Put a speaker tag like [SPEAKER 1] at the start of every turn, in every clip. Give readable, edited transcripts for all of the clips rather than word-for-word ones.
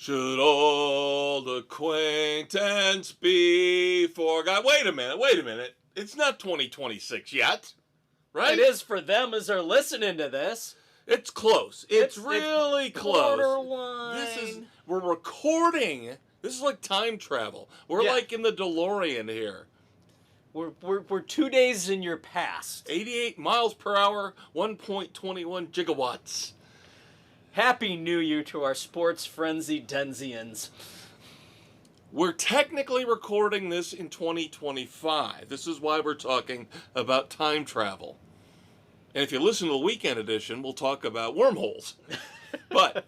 [SPEAKER 1] Should old acquaintance be forgot? Wait a minute. It's not 2026 yet, right?
[SPEAKER 2] It is for them as they're listening to this.
[SPEAKER 1] It's close. It's really close.
[SPEAKER 2] Borderline.
[SPEAKER 1] We're recording. This is like time travel. We're like in the DeLorean here.
[SPEAKER 2] We're 2 days in your past.
[SPEAKER 1] 88 miles per hour, 1.21 gigawatts.
[SPEAKER 2] Happy New Year to our sports frenzy Denzians.
[SPEAKER 1] We're technically recording this in 2025. This is why we're talking about time travel. And if you listen to the weekend edition, we'll talk about wormholes. But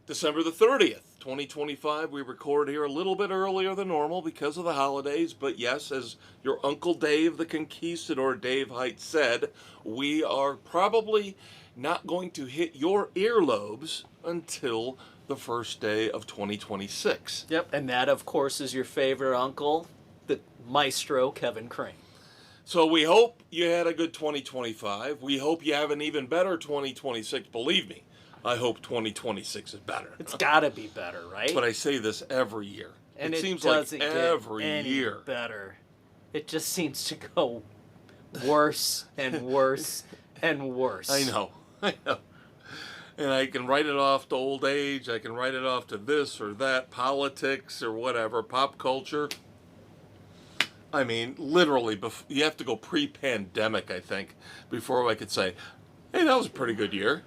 [SPEAKER 1] December the 30th, 2025, we record here a little bit earlier than normal because of the holidays. But yes, as your Uncle Dave, the Conquistador Dave Height said, we are probably not going to hit your earlobes until the first day of 2026.
[SPEAKER 2] Yep, and that, of course, is your favorite uncle, the maestro, Kevin Crane.
[SPEAKER 1] So we hope you had a good 2025. We hope you have an even better 2026. Believe me, I hope 2026 is better.
[SPEAKER 2] It's got to be better, right?
[SPEAKER 1] But I say this every year.
[SPEAKER 2] And it
[SPEAKER 1] seems
[SPEAKER 2] doesn't
[SPEAKER 1] like
[SPEAKER 2] get
[SPEAKER 1] every
[SPEAKER 2] any
[SPEAKER 1] year
[SPEAKER 2] better. It just seems to go worse and worse and worse.
[SPEAKER 1] I know. And I can write it off to old age. I can write it off to this or that, politics or whatever, pop culture. I mean, literally, you have to go pre-pandemic, I think, before I could say, hey, that was a pretty good year.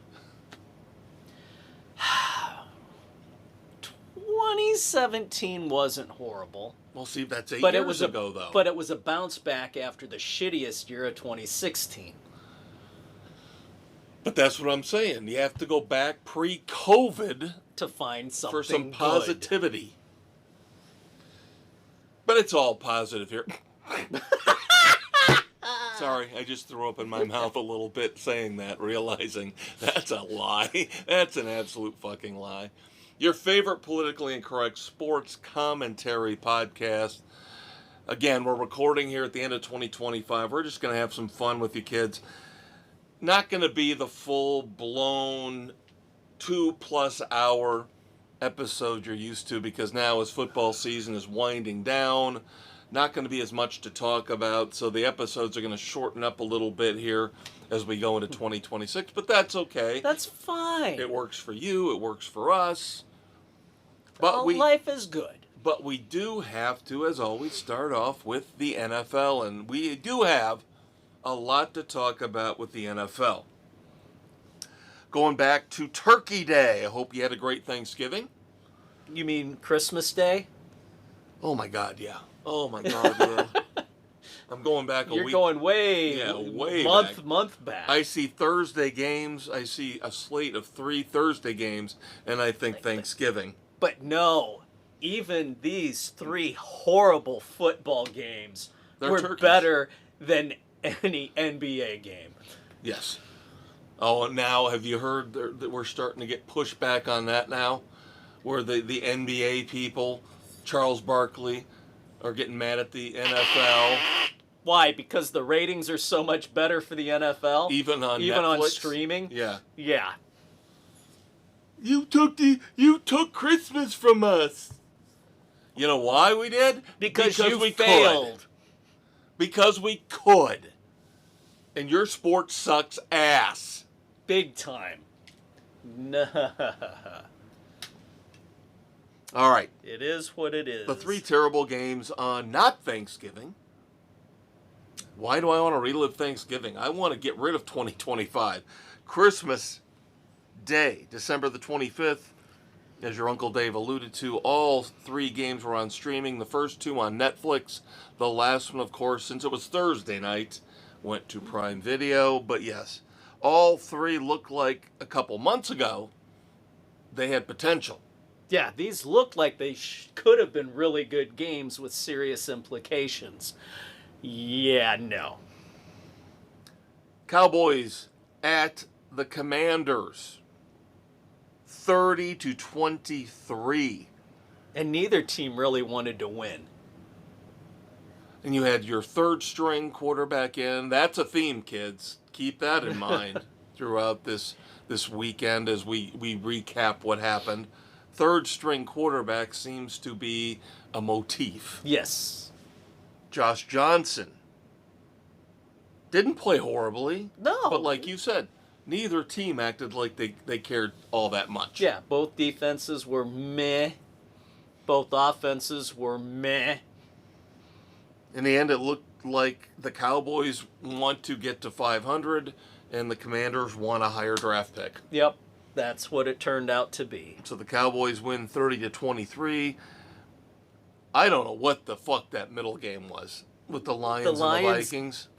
[SPEAKER 2] 2017 wasn't horrible.
[SPEAKER 1] Well, see, that's 8
[SPEAKER 2] But
[SPEAKER 1] years
[SPEAKER 2] it was
[SPEAKER 1] ago, though.
[SPEAKER 2] But it was a bounce back after the shittiest year of 2016.
[SPEAKER 1] But that's what I'm saying. You have to go back pre-COVID
[SPEAKER 2] to find something
[SPEAKER 1] for some
[SPEAKER 2] good.
[SPEAKER 1] positivity. But it's all positive here. Sorry, I just threw up in my mouth a little bit saying that, realizing that's a lie. That's an absolute fucking lie. Your favorite politically incorrect sports commentary podcast. Again, we're recording here at the end of 2025. We're just going to have some fun with you kids. Not going to be the full-blown 2+ hour episode you're used to, because now as football season is winding down, not going to be as much to talk about, so the episodes are going to shorten up a little bit here as we go into 2026, but that's okay.
[SPEAKER 2] That's fine.
[SPEAKER 1] It works for you, it works for us. But
[SPEAKER 2] life is good.
[SPEAKER 1] But we do have to, as always, start off with the NFL, and we do have a lot to talk about with the NFL. Going back to Turkey Day. I hope you had a great Thanksgiving.
[SPEAKER 2] You mean Christmas Day?
[SPEAKER 1] Oh my God, yeah. Oh my God, yeah. I'm going back a week.
[SPEAKER 2] You're going way
[SPEAKER 1] back.
[SPEAKER 2] month back.
[SPEAKER 1] I see Thursday games. I see a slate of 3 Thursday games, and I think Thanksgiving.
[SPEAKER 2] But no, even these 3 horrible football games were
[SPEAKER 1] turkeys.
[SPEAKER 2] better than any NBA game.
[SPEAKER 1] Yes. Oh, and now have you heard that we're starting to get pushback on that now? Where the NBA people, Charles Barkley, are getting mad at the NFL.
[SPEAKER 2] Why? Because the ratings are so much better for the NFL?
[SPEAKER 1] Even on
[SPEAKER 2] streaming?
[SPEAKER 1] Yeah.
[SPEAKER 2] Yeah.
[SPEAKER 1] You took Christmas from us. You know why we did?
[SPEAKER 2] Because
[SPEAKER 1] we
[SPEAKER 2] failed.
[SPEAKER 1] Could. Because we could. And your sport sucks ass.
[SPEAKER 2] Big time. Nah.
[SPEAKER 1] All right.
[SPEAKER 2] It is what it is.
[SPEAKER 1] The 3 terrible games on not Thanksgiving. Why do I want to relive Thanksgiving? I want to get rid of 2025. Christmas Day, December the 25th. As your Uncle Dave alluded to, all 3 games were on streaming. The first 2 on Netflix. The last one, of course, since it was Thursday night, went to Prime Video. But yes, all 3 looked like a couple months ago they had potential.
[SPEAKER 2] Yeah, these looked like they could have been really good games with serious implications. Yeah, no.
[SPEAKER 1] Cowboys at the Commanders. 30-23.
[SPEAKER 2] And neither team really wanted to win.
[SPEAKER 1] And you had your 3rd-string quarterback in. That's a theme, kids. Keep that in mind throughout this weekend as we recap what happened. third-string quarterback seems to be a motif.
[SPEAKER 2] Yes.
[SPEAKER 1] Josh Johnson didn't play horribly.
[SPEAKER 2] No.
[SPEAKER 1] But like you said, neither team acted like they cared all that much.
[SPEAKER 2] Yeah, both defenses were meh. Both offenses were meh.
[SPEAKER 1] In the end, it looked like the Cowboys want to get to 500, and the Commanders want a higher draft pick.
[SPEAKER 2] Yep, that's what it turned out to be.
[SPEAKER 1] So the Cowboys win 30-23. I don't know what the fuck that middle game was with the Lions and the Vikings.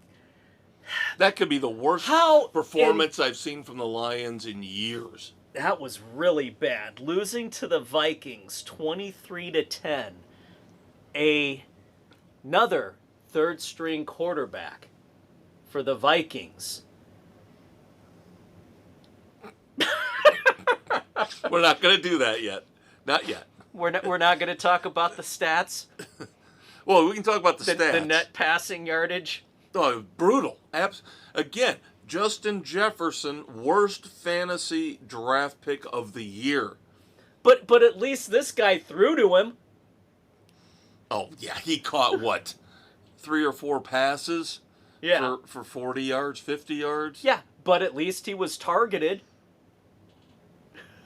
[SPEAKER 1] That could be the worst performance I've seen from the Lions in years.
[SPEAKER 2] That was really bad. Losing to the Vikings 23-10. Another third-string quarterback for the Vikings.
[SPEAKER 1] We're not going to do that yet. Not yet.
[SPEAKER 2] We're not going to talk about the stats.
[SPEAKER 1] Well, we can talk about the stats.
[SPEAKER 2] The net passing yardage.
[SPEAKER 1] Oh, brutal. Again, Justin Jefferson, worst fantasy draft pick of the year.
[SPEAKER 2] But at least this guy threw to him.
[SPEAKER 1] Oh, yeah, he caught what? 3 or 4 passes?
[SPEAKER 2] Yeah.
[SPEAKER 1] For 40 yards, 50 yards?
[SPEAKER 2] Yeah, but at least he was targeted.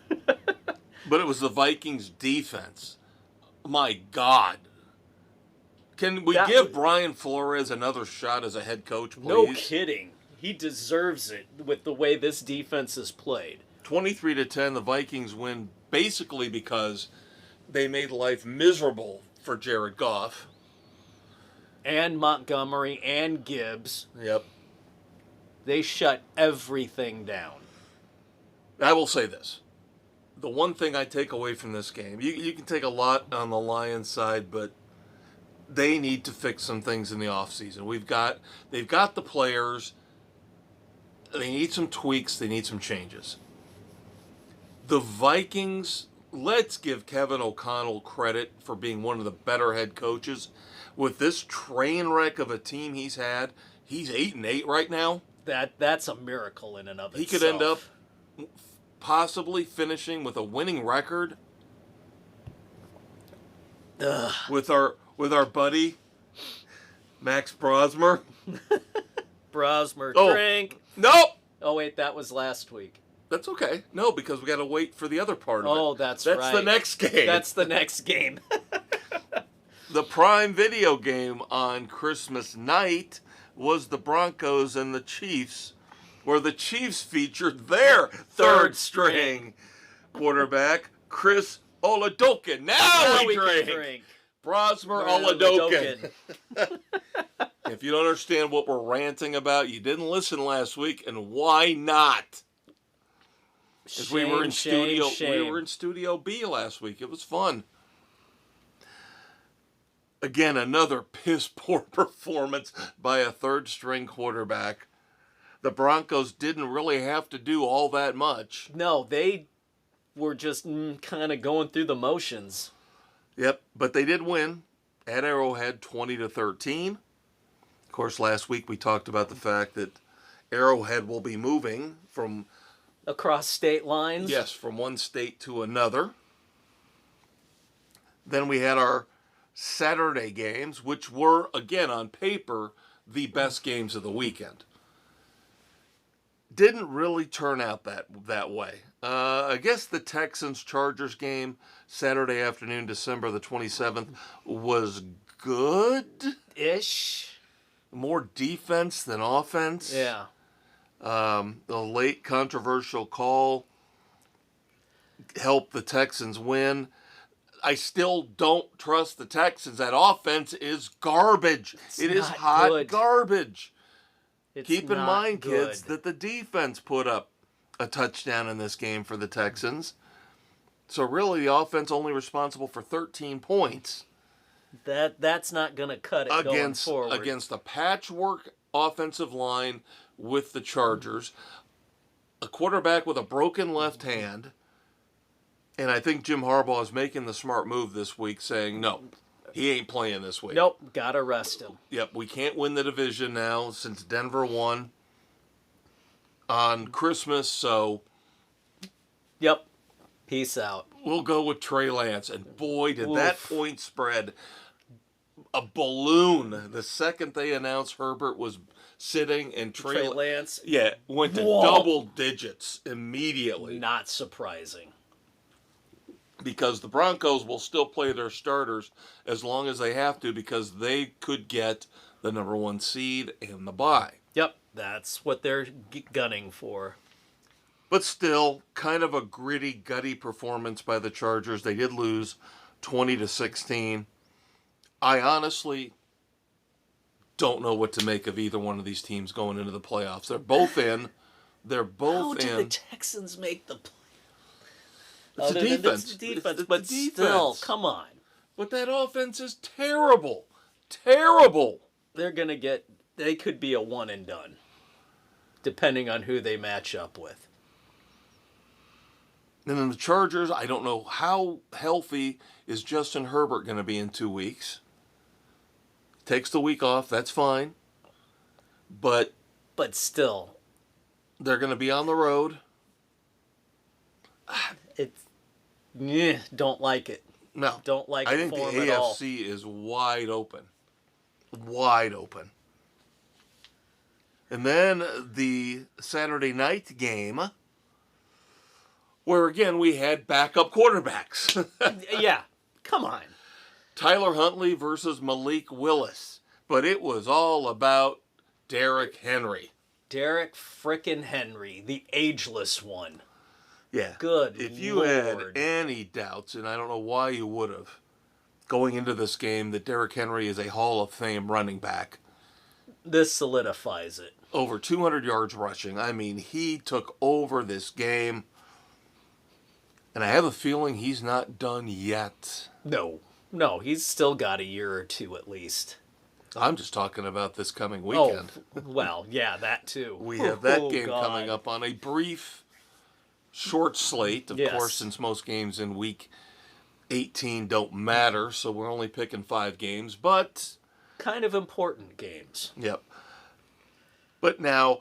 [SPEAKER 1] But it was the Vikings defense. My God. Can we give Brian Flores another shot as a head coach, please?
[SPEAKER 2] No kidding. He deserves it with the way this defense is played.
[SPEAKER 1] 23-10, the Vikings win basically because they made life miserable for Jared Goff.
[SPEAKER 2] And Montgomery and Gibbs.
[SPEAKER 1] Yep.
[SPEAKER 2] They shut everything down.
[SPEAKER 1] I will say this. The one thing I take away from this game, you can take a lot on the Lions side, but they need to fix some things in the offseason. They've got the players. They need some tweaks. They need some changes. The Vikings, let's give Kevin O'Connell credit for being one of the better head coaches. With this train wreck of a team he's had, he's 8-8 right now.
[SPEAKER 2] That's a miracle in and of itself.
[SPEAKER 1] He could end up possibly finishing with a winning record.
[SPEAKER 2] Ugh.
[SPEAKER 1] With our buddy Max Brosmer.
[SPEAKER 2] Brosmer, drink.
[SPEAKER 1] Nope.
[SPEAKER 2] Oh wait, that was last week.
[SPEAKER 1] That's okay. No, because we got to wait for the other part of it.
[SPEAKER 2] Oh, that's right.
[SPEAKER 1] That's the next game.
[SPEAKER 2] That's the next game.
[SPEAKER 1] The prime video game on Christmas night was the Broncos and the Chiefs, where the Chiefs featured their third string quarterback, Chris Oladokun. Now we drink. Brosmer Oladokun. If you don't understand what we're ranting about, you didn't listen last week, and why not? Because we were in Studio B last week. It was fun. Again, another piss-poor performance by a third-string quarterback. The Broncos didn't really have to do all that much.
[SPEAKER 2] No, they were just kind of going through the motions.
[SPEAKER 1] Yep, but they did win at Arrowhead 20-13. Of course, last week we talked about the fact that Arrowhead will be moving from
[SPEAKER 2] across state lines.
[SPEAKER 1] Yes, from one state to another. Then we had our Saturday games, which were, again, on paper, the best games of the weekend. Didn't really turn out that way. I guess the Texans-Chargers game, Saturday afternoon, December the 27th, was good-ish. More defense than offense.
[SPEAKER 2] Yeah.
[SPEAKER 1] The late controversial call helped the Texans win. I still don't trust the Texans. That offense is garbage. It is hot garbage. Keep in mind, kids, that the defense put up a touchdown in this game for the Texans. So really, the offense only responsible for 13 points.
[SPEAKER 2] That's not going to cut it going forward.
[SPEAKER 1] Against a patchwork offensive line with the Chargers, a quarterback with a broken left hand, and I think Jim Harbaugh is making the smart move this week, saying, no, he ain't playing this week.
[SPEAKER 2] Nope, got to rest him.
[SPEAKER 1] Yep, we can't win the division now since Denver won on Christmas, so...
[SPEAKER 2] Yep. Peace out.
[SPEAKER 1] We'll go with Trey Lance. And boy, did
[SPEAKER 2] Oof.
[SPEAKER 1] that point spread a balloon the second they announced Herbert was sitting, and
[SPEAKER 2] Trey Lance.
[SPEAKER 1] Yeah, went to
[SPEAKER 2] Whoa.
[SPEAKER 1] double digits immediately.
[SPEAKER 2] Not surprising.
[SPEAKER 1] Because the Broncos will still play their starters as long as they have to, because they could get the number 1 seed and the bye.
[SPEAKER 2] Yep, that's what they're gunning for.
[SPEAKER 1] But still, kind of a gritty, gutty performance by the Chargers. They did lose 20-16. I honestly don't know what to make of either one of these teams going into the playoffs. They're both in.
[SPEAKER 2] How did the Texans make the playoffs?
[SPEAKER 1] It's the defense.
[SPEAKER 2] But still, come on.
[SPEAKER 1] But that offense is terrible. Terrible.
[SPEAKER 2] They could be a one and done, depending on who they match up with.
[SPEAKER 1] And then the Chargers, I don't know how healthy is Justin Herbert going to be in 2 weeks. Takes the week off, that's fine. But
[SPEAKER 2] still,
[SPEAKER 1] they're going to be on the road.
[SPEAKER 2] Don't like it.
[SPEAKER 1] No.
[SPEAKER 2] Don't like
[SPEAKER 1] I
[SPEAKER 2] it
[SPEAKER 1] think
[SPEAKER 2] for
[SPEAKER 1] the
[SPEAKER 2] him at all.
[SPEAKER 1] AFC is wide open. Wide open. And then the Saturday night game, where again we had backup quarterbacks.
[SPEAKER 2] Yeah, come on.
[SPEAKER 1] Tyler Huntley versus Malik Willis. But it was all about Derrick Henry.
[SPEAKER 2] Derrick frickin' Henry, the ageless one.
[SPEAKER 1] Yeah.
[SPEAKER 2] Good
[SPEAKER 1] If you
[SPEAKER 2] Lord.
[SPEAKER 1] had any doubts, and I don't know why you would have, going into this game, that Derrick Henry is a Hall of Fame running back.
[SPEAKER 2] This solidifies it.
[SPEAKER 1] Over 200 yards rushing. I mean, he took over this game. And I have a feeling he's not done yet.
[SPEAKER 2] No, he's still got a year or two at least.
[SPEAKER 1] I'm just talking about this coming weekend.
[SPEAKER 2] Oh, well, yeah, that too.
[SPEAKER 1] We have that
[SPEAKER 2] Oh,
[SPEAKER 1] game
[SPEAKER 2] God.
[SPEAKER 1] coming up on a brief, short slate. Of
[SPEAKER 2] Yes.
[SPEAKER 1] course, since most games in week 18 don't matter, so we're only picking 5 games. But
[SPEAKER 2] Kind of important games.
[SPEAKER 1] Yep. But now,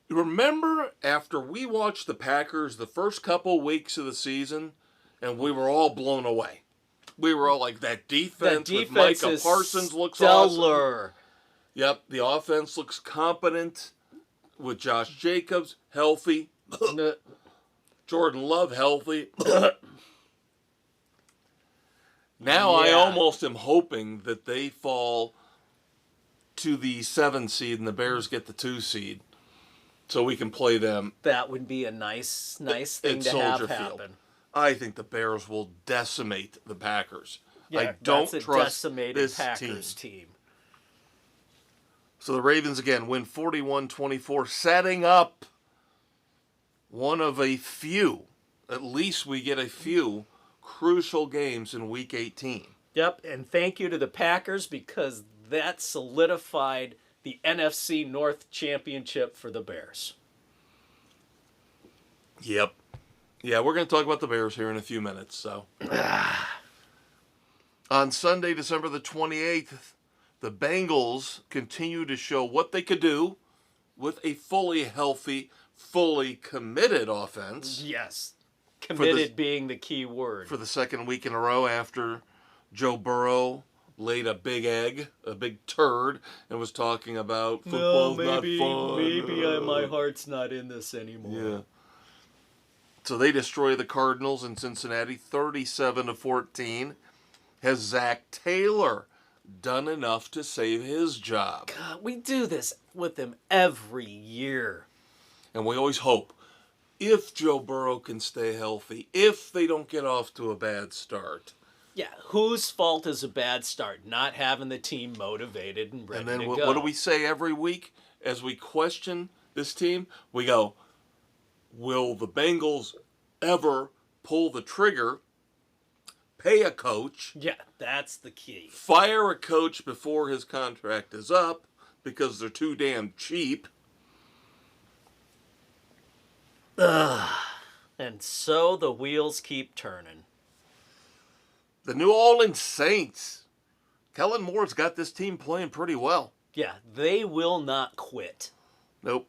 [SPEAKER 1] remember after we watched the Packers the first couple weeks of the season, and we were all blown away. We were all like, that defense with Micah
[SPEAKER 2] is
[SPEAKER 1] Parsons looks
[SPEAKER 2] stellar.
[SPEAKER 1] awesome. Yep, the offense looks competent with Josh Jacobs, healthy. Jordan Love, healthy. Now I almost am hoping that they fall to the 7 seed and the Bears get the 2 seed, so we can play them.
[SPEAKER 2] That would be a nice thing to have happen.
[SPEAKER 1] I think the Bears will decimate the Packers.
[SPEAKER 2] Yeah,
[SPEAKER 1] I don't
[SPEAKER 2] that's a
[SPEAKER 1] trust
[SPEAKER 2] decimated
[SPEAKER 1] this
[SPEAKER 2] Packers team.
[SPEAKER 1] So the Ravens again win 41-24, setting up one of a few, at least we get a few, crucial games in Week 18.
[SPEAKER 2] Yep, and thank you to the Packers because that solidified the NFC North Championship for the Bears.
[SPEAKER 1] Yep. Yeah, we're going to talk about the Bears here in a few minutes. So, on Sunday, December the 28th, the Bengals continue to show what they could do with a fully healthy, fully committed offense.
[SPEAKER 2] Yes, committed being the key word.
[SPEAKER 1] For the second week in a row after Joe Burrow laid a big egg, a big turd, and was talking about football's not fun.
[SPEAKER 2] Maybe my heart's not in this anymore.
[SPEAKER 1] Yeah. So they destroy the Cardinals in Cincinnati 37-14. Has Zach Taylor done enough to save his job?
[SPEAKER 2] God, we do this with him every year.
[SPEAKER 1] And we always hope, if Joe Burrow can stay healthy, if they don't get off to a bad start.
[SPEAKER 2] Yeah, whose fault is a bad start? Not having the team motivated and ready
[SPEAKER 1] And then
[SPEAKER 2] to
[SPEAKER 1] what
[SPEAKER 2] go.
[SPEAKER 1] do we say every week as we question this team? We go, will the Bengals ever pull the trigger, pay a coach?
[SPEAKER 2] Yeah, that's the key.
[SPEAKER 1] Fire a coach before his contract is up because they're too damn cheap.
[SPEAKER 2] And so the wheels keep turning.
[SPEAKER 1] The New Orleans Saints. Kellen Moore's got this team playing pretty well.
[SPEAKER 2] Yeah, they will not quit.
[SPEAKER 1] Nope.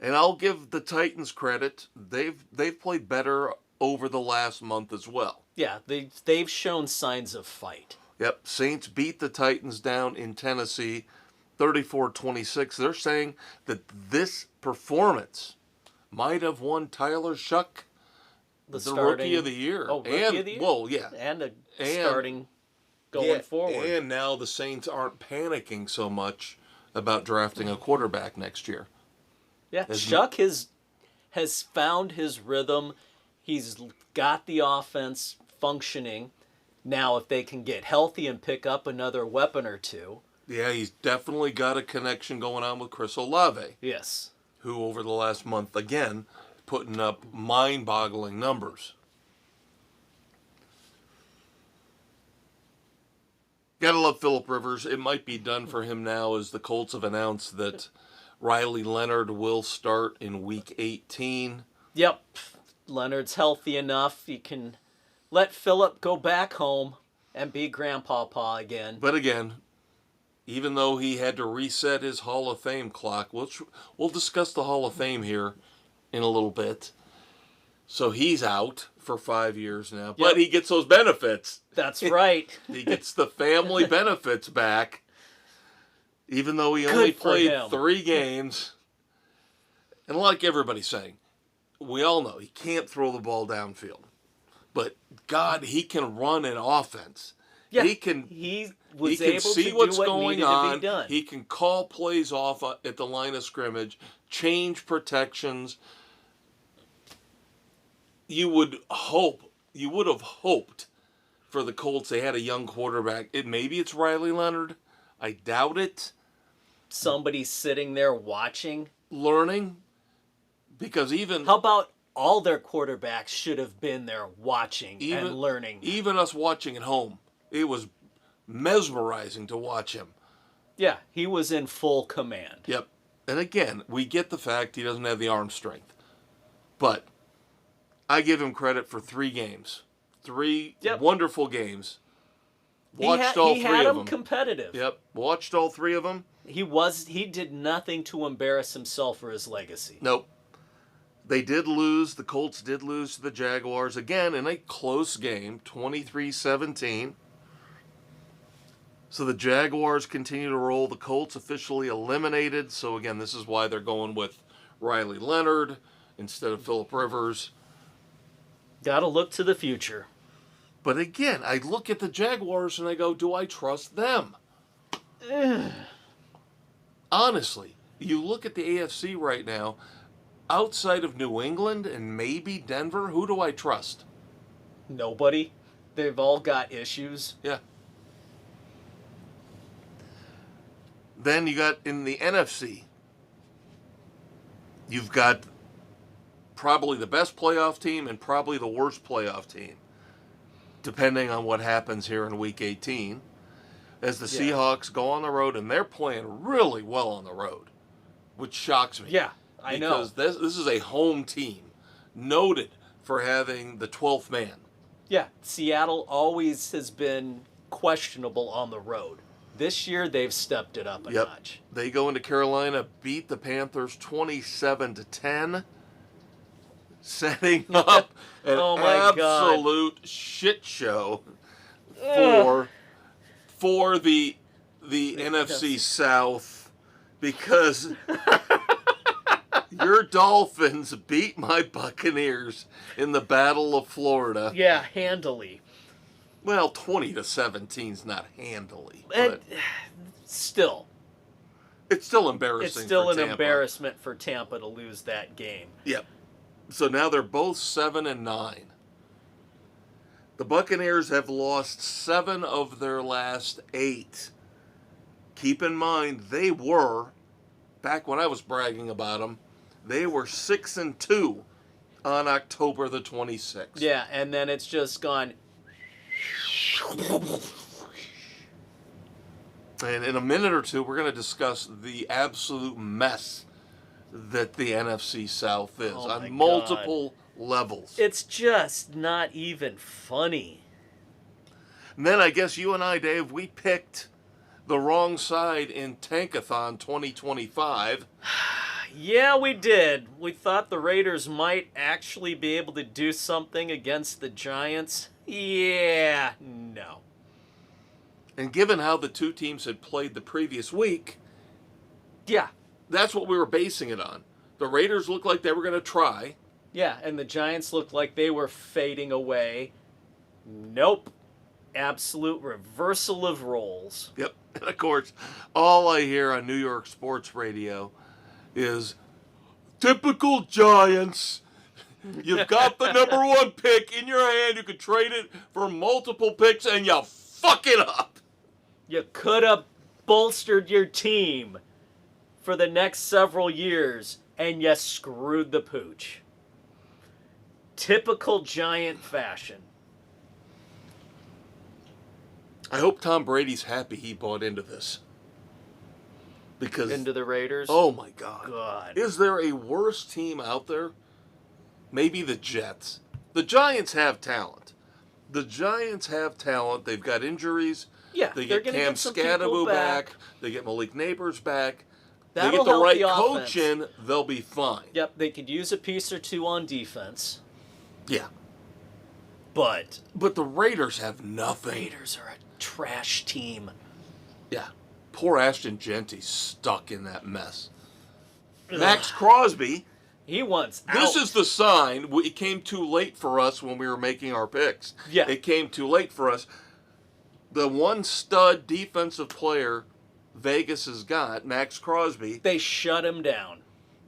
[SPEAKER 1] And I'll give the Titans credit. They've played better over the last month as well.
[SPEAKER 2] Yeah, they've shown signs of fight.
[SPEAKER 1] Yep, Saints beat the Titans down in Tennessee 34-26. They're saying that this performance might have won Tyler Shuck the Rookie of the Year.
[SPEAKER 2] Oh, Rookie of the Year?
[SPEAKER 1] Well, yeah.
[SPEAKER 2] And starting going forward.
[SPEAKER 1] And now the Saints aren't panicking so much about drafting a quarterback next year.
[SPEAKER 2] Yeah, Shuck has found his rhythm. He's got the offense functioning. Now, if they can get healthy and pick up another weapon or two.
[SPEAKER 1] Yeah, he's definitely got a connection going on with Chris Olave.
[SPEAKER 2] Yes.
[SPEAKER 1] Who, over the last month, again, putting up mind-boggling numbers. Gotta love Phillip Rivers. It might be done for him now as the Colts have announced that Riley Leonard will start in Week 18.
[SPEAKER 2] Yep. Leonard's healthy enough. You can let Phillip go back home and be Grandpapa again.
[SPEAKER 1] But again, even though he had to reset his Hall of Fame clock, we'll discuss the Hall of Fame here in a little bit. So he's out for 5 years now, but he gets those benefits.
[SPEAKER 2] That's right.
[SPEAKER 1] He gets the family benefits back, even though he only played 3 games. And like everybody's saying, we all know he can't throw the ball downfield. But, God, he can run an offense.
[SPEAKER 2] Yeah,
[SPEAKER 1] he can
[SPEAKER 2] see
[SPEAKER 1] what's going on.
[SPEAKER 2] To be done.
[SPEAKER 1] He can call plays off at the line of scrimmage, change protections. You would have hoped for the Colts they had a young quarterback. Maybe it's Riley Leonard. I doubt it.
[SPEAKER 2] Somebody sitting there watching.
[SPEAKER 1] Learning. Because
[SPEAKER 2] How about all their quarterbacks should have been there watching and learning?
[SPEAKER 1] Even us watching at home. It was mesmerizing to watch him.
[SPEAKER 2] Yeah, he was in full command.
[SPEAKER 1] Yep. And again, we get the fact he doesn't have the arm strength. But I give him credit for 3 games. 3 wonderful games. Watched all 3 of them. He had them
[SPEAKER 2] competitive.
[SPEAKER 1] Yep. Watched all 3 of them.
[SPEAKER 2] He did nothing to embarrass himself or his legacy.
[SPEAKER 1] Nope. They did lose. The Colts did lose to the Jaguars again in a close game, 23-17. So the Jaguars continue to roll. The Colts officially eliminated. So again, this is why they're going with Riley Leonard instead of Phillip Rivers.
[SPEAKER 2] Gotta look to the future.
[SPEAKER 1] But again, I look at the Jaguars and I go, do I trust them? Honestly, you look at the AFC right now, outside of New England and maybe Denver, who do I trust?
[SPEAKER 2] Nobody. They've all got issues.
[SPEAKER 1] Yeah. Then you got in the NFC, you've got probably the best playoff team and probably the worst playoff team, depending on what happens here in Week 18, as the Seahawks go on the road, and they're playing really well on the road, which shocks me.
[SPEAKER 2] Yeah, I know.
[SPEAKER 1] Because this is a home team, noted for having the 12th man.
[SPEAKER 2] Yeah, Seattle always has been questionable on the road. This year, they've stepped it up a notch.
[SPEAKER 1] They go into Carolina, beat the Panthers 27-10, setting up an absolute shit show for the NFC South, because your Dolphins beat my Buccaneers in the Battle of Florida.
[SPEAKER 2] Yeah, handily.
[SPEAKER 1] Well, 20-17 is not handily.
[SPEAKER 2] And still.
[SPEAKER 1] It's still embarrassing.
[SPEAKER 2] It's still an embarrassment for Tampa to lose that game.
[SPEAKER 1] Yep. So now they're both 7-9. The Buccaneers have lost 7 of their last 8. Keep in mind, they were, back when I was bragging about them, they were 6-2 on October the 26th.
[SPEAKER 2] Yeah, and then it's just gone.
[SPEAKER 1] And in a minute or two, we're going to discuss the absolute mess that the NFC South is on multiple levels.
[SPEAKER 2] It's just not even funny.
[SPEAKER 1] And then I guess you and I, Dave, we picked the wrong side in Tankathon 2025.
[SPEAKER 2] Yeah, we did. We thought the Raiders might actually be able to do something against the Giants. Yeah, no.
[SPEAKER 1] And given how the two teams had played the previous week,
[SPEAKER 2] Yeah.
[SPEAKER 1] that's what we were basing it on. The Raiders looked like they were going to try.
[SPEAKER 2] Yeah, and the Giants looked like they were fading away. Nope. Absolute reversal of roles.
[SPEAKER 1] Yep. And of course, all I hear on New York sports radio is typical Giants. You've got the number one pick in your hand. You could trade it for multiple picks, and you fuck it up.
[SPEAKER 2] You could have bolstered your team for the next several years, and you screwed the pooch. Typical Giant fashion.
[SPEAKER 1] I hope Tom Brady's happy he bought into this. Because
[SPEAKER 2] Into the Raiders?
[SPEAKER 1] oh my God.
[SPEAKER 2] God.
[SPEAKER 1] Is there a worse team out there? Maybe the Jets. The Giants have talent. They've got injuries.
[SPEAKER 2] Yeah,
[SPEAKER 1] They
[SPEAKER 2] they're
[SPEAKER 1] get
[SPEAKER 2] going to
[SPEAKER 1] Cam
[SPEAKER 2] get some people
[SPEAKER 1] Scadaboo
[SPEAKER 2] back.
[SPEAKER 1] They get Malik Neighbors back.
[SPEAKER 2] That'll
[SPEAKER 1] they get the
[SPEAKER 2] help
[SPEAKER 1] right
[SPEAKER 2] the
[SPEAKER 1] coach
[SPEAKER 2] offense.
[SPEAKER 1] in, they'll be fine.
[SPEAKER 2] Yep, they could use a piece or two on defense.
[SPEAKER 1] Yeah.
[SPEAKER 2] But
[SPEAKER 1] But the Raiders have nothing.
[SPEAKER 2] Raiders are a trash team.
[SPEAKER 1] Yeah. Poor Ashton Genty stuck in that mess. Max Crosby.
[SPEAKER 2] He wants out.
[SPEAKER 1] This is the sign. It came too late for us when we were making our picks.
[SPEAKER 2] Yeah.
[SPEAKER 1] It came too late for us. The one stud defensive player Vegas has got, Max Crosby.
[SPEAKER 2] They shut him down.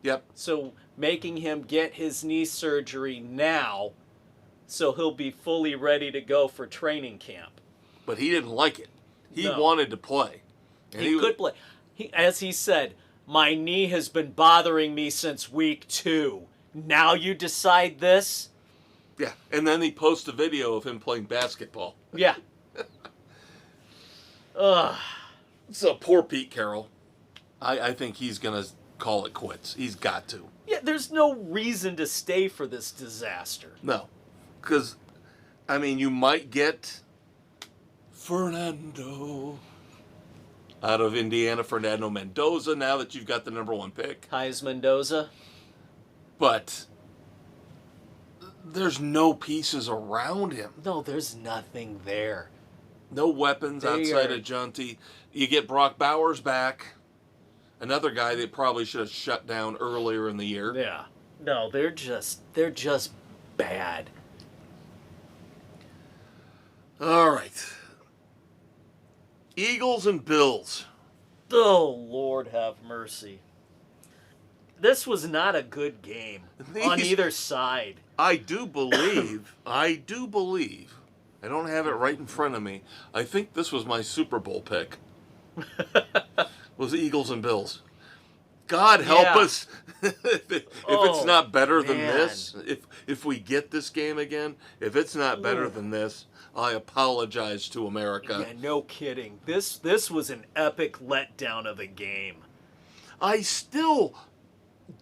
[SPEAKER 1] Yep.
[SPEAKER 2] So making him get his knee surgery now so he'll be fully ready to go for training camp.
[SPEAKER 1] But he didn't like it. He
[SPEAKER 2] No.
[SPEAKER 1] wanted to play. And
[SPEAKER 2] He could play. As he said, my knee has been bothering me since week 2. Now you decide this?
[SPEAKER 1] Yeah. And then he posts a video of him playing basketball.
[SPEAKER 2] Yeah. Ugh.
[SPEAKER 1] So poor Pete Carroll. I think he's going to call it quits. He's got to.
[SPEAKER 2] Yeah, there's no reason to stay for this disaster.
[SPEAKER 1] No. Because, I mean, you might get Fernando out of Indiana, Fernando Mendoza, now that you've got the number one pick.
[SPEAKER 2] Heis Mendoza.
[SPEAKER 1] But there's no pieces around him.
[SPEAKER 2] No, there's nothing there.
[SPEAKER 1] No weapons outside of Junty. You get Brock Bowers back. Another guy that probably should have shut down earlier in the year.
[SPEAKER 2] Yeah. No, they're just bad.
[SPEAKER 1] All right. Eagles and Bills.
[SPEAKER 2] Oh, Lord have mercy. This was not a good game on either side.
[SPEAKER 1] I do believe, I don't have it right in front of me. I think this was my Super Bowl pick. Was the Eagles and Bills. God help us if it's not better than this. If we get this game again, if it's not better than this, I apologize to America.
[SPEAKER 2] Yeah, no kidding. This was an epic letdown of a game.
[SPEAKER 1] I still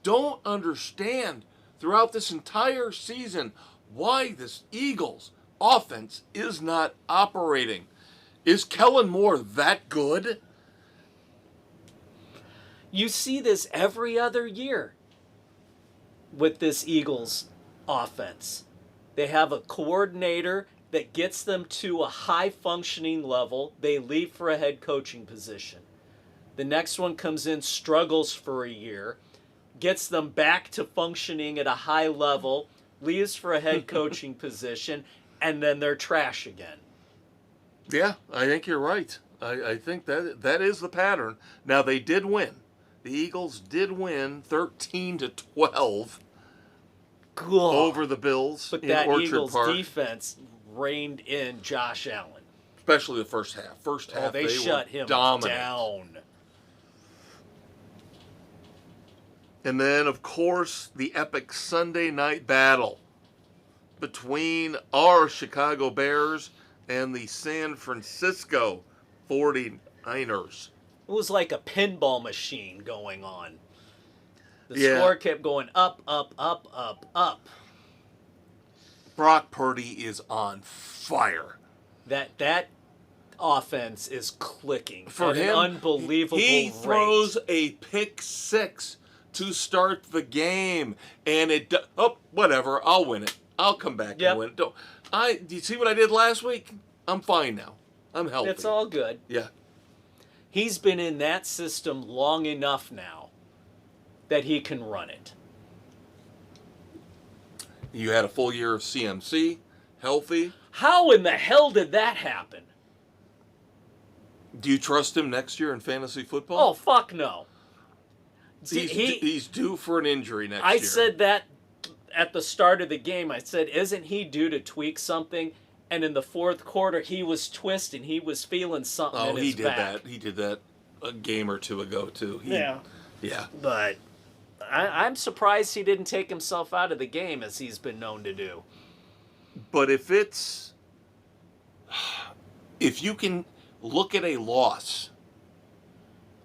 [SPEAKER 1] don't understand throughout this entire season why this Eagles offense is not operating. Is Kellen Moore that good?
[SPEAKER 2] You see this every other year with this Eagles offense. They have a coordinator that gets them to a high functioning level. They leave for a head coaching position. The next one comes in, struggles for a year, gets them back to functioning at a high level, leaves for a head coaching position, and then they're trash again.
[SPEAKER 1] Yeah, I think you're right. I think that is the pattern. Now, they did win. The Eagles did win 13-12 over the Bills
[SPEAKER 2] but
[SPEAKER 1] in
[SPEAKER 2] that
[SPEAKER 1] Orchard
[SPEAKER 2] Eagles
[SPEAKER 1] Park.
[SPEAKER 2] defense reined in Josh Allen.
[SPEAKER 1] Especially the first half. First half,
[SPEAKER 2] They shut
[SPEAKER 1] were
[SPEAKER 2] him
[SPEAKER 1] dominant.
[SPEAKER 2] down.
[SPEAKER 1] And then, of course, the epic Sunday night battle between our Chicago Bears and the San Francisco 49ers.
[SPEAKER 2] It was like a pinball machine going on. The
[SPEAKER 1] Yeah.
[SPEAKER 2] score kept going up, up, up, up, up.
[SPEAKER 1] Brock Purdy is on fire.
[SPEAKER 2] That offense is clicking
[SPEAKER 1] For
[SPEAKER 2] at
[SPEAKER 1] him,
[SPEAKER 2] an unbelievable
[SPEAKER 1] he
[SPEAKER 2] rate.
[SPEAKER 1] throws a pick six to start the game, and whatever, I'll win it. I'll come back and win it. Do you see what I did last week? I'm fine now. I'm healthy.
[SPEAKER 2] It's all good.
[SPEAKER 1] Yeah.
[SPEAKER 2] He's been in that system long enough now that he can run it.
[SPEAKER 1] You had a full year of CMC, healthy.
[SPEAKER 2] How in the hell did that happen?
[SPEAKER 1] Do you trust him next year in fantasy football?
[SPEAKER 2] Oh, fuck no.
[SPEAKER 1] He's due for an injury next year.
[SPEAKER 2] I said that at the start of the game. I said, isn't he due to tweak something? And in the fourth quarter, he was twisting. He was feeling something in his back.
[SPEAKER 1] He did that a game or two ago, too. Yeah.
[SPEAKER 2] But I'm surprised he didn't take himself out of the game as he's been known to do.
[SPEAKER 1] But if you can look at a loss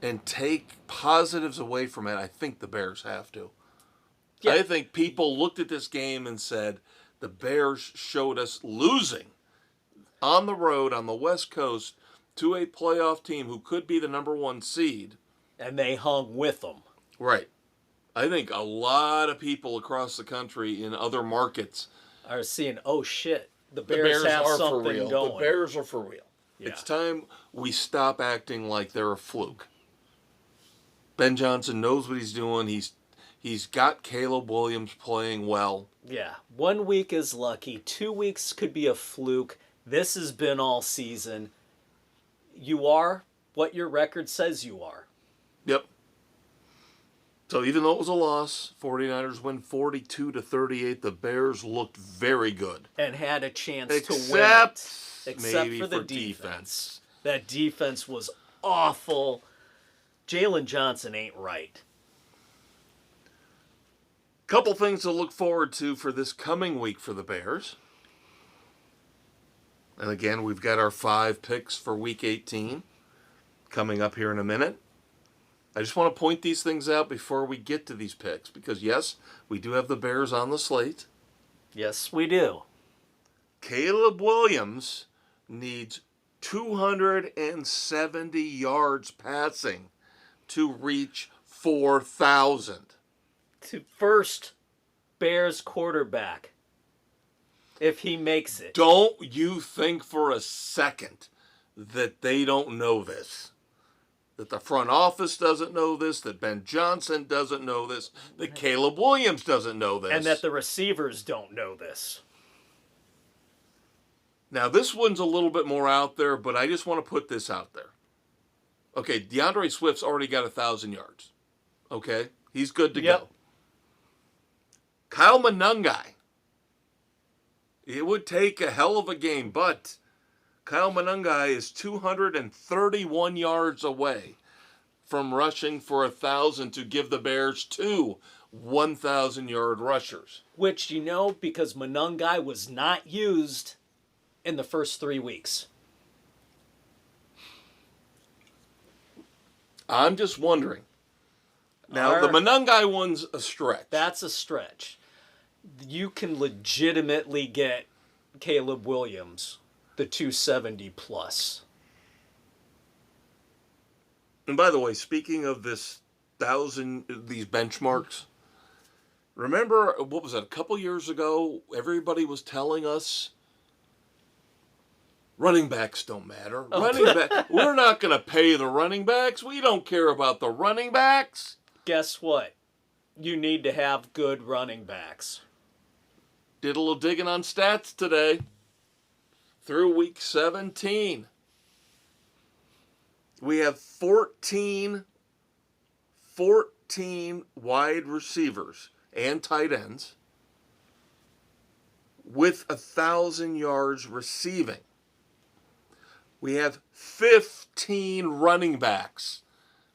[SPEAKER 1] and take positives away from it, I think the Bears have to. Yeah. I think people looked at this game and said, the Bears showed us losing on the road on the West Coast to a playoff team who could be the number one seed.
[SPEAKER 2] And they hung with them.
[SPEAKER 1] Right. I think a lot of people across the country in other markets
[SPEAKER 2] are seeing, oh shit, the Bears have something
[SPEAKER 1] for real.
[SPEAKER 2] going.
[SPEAKER 1] The Bears are for real.
[SPEAKER 2] Yeah.
[SPEAKER 1] It's time we stop acting like they're a fluke. Ben Johnson knows what he's doing. He's got Caleb Williams playing well.
[SPEAKER 2] Yeah. 1 week is lucky. 2 weeks could be a fluke. This has been all season. You are what your record says you are.
[SPEAKER 1] Yep. So even though it was a loss, 49ers win 42-38. The Bears looked very good.
[SPEAKER 2] And had a chance to win it. Except
[SPEAKER 1] maybe
[SPEAKER 2] for the defense. That defense was awful. Jalen Johnson ain't right.
[SPEAKER 1] Couple things to look forward to for this coming week for the Bears. And again, we've got our 5 picks for Week 18 coming up here in a minute. I just want to point these things out before we get to these picks. Because, yes, we do have the Bears on the slate.
[SPEAKER 2] Yes, we do.
[SPEAKER 1] Caleb Williams needs 270 yards passing to reach 4,000.
[SPEAKER 2] To first Bears quarterback, if he makes it.
[SPEAKER 1] Don't you think for a second that they don't know this? That the front office doesn't know this, that Ben Johnson doesn't know this, that Caleb Williams doesn't know this.
[SPEAKER 2] And that the receivers don't know this.
[SPEAKER 1] Now, this one's a little bit more out there, but I just want to put this out there. Okay, DeAndre Swift's already got 1,000 yards. Okay? He's good to go. Kyle Manungai. It would take a hell of a game, but Kyle Manungai is 231 yards away from rushing for 1,000 to give the Bears 2 1,000-yard rushers.
[SPEAKER 2] Which, because Manungai was not used in the first 3 weeks.
[SPEAKER 1] I'm just wondering. Now, the Manungai one's a stretch.
[SPEAKER 2] That's a stretch. You can legitimately get Caleb Williams, the 270 plus.
[SPEAKER 1] And by the way, speaking of these benchmarks, remember, what was it, a couple years ago, everybody was telling us running backs don't matter. We're not going to pay the running backs. We don't care about the running backs.
[SPEAKER 2] Guess what? You need to have good running backs.
[SPEAKER 1] Did a little digging on stats today. Through week 17, we have 14 wide receivers and tight ends with 1,000 yards receiving. We have 15 running backs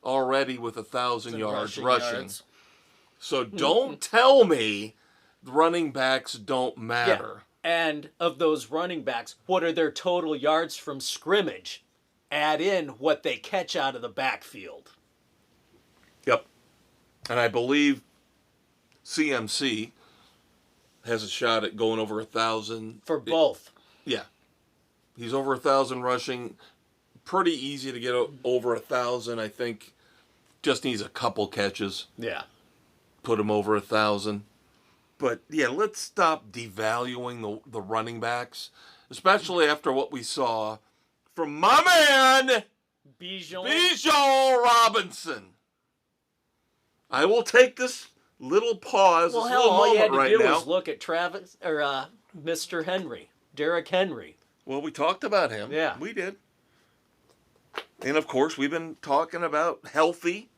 [SPEAKER 1] already with 1,000 yards rushing. So don't tell me running backs don't matter.
[SPEAKER 2] Yeah. And of those running backs, what are their total yards from scrimmage? Add in what they catch out of the backfield.
[SPEAKER 1] Yep. And I believe CMC has a shot at going over 1,000.
[SPEAKER 2] For both.
[SPEAKER 1] Yeah. He's over 1,000 rushing. Pretty easy to get over 1,000, I think. Just needs a couple catches.
[SPEAKER 2] Yeah.
[SPEAKER 1] put him over 1,000. But yeah, let's stop devaluing the running backs, especially after what we saw from my man Bijan Robinson. I will take this little pause,
[SPEAKER 2] Well,
[SPEAKER 1] this
[SPEAKER 2] hell,
[SPEAKER 1] little
[SPEAKER 2] all you
[SPEAKER 1] moment
[SPEAKER 2] had to
[SPEAKER 1] right
[SPEAKER 2] do
[SPEAKER 1] now.
[SPEAKER 2] was look at Mr. Henry, Derrick Henry.
[SPEAKER 1] Well, we talked about him.
[SPEAKER 2] Yeah.
[SPEAKER 1] We did. And of course, we've been talking about healthy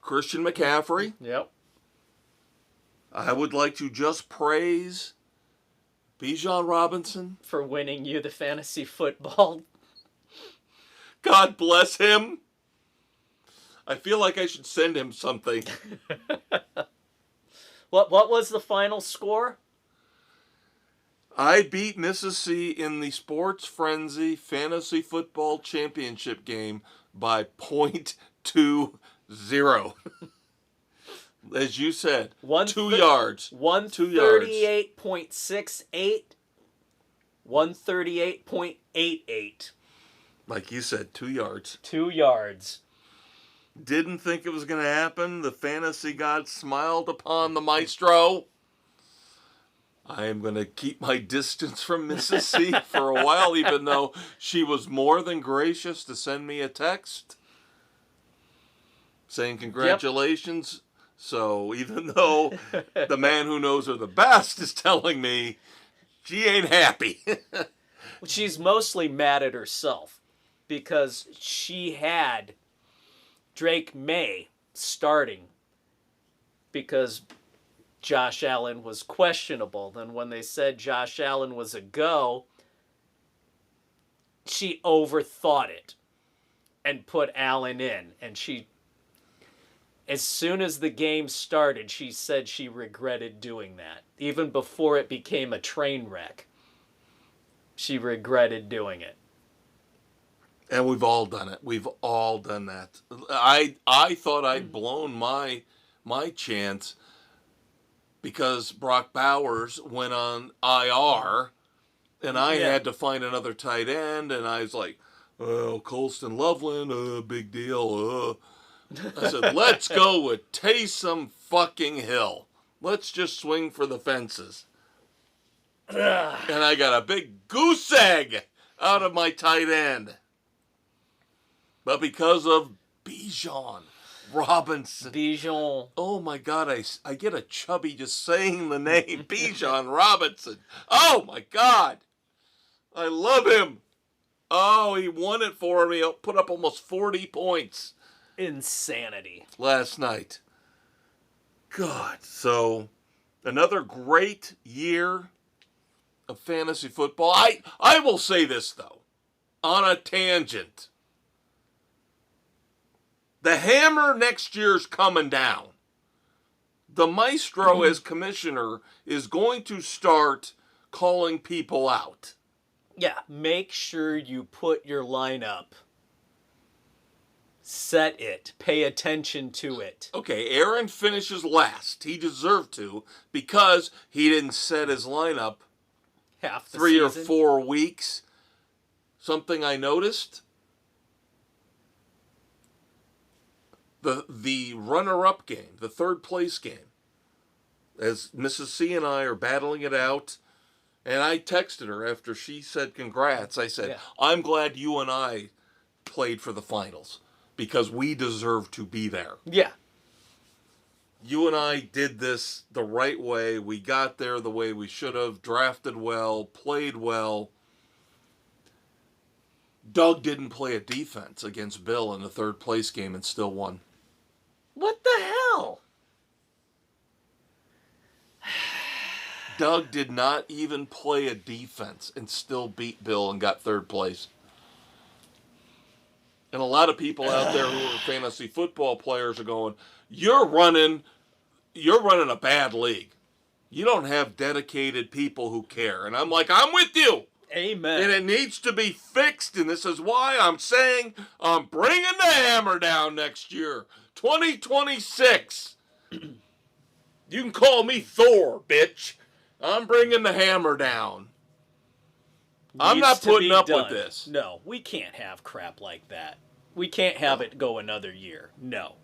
[SPEAKER 1] Christian McCaffrey.
[SPEAKER 2] Yep.
[SPEAKER 1] I would like to just praise Bijan Robinson
[SPEAKER 2] for winning you the fantasy football.
[SPEAKER 1] God bless him. I feel like I should send him something.
[SPEAKER 2] What was the final score?
[SPEAKER 1] I beat Mississippi in the Sports Frenzy Fantasy Football Championship game by .20. As you said, 2 yards.
[SPEAKER 2] 138.68. 138.88.
[SPEAKER 1] Like you said, 2 yards.
[SPEAKER 2] 2 yards.
[SPEAKER 1] Didn't think it was going to happen. The fantasy god smiled upon the maestro. I am going to keep my distance from Mississippi for a while, even though she was more than gracious to send me a text saying congratulations. Yep. So even though the man who knows her the best is telling me she ain't happy.
[SPEAKER 2] She's mostly mad at herself because she had Drake May starting because Josh Allen was questionable. Then when they said Josh Allen was a go, she overthought it and put Allen in. And she, as soon as the game started, she said she regretted doing that. Even before it became a train wreck, she regretted doing it.
[SPEAKER 1] And we've all done it. We've all done that. I thought I'd blown my chance because Brock Bowers went on IR, and I had to find another tight end, and I was like, oh, Colston Loveland, big deal. I said, let's go with Taysom fucking Hill. Let's just swing for the fences. And I got a big goose egg out of my tight end. But because of Bijan Robinson.
[SPEAKER 2] Bijan.
[SPEAKER 1] Oh my God, I get a chubby just saying the name Bijan Robinson. Oh my God. I love him. Oh, he won it for me. He put up almost 40 points.
[SPEAKER 2] Insanity.
[SPEAKER 1] Last night. God. So, another great year of fantasy football. I will say this, though. On a tangent. The hammer next year's coming down. The maestro, as commissioner, is going to start calling people out.
[SPEAKER 2] Yeah, make sure you put your lineup. Set it. Pay attention to it.
[SPEAKER 1] Okay, Aaron finishes last. He deserved to because he didn't set his lineup
[SPEAKER 2] half the
[SPEAKER 1] 3
[SPEAKER 2] season.
[SPEAKER 1] or 4 weeks. Something I noticed. The runner-up game, the third place game, as Mrs. C and I are battling it out, and I texted her after she said congrats. I said, I'm glad you and I played for the finals because we deserve to be there.
[SPEAKER 2] Yeah.
[SPEAKER 1] You and I did this the right way. We got there the way we should have, drafted well, played well. Doug didn't play a defense against Bill in the third place game and still won.
[SPEAKER 2] What the hell?
[SPEAKER 1] Doug did not even play a defense and still beat Bill and got third place. And a lot of people out there who are fantasy football players are going, you're running a bad league. You don't have dedicated people who care. And I'm like, I'm with you.
[SPEAKER 2] Amen.
[SPEAKER 1] And it needs to be fixed. And this is why I'm saying I'm bringing the hammer down next year. 2026. You can call me Thor, bitch. I'm bringing the hammer down. I'm not putting up with this.
[SPEAKER 2] No, we can't have crap like that. We can't have it go another year. No.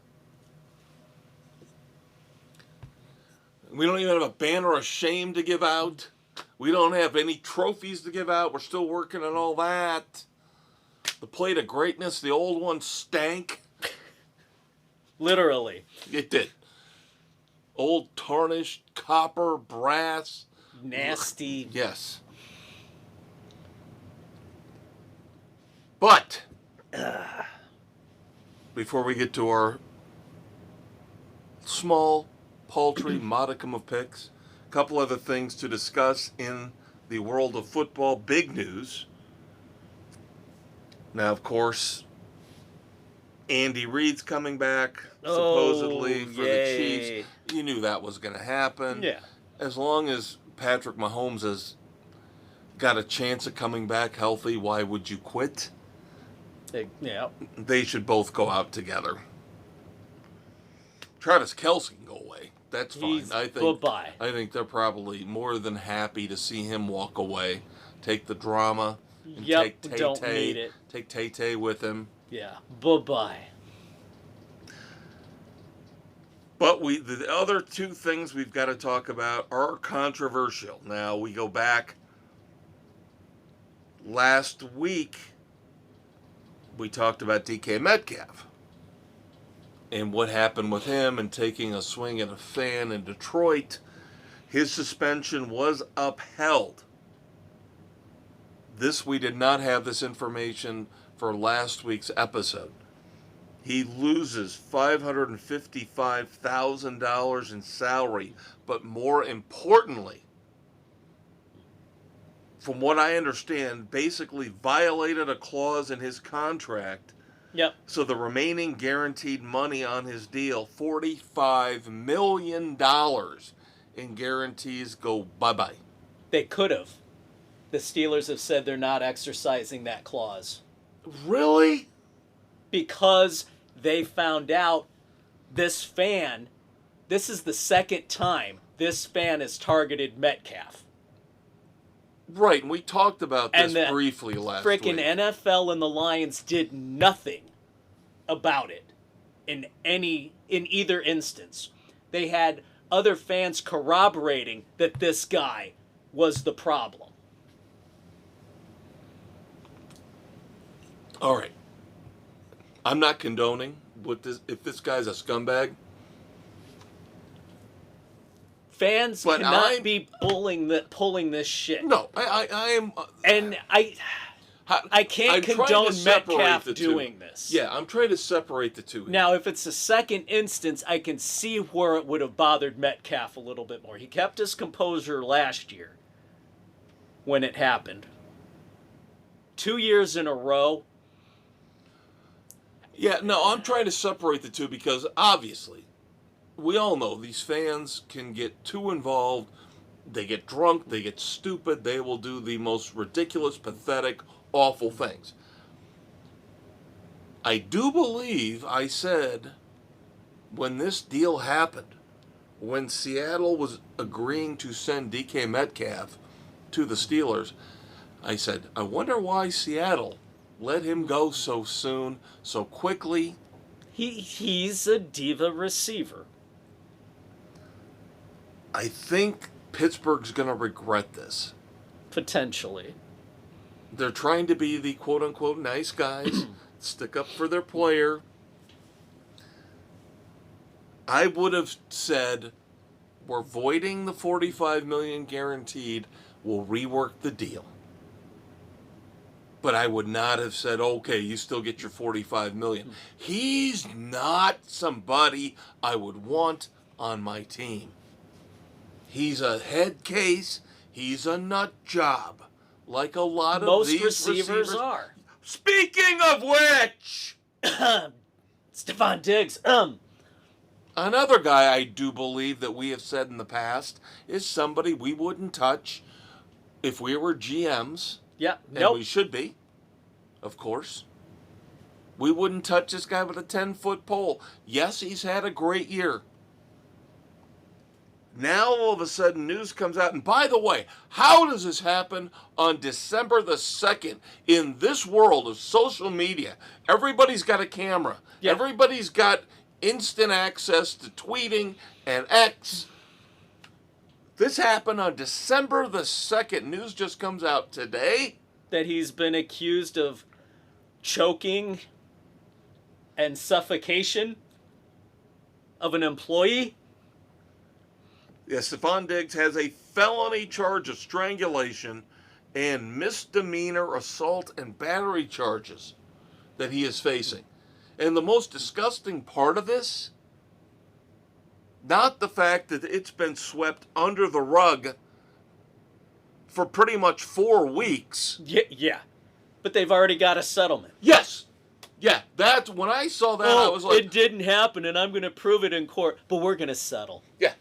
[SPEAKER 1] We don't even have a banner of shame to give out. We don't have any trophies to give out. We're still working on all that. The plate of greatness, the old one stank.
[SPEAKER 2] Literally.
[SPEAKER 1] It did. Old tarnished copper, brass.
[SPEAKER 2] Nasty.
[SPEAKER 1] Yes. But before we get to our small, paltry modicum of picks, a couple other things to discuss in the world of football. Big news. Now, of course, Andy Reid's coming back, supposedly, for the Chiefs. You knew that was going to happen.
[SPEAKER 2] Yeah.
[SPEAKER 1] As long as Patrick Mahomes has got a chance of coming back healthy, why would you quit?
[SPEAKER 2] Yeah.
[SPEAKER 1] They should both go out together. Travis Kelce can go away. That's fine.
[SPEAKER 2] Goodbye.
[SPEAKER 1] I think they're probably more than happy to see him walk away, take the drama, and take Tay-Tay.
[SPEAKER 2] Don't need it.
[SPEAKER 1] Take Tay-Tay with him.
[SPEAKER 2] Yeah. Bye-bye.
[SPEAKER 1] But the other two things we've got to talk about are controversial. Now, we go back last week, we talked about DK Metcalf and what happened with him and taking a swing at a fan in Detroit. His suspension was upheld. We did not have this information for last week's episode. He loses $555,000 in salary, but more importantly, from what I understand, basically violated a clause in his contract.
[SPEAKER 2] Yep.
[SPEAKER 1] So the remaining guaranteed money on his deal, $45 million in guarantees, go bye-bye.
[SPEAKER 2] They could have. The Steelers have said they're not exercising that clause.
[SPEAKER 1] Really?
[SPEAKER 2] Because they found out this is the second time this fan has targeted Metcalf.
[SPEAKER 1] Right, and we talked about this
[SPEAKER 2] And the
[SPEAKER 1] briefly last week.
[SPEAKER 2] Frickin' NFL and the Lions did nothing about it in either instance. They had other fans corroborating that this guy was the problem.
[SPEAKER 1] All right. I'm not condoning if this guy's a scumbag.
[SPEAKER 2] Fans cannot be pulling this shit.
[SPEAKER 1] No, I am.
[SPEAKER 2] And I can't condone Metcalf doing this.
[SPEAKER 1] Yeah, I'm trying to separate the two.
[SPEAKER 2] Now, if it's a second instance, I can see where it would have bothered Metcalf a little bit more. He kept his composure last year when it happened. 2 years in a row.
[SPEAKER 1] Yeah, no, I'm trying to separate the two because obviously, we all know these fans can get too involved. They get drunk, they get stupid, they will do the most ridiculous, pathetic, awful things. I do believe I said when this deal happened, when Seattle was agreeing to send DK Metcalf to the Steelers, I said, I wonder why Seattle let him go so soon, so quickly.
[SPEAKER 2] He's a diva receiver.
[SPEAKER 1] I think Pittsburgh's going to regret this.
[SPEAKER 2] Potentially.
[SPEAKER 1] They're trying to be the quote-unquote nice guys, stick up for their player. I would have said, we're voiding the $45 million guaranteed, we'll rework the deal. But I would not have said, okay, you still get your $45 million. He's not somebody I would want on my team. He's a head case. He's a nut job. Like a lot of these receivers
[SPEAKER 2] are.
[SPEAKER 1] Speaking of which,
[SPEAKER 2] Stefon Diggs.
[SPEAKER 1] Another guy I do believe that we have said in the past is somebody we wouldn't touch if we were GMs.
[SPEAKER 2] Yeah,
[SPEAKER 1] and we should be, of course. We wouldn't touch this guy with a 10-foot pole. Yes, he's had a great year. Now, all of a sudden, news comes out. And by the way, how does this happen on December the 2nd? In this world of social media, everybody's got a camera. Yeah. Everybody's got instant access to tweeting and X. This happened on December the 2nd. News just comes out today.
[SPEAKER 2] That he's been accused of choking and suffocation of an employee.
[SPEAKER 1] Yeah, Stefon Diggs has a felony charge of strangulation and misdemeanor assault and battery charges that he is facing. And the most disgusting part of this, not the fact that it's been swept under the rug for pretty much 4 weeks.
[SPEAKER 2] Yeah. But they've already got a settlement.
[SPEAKER 1] Yes. Yeah, that's when I saw that, I was like,
[SPEAKER 2] it didn't happen, and I'm going to prove it in court, but we're going to settle.
[SPEAKER 1] yeah.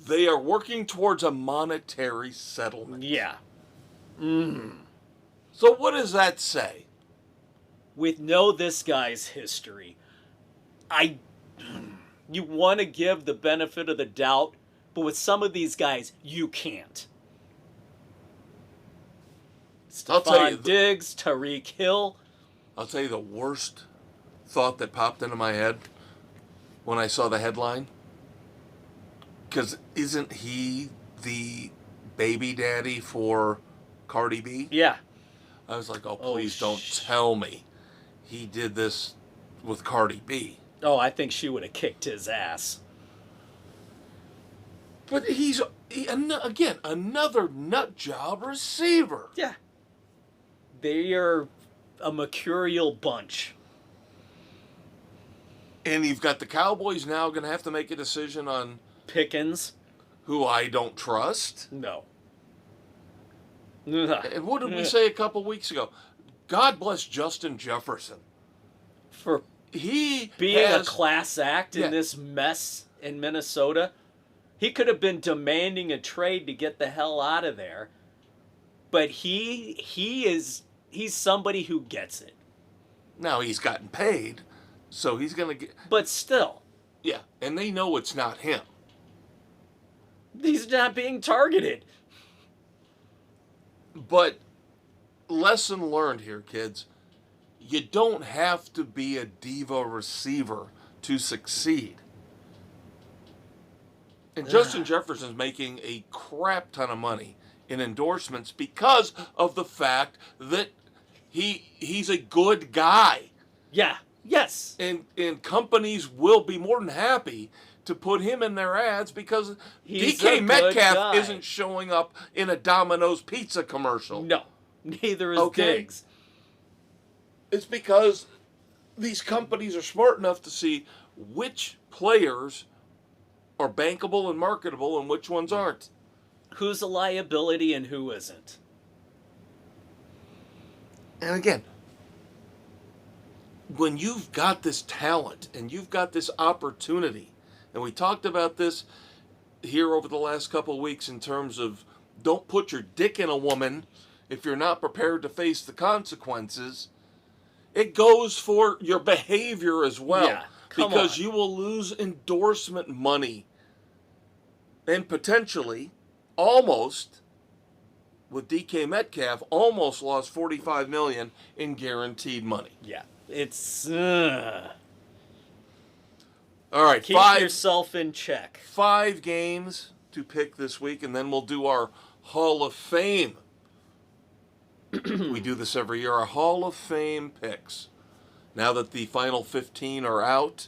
[SPEAKER 1] They are working towards a monetary settlement.
[SPEAKER 2] Yeah.
[SPEAKER 1] So what does that say?
[SPEAKER 2] With this guy's history, you want to give the benefit of the doubt, but with some of these guys, you can't. Stefon Diggs, Tyreek Hill.
[SPEAKER 1] I'll tell you the worst thought that popped into my head when I saw the headline. Because isn't he the baby daddy for Cardi B?
[SPEAKER 2] Yeah.
[SPEAKER 1] I was like, oh, please don't tell me he did this with Cardi B.
[SPEAKER 2] Oh, I think she would have kicked his ass.
[SPEAKER 1] But again, another nut job receiver.
[SPEAKER 2] Yeah. They are a mercurial bunch.
[SPEAKER 1] And you've got the Cowboys now going to have to make a decision on
[SPEAKER 2] Pickens,
[SPEAKER 1] who I don't trust.
[SPEAKER 2] No.
[SPEAKER 1] And what did we say a couple weeks ago? God bless Justin Jefferson.
[SPEAKER 2] For
[SPEAKER 1] being
[SPEAKER 2] a class act in this mess in Minnesota. He could have been demanding a trade to get the hell out of there. But he's somebody who gets it.
[SPEAKER 1] Now he's gotten paid, so he's going to get...
[SPEAKER 2] But still.
[SPEAKER 1] Yeah, and they know it's not him.
[SPEAKER 2] He's not being targeted.
[SPEAKER 1] But lesson learned here, kids. You don't have to be a diva receiver to succeed. And Justin Jefferson's making a crap ton of money in endorsements because of the fact that he's a good guy.
[SPEAKER 2] Yeah. Yes.
[SPEAKER 1] And companies will be more than happy to put him in their ads because
[SPEAKER 2] He's
[SPEAKER 1] DK
[SPEAKER 2] a
[SPEAKER 1] Metcalf
[SPEAKER 2] good guy.
[SPEAKER 1] isn't showing up in a Domino's pizza commercial.
[SPEAKER 2] No. Neither is Diggs.
[SPEAKER 1] It's because these companies are smart enough to see which players are bankable and marketable and which ones aren't.
[SPEAKER 2] Who's a liability and who isn't.
[SPEAKER 1] And again, when you've got this talent and you've got this opportunity, and we talked about this here over the last couple of weeks in terms of don't put your dick in a woman if you're not prepared to face the consequences. It goes for your behavior as well.
[SPEAKER 2] Yeah,
[SPEAKER 1] because you will lose endorsement money and potentially, almost, with DK Metcalf, almost lost $45 million in guaranteed money.
[SPEAKER 2] Yeah. It's...
[SPEAKER 1] All right,
[SPEAKER 2] keep yourself in check.
[SPEAKER 1] 5 games to pick this week, and then we'll do our Hall of Fame. We do this every year, our Hall of Fame picks. Now that the final 15 are out.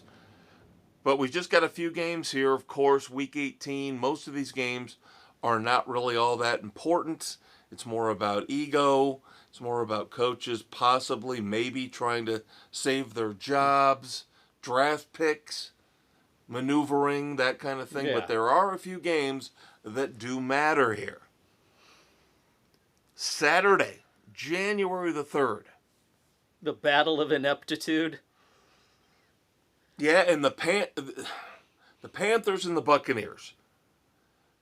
[SPEAKER 1] But we've just got a few games here, of course, Week 18. Most of these games are not really all that important. It's more about ego. It's more about coaches possibly, maybe trying to save their jobs, draft picks, maneuvering, that kind of thing.
[SPEAKER 2] Yeah.
[SPEAKER 1] But there are a few games that do matter here. Saturday, January the 3rd.
[SPEAKER 2] The Battle of Ineptitude.
[SPEAKER 1] Yeah, and the Panthers and the Buccaneers.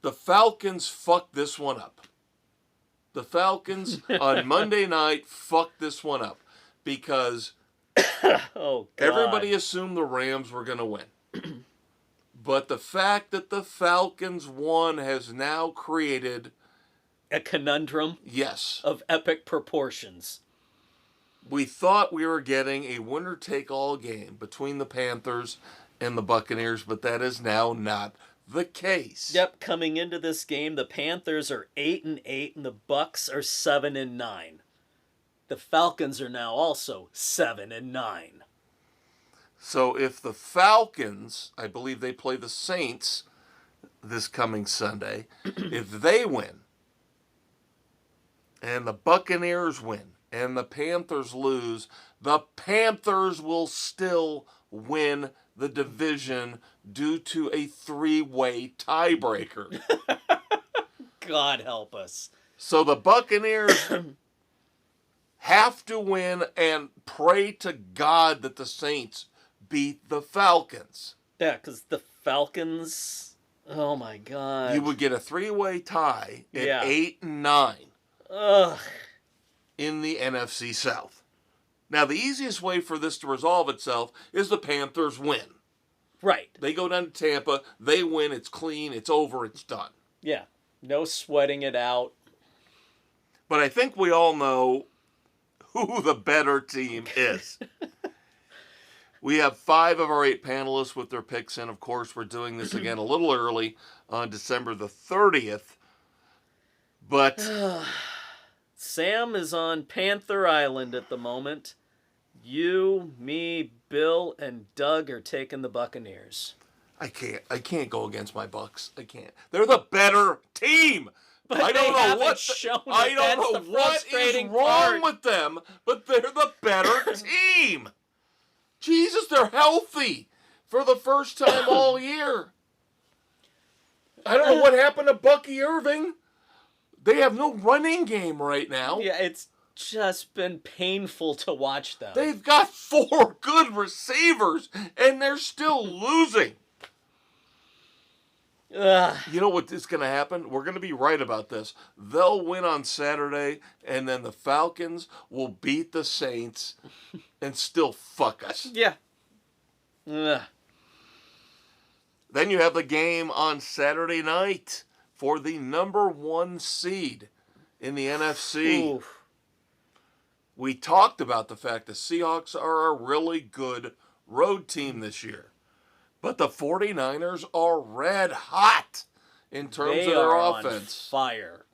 [SPEAKER 1] The Falcons fucked this one up. The Falcons on Monday night fucked this one up because everybody assumed the Rams were going to win. But the fact that the Falcons won has now created
[SPEAKER 2] a conundrum.
[SPEAKER 1] Yes.
[SPEAKER 2] Of epic proportions.
[SPEAKER 1] We thought we were getting a winner-take-all game between the Panthers and the Buccaneers, but that is now not the case.
[SPEAKER 2] Yep, coming into this game, the Panthers are 8-8 and the Bucks are 7-9. The Falcons are now also 7-9.
[SPEAKER 1] So if the Falcons, I believe they play the Saints this coming Sunday, if they win and the Buccaneers win and the Panthers lose, the Panthers will still win the division due to a 3-way tiebreaker.
[SPEAKER 2] God help us.
[SPEAKER 1] So the Buccaneers have to win and pray to God that the Saints beat the Falcons.
[SPEAKER 2] Yeah, because the Falcons, oh my God.
[SPEAKER 1] You would get a 3-way tie at 8-9
[SPEAKER 2] Ugh.
[SPEAKER 1] in the NFC South. Now, the easiest way for this to resolve itself is the Panthers win.
[SPEAKER 2] Right.
[SPEAKER 1] They go down to Tampa, they win, it's clean, it's over, it's done.
[SPEAKER 2] Yeah, no sweating it out.
[SPEAKER 1] But I think we all know who the better team is. We have 5 of our 8 panelists with their picks in. Of course, we're doing this again a little early on December the 30th. But
[SPEAKER 2] Sam is on Panther Island at the moment. You, me, Bill, and Doug are taking the Buccaneers.
[SPEAKER 1] I can't go against my Bucks. I can't. They're the better team.
[SPEAKER 2] But
[SPEAKER 1] I don't know what is wrong with them, but they're the better team. Jesus, they're healthy for the first time all year. I don't know what happened to Bucky Irving. They have no running game right now.
[SPEAKER 2] Yeah, it's just been painful to watch them.
[SPEAKER 1] They've got 4 good receivers, and they're still losing.
[SPEAKER 2] Ugh.
[SPEAKER 1] You know what is going to happen? We're going to be right about this. They'll win on Saturday, and then the Falcons will beat the Saints and still fuck us.
[SPEAKER 2] Yeah. Ugh.
[SPEAKER 1] Then you have the game on Saturday night for the number 1 seed in the NFC.
[SPEAKER 2] Oof.
[SPEAKER 1] We talked about the fact the Seahawks are a really good road team this year. But the 49ers are red hot in terms of their offense.
[SPEAKER 2] On fire.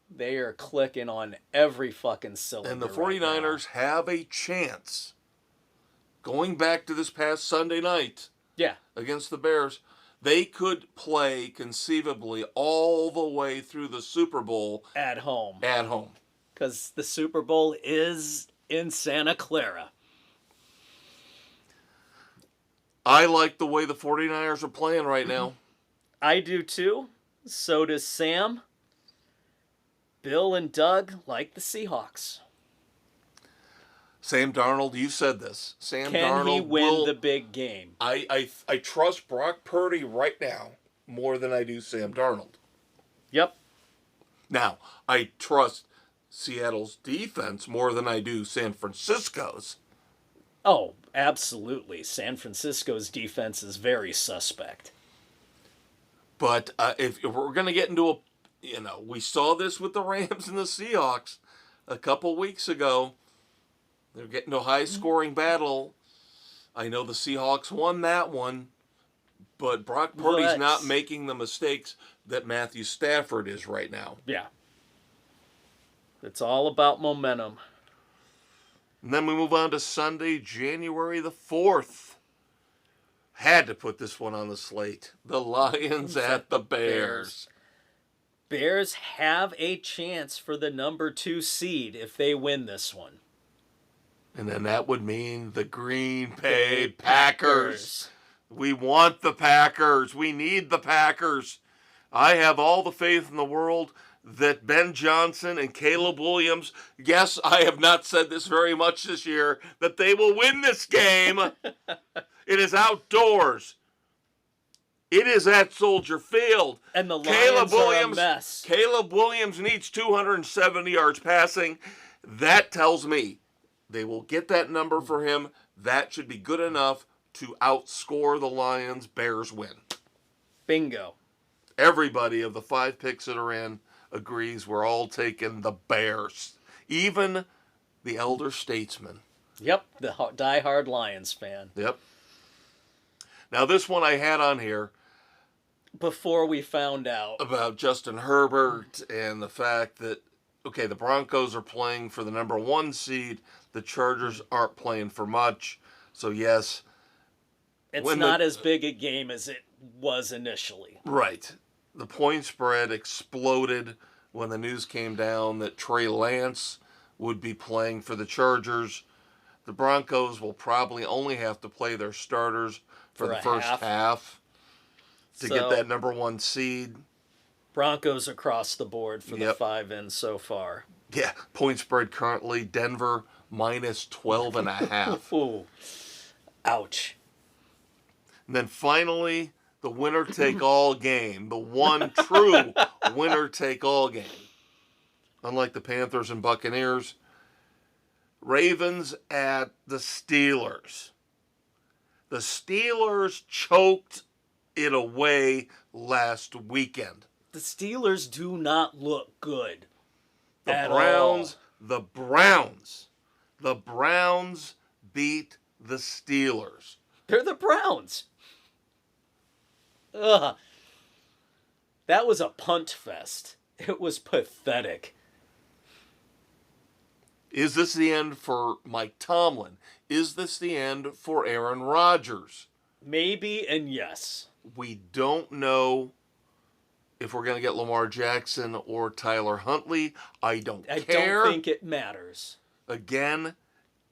[SPEAKER 2] They are clicking on every fucking cylinder.
[SPEAKER 1] And the 49ers have a chance. Going back to this past Sunday night against the Bears, they could play conceivably all the way through the Super Bowl
[SPEAKER 2] at home.
[SPEAKER 1] At home.
[SPEAKER 2] Because the Super Bowl is in Santa Clara.
[SPEAKER 1] I like the way the 49ers are playing right now.
[SPEAKER 2] I do too. So does Sam. Bill and Doug like the Seahawks.
[SPEAKER 1] Sam Darnold, you said this. Sam
[SPEAKER 2] Can
[SPEAKER 1] Darnold
[SPEAKER 2] he win the big game?
[SPEAKER 1] I trust Brock Purdy right now more than I do Sam Darnold.
[SPEAKER 2] Yep.
[SPEAKER 1] Now, I trust Seattle's defense more than I do San Francisco's.
[SPEAKER 2] Oh, absolutely. San Francisco's defense is very suspect.
[SPEAKER 1] But if we're going to get into we saw this with the Rams and the Seahawks a couple weeks ago. They're getting to a high-scoring battle. I know the Seahawks won that one, but Brock Purdy's not making the mistakes that Matthew Stafford is right now.
[SPEAKER 2] Yeah. It's all about momentum.
[SPEAKER 1] And then we move on to Sunday, January the 4th. Had to put this one on the slate. The Lions at the Bears.
[SPEAKER 2] Bears have a chance for the number 2 seed if they win this one.
[SPEAKER 1] And then that would mean the Green Bay Packers. We want the Packers. We need the Packers. I have all the faith in the world that Ben Johnson and Caleb Williams, yes, I have not said this very much this year, that they will win this game. It is outdoors. It is at Soldier Field.
[SPEAKER 2] And the Lions are a mess.
[SPEAKER 1] Caleb Williams needs 270 yards passing. That tells me they will get that number for him. That should be good enough to outscore the Lions. Bears win.
[SPEAKER 2] Bingo.
[SPEAKER 1] Everybody of the 5 picks that are in agrees we're all taking the Bears. Even the elder statesman.
[SPEAKER 2] Yep, the diehard Lions fan.
[SPEAKER 1] Yep. Now this one I had on here.
[SPEAKER 2] before we found out.
[SPEAKER 1] About Justin Herbert and the fact that, okay, the Broncos are playing for the number 1 seed. The Chargers aren't playing for much. So, yes.
[SPEAKER 2] It's not as big a game as it was initially.
[SPEAKER 1] Right. The point spread exploded when the news came down that Trey Lance would be playing for the Chargers. The Broncos will probably only have to play their starters for the first half to get that number 1 seed.
[SPEAKER 2] Broncos across the board for the 5-in so far.
[SPEAKER 1] Yeah, point spread currently Denver minus 12.5.
[SPEAKER 2] Ooh, ouch.
[SPEAKER 1] And then finally, the winner-take-all game. The one true winner-take-all game. Unlike the Panthers and Buccaneers. Ravens at the Steelers. The Steelers choked it away last weekend.
[SPEAKER 2] The Steelers do not look good at
[SPEAKER 1] all. The Browns beat the Steelers.
[SPEAKER 2] They're the Browns. Ugh. That was a punt fest. It was pathetic.
[SPEAKER 1] Is this the end for Mike Tomlin? Is this the end for Aaron Rodgers?
[SPEAKER 2] Maybe and yes.
[SPEAKER 1] We don't know if we're going to get Lamar Jackson or Tyler Huntley. I don't care.
[SPEAKER 2] I don't think it matters.
[SPEAKER 1] Again,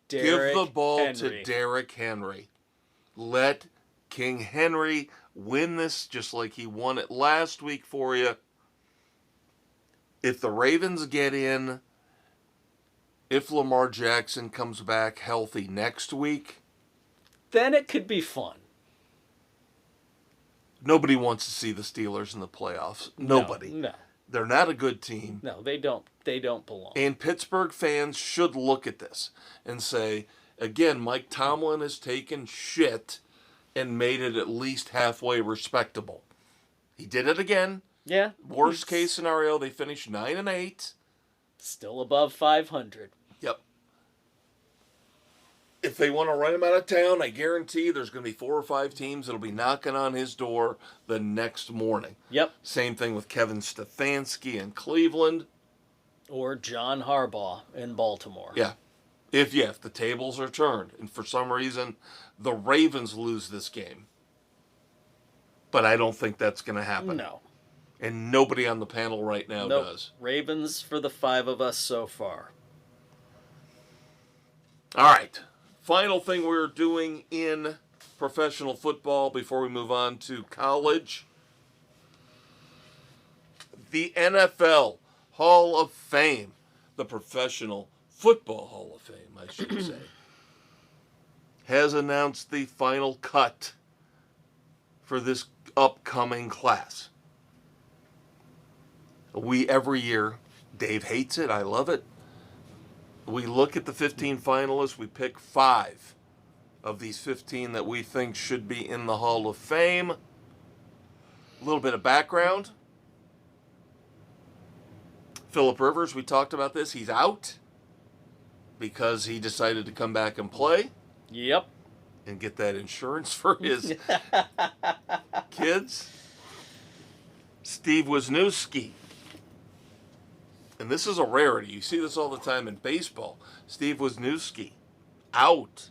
[SPEAKER 1] give the ball to Derrick Henry. Let King Henry win this just like he won it last week for you. If the Ravens get in, if Lamar Jackson comes back healthy next week,
[SPEAKER 2] then it could be fun.
[SPEAKER 1] Nobody wants to see the Steelers in the playoffs. Nobody.
[SPEAKER 2] No.
[SPEAKER 1] They're not a good team.
[SPEAKER 2] No, they don't. They don't belong.
[SPEAKER 1] And Pittsburgh fans should look at this and say, again, Mike Tomlin has taken shit and made it at least halfway respectable. He did it again.
[SPEAKER 2] Yeah.
[SPEAKER 1] Worst case scenario, they finish 9-8.
[SPEAKER 2] Still above 500.
[SPEAKER 1] Yep. If they want to run him out of town, I guarantee there's going to be 4 or 5 teams that'll be knocking on his door the next morning.
[SPEAKER 2] Yep.
[SPEAKER 1] Same thing with Kevin Stefanski in Cleveland.
[SPEAKER 2] Or John Harbaugh in Baltimore.
[SPEAKER 1] Yeah. If the tables are turned, and for some reason the Ravens lose this game. But I don't think that's going to happen.
[SPEAKER 2] No.
[SPEAKER 1] And nobody on the panel right now does.
[SPEAKER 2] Ravens for the 5 of us so far.
[SPEAKER 1] All right. Final thing we're doing in professional football before we move on to college. The NFL Hall of Fame. The Professional Football Hall of Fame, I should say, has announced the final cut for this upcoming class. Every year, Dave hates it, I love it. We look at the 15 finalists, we pick 5 of these 15 that we think should be in the Hall of Fame. A little bit of background. Phillip Rivers, we talked about this, he's out because he decided to come back and play.
[SPEAKER 2] Yep.
[SPEAKER 1] And get that insurance for his kids. Steve Wisniewski. And this is a rarity. You see this all the time in baseball. Steve Wisniewski, out.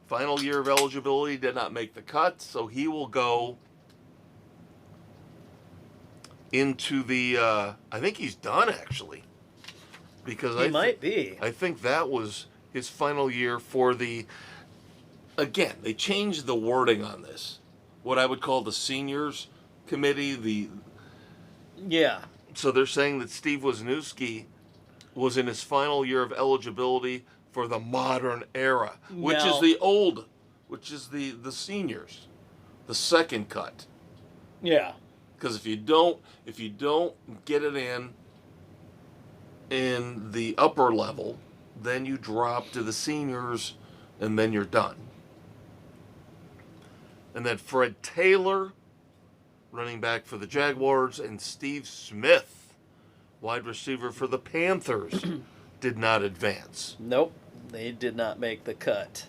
[SPEAKER 1] Final year of eligibility, did not make the cut, so he will go into the, I think he's done actually. Because
[SPEAKER 2] he might be.
[SPEAKER 1] I think that was his final year for the, again, they changed the wording on this. What I would call the seniors committee,
[SPEAKER 2] Yeah.
[SPEAKER 1] So they're saying that Steve Wisniewski was in his final year of eligibility for the modern era, which is the seniors, the second cut.
[SPEAKER 2] Yeah.
[SPEAKER 1] Because if you don't get it in the upper level, then you drop to the seniors, and then you're done. And then Fred Taylor, running back for the Jaguars, and Steve Smith, wide receiver for the Panthers, did not advance.
[SPEAKER 2] Nope, they did not make the cut.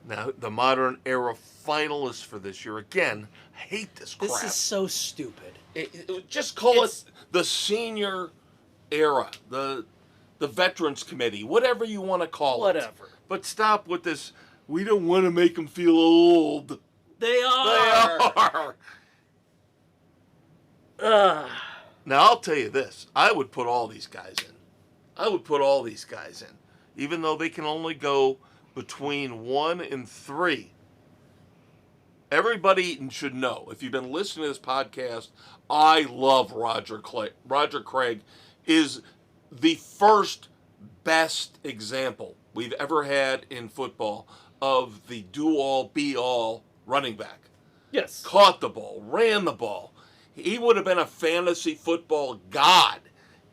[SPEAKER 1] Now, the modern era finalists for this year, again, I hate this crap.
[SPEAKER 2] This is so stupid.
[SPEAKER 1] Just call it the senior era, the Veterans Committee, whatever you want to call it.
[SPEAKER 2] Whatever.
[SPEAKER 1] But stop with this, we don't want to make them feel old.
[SPEAKER 2] They are.
[SPEAKER 1] They are. Now, I'll tell you this. I would put all these guys in. Even though they can only go between 1 and 3. Everybody should know, if you've been listening to this podcast, I love Roger Craig. Roger Craig is the first best example we've ever had in football of the do-all, be-all running back.
[SPEAKER 2] Yes.
[SPEAKER 1] Caught the ball, ran the ball. He would have been a fantasy football god.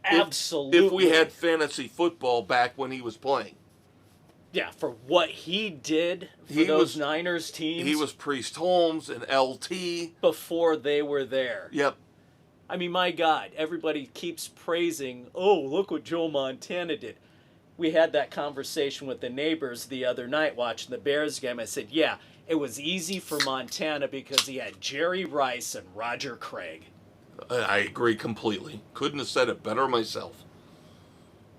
[SPEAKER 2] Absolutely.
[SPEAKER 1] If we had fantasy football back when he was playing.
[SPEAKER 2] Yeah, for what he did for those Niners teams.
[SPEAKER 1] He was Priest Holmes and LT.
[SPEAKER 2] Before they were there.
[SPEAKER 1] Yep.
[SPEAKER 2] I mean, my God, everybody keeps praising, oh, look what Joe Montana did. We had that conversation with the neighbors the other night watching the Bears game. I said, yeah, it was easy for Montana because he had Jerry Rice and Roger Craig.
[SPEAKER 1] I agree completely. Couldn't have said it better myself.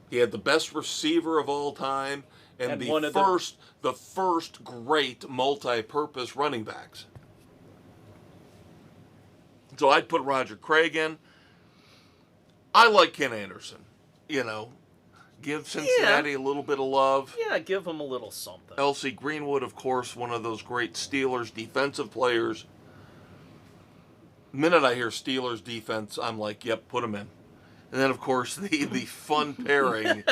[SPEAKER 1] He had the best receiver of all time and the first great multi-purpose running backs. So I'd put Roger Craig in. I like Ken Anderson. Give Cincinnati a little bit of love.
[SPEAKER 2] Yeah, give him a little something.
[SPEAKER 1] L.C. Greenwood, of course, one of those great Steelers defensive players. The minute I hear Steelers defense, I'm like, yep, put him in. And then, of course, the fun pairing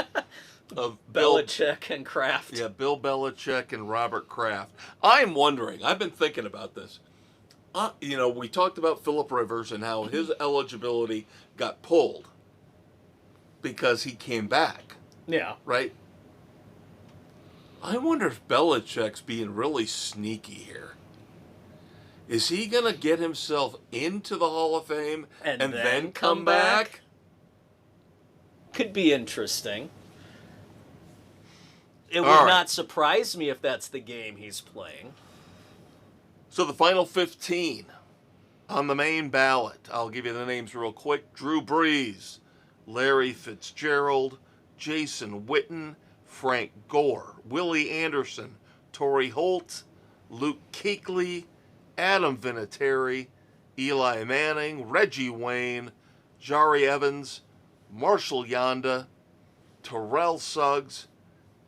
[SPEAKER 1] of
[SPEAKER 2] Belichick and Kraft.
[SPEAKER 1] Yeah, Bill Belichick and Robert Kraft. I'm wondering, I've been thinking about this. We talked about Phillip Rivers and how his eligibility got pulled because he came back.
[SPEAKER 2] Yeah.
[SPEAKER 1] Right? I wonder if Belichick's being really sneaky here. Is he going to get himself into the Hall of Fame and then come back?
[SPEAKER 2] Could be interesting. It would not surprise me if that's the game he's playing.
[SPEAKER 1] So the final 15 on the main ballot. I'll give you the names real quick. Drew Brees, Larry Fitzgerald, Jason Witten, Frank Gore, Willie Anderson, Torrey Holt, Luke Kuechly, Adam Vinatieri, Eli Manning, Reggie Wayne, Jari Evans, Marshall Yanda, Terrell Suggs,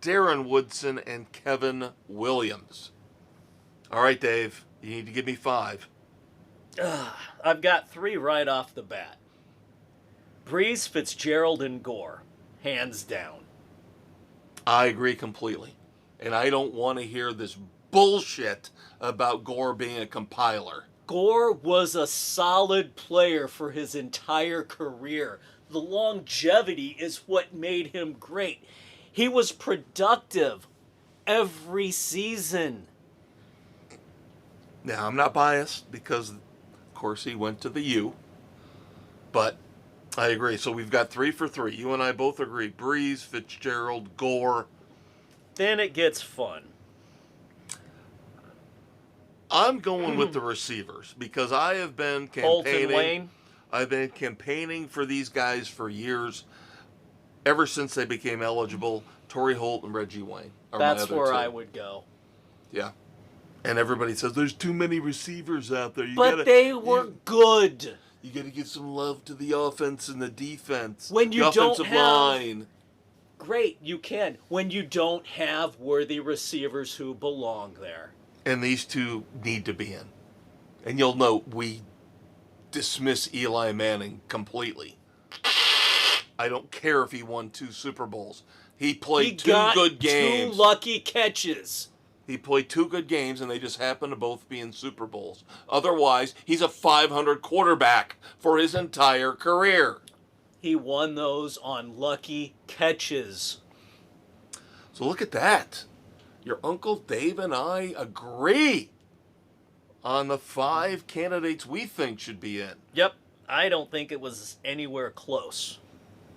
[SPEAKER 1] Darren Woodson, and Kevin Williams. All right, Dave, you need to give me 5.
[SPEAKER 2] I've got 3 right off the bat. Brees, Fitzgerald, and Gore. Hands down.
[SPEAKER 1] I agree completely. And I don't want to hear this bullshit about Gore being a compiler.
[SPEAKER 2] Gore was a solid player for his entire career. The longevity is what made him great. He was productive every season.
[SPEAKER 1] Now, I'm not biased because, of course, he went to the U. But I agree. So we've got 3 for 3. You and I both agree. Brees, Fitzgerald, Gore.
[SPEAKER 2] Then it gets fun.
[SPEAKER 1] I'm going with the receivers because I have been campaigning.
[SPEAKER 2] Holt and Wayne.
[SPEAKER 1] I've been campaigning for these guys for years. Ever since they became eligible, Torrey Holt and Reggie Wayne are my other 2.
[SPEAKER 2] That's where I would go.
[SPEAKER 1] Yeah. And everybody says there's too many receivers out there.
[SPEAKER 2] They were good.
[SPEAKER 1] You got to give some love to the offense and the defense.
[SPEAKER 2] When you
[SPEAKER 1] the
[SPEAKER 2] don't
[SPEAKER 1] offensive
[SPEAKER 2] have,
[SPEAKER 1] line.
[SPEAKER 2] Great, you can. When you don't have worthy receivers who belong there.
[SPEAKER 1] And these 2 need to be in. And you'll note we dismiss Eli Manning completely. I don't care if he won 2 Super Bowls. He played 2 good games.
[SPEAKER 2] 2 lucky catches.
[SPEAKER 1] He played 2 good games, and they just happened to both be in Super Bowls. Otherwise, he's a 500 quarterback for his entire career.
[SPEAKER 2] He won those on lucky catches.
[SPEAKER 1] So look at that. Your Uncle Dave and I agree on the 5 candidates we think should be in.
[SPEAKER 2] Yep. I don't think it was anywhere close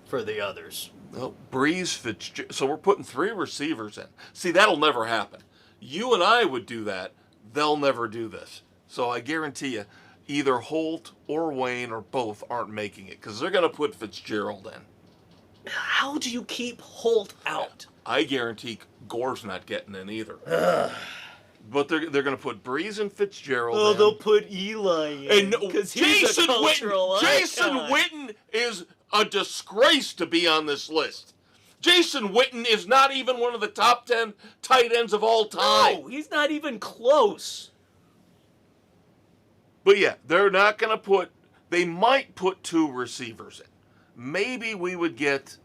[SPEAKER 2] for the others.
[SPEAKER 1] Well, Brees, Fitzgerald. So we're putting 3 receivers in. See, that'll never happen. You and I would do that. They'll never do this. So I guarantee you, either Holt or Wayne or both aren't making it because they're going to put Fitzgerald in.
[SPEAKER 2] How do you keep Holt out?
[SPEAKER 1] I guarantee Gore's not getting in either. Ugh. But they're going to put Breeze and Fitzgerald in.
[SPEAKER 2] They'll put Eli in because he's a cultural icon.
[SPEAKER 1] Jason Witten is a disgrace to be on this list. Jason Witten is not even one of the top 10 tight ends of all time.
[SPEAKER 2] No, he's not even close.
[SPEAKER 1] But yeah, they're not going to put... They might put 2 receivers in. Maybe we would get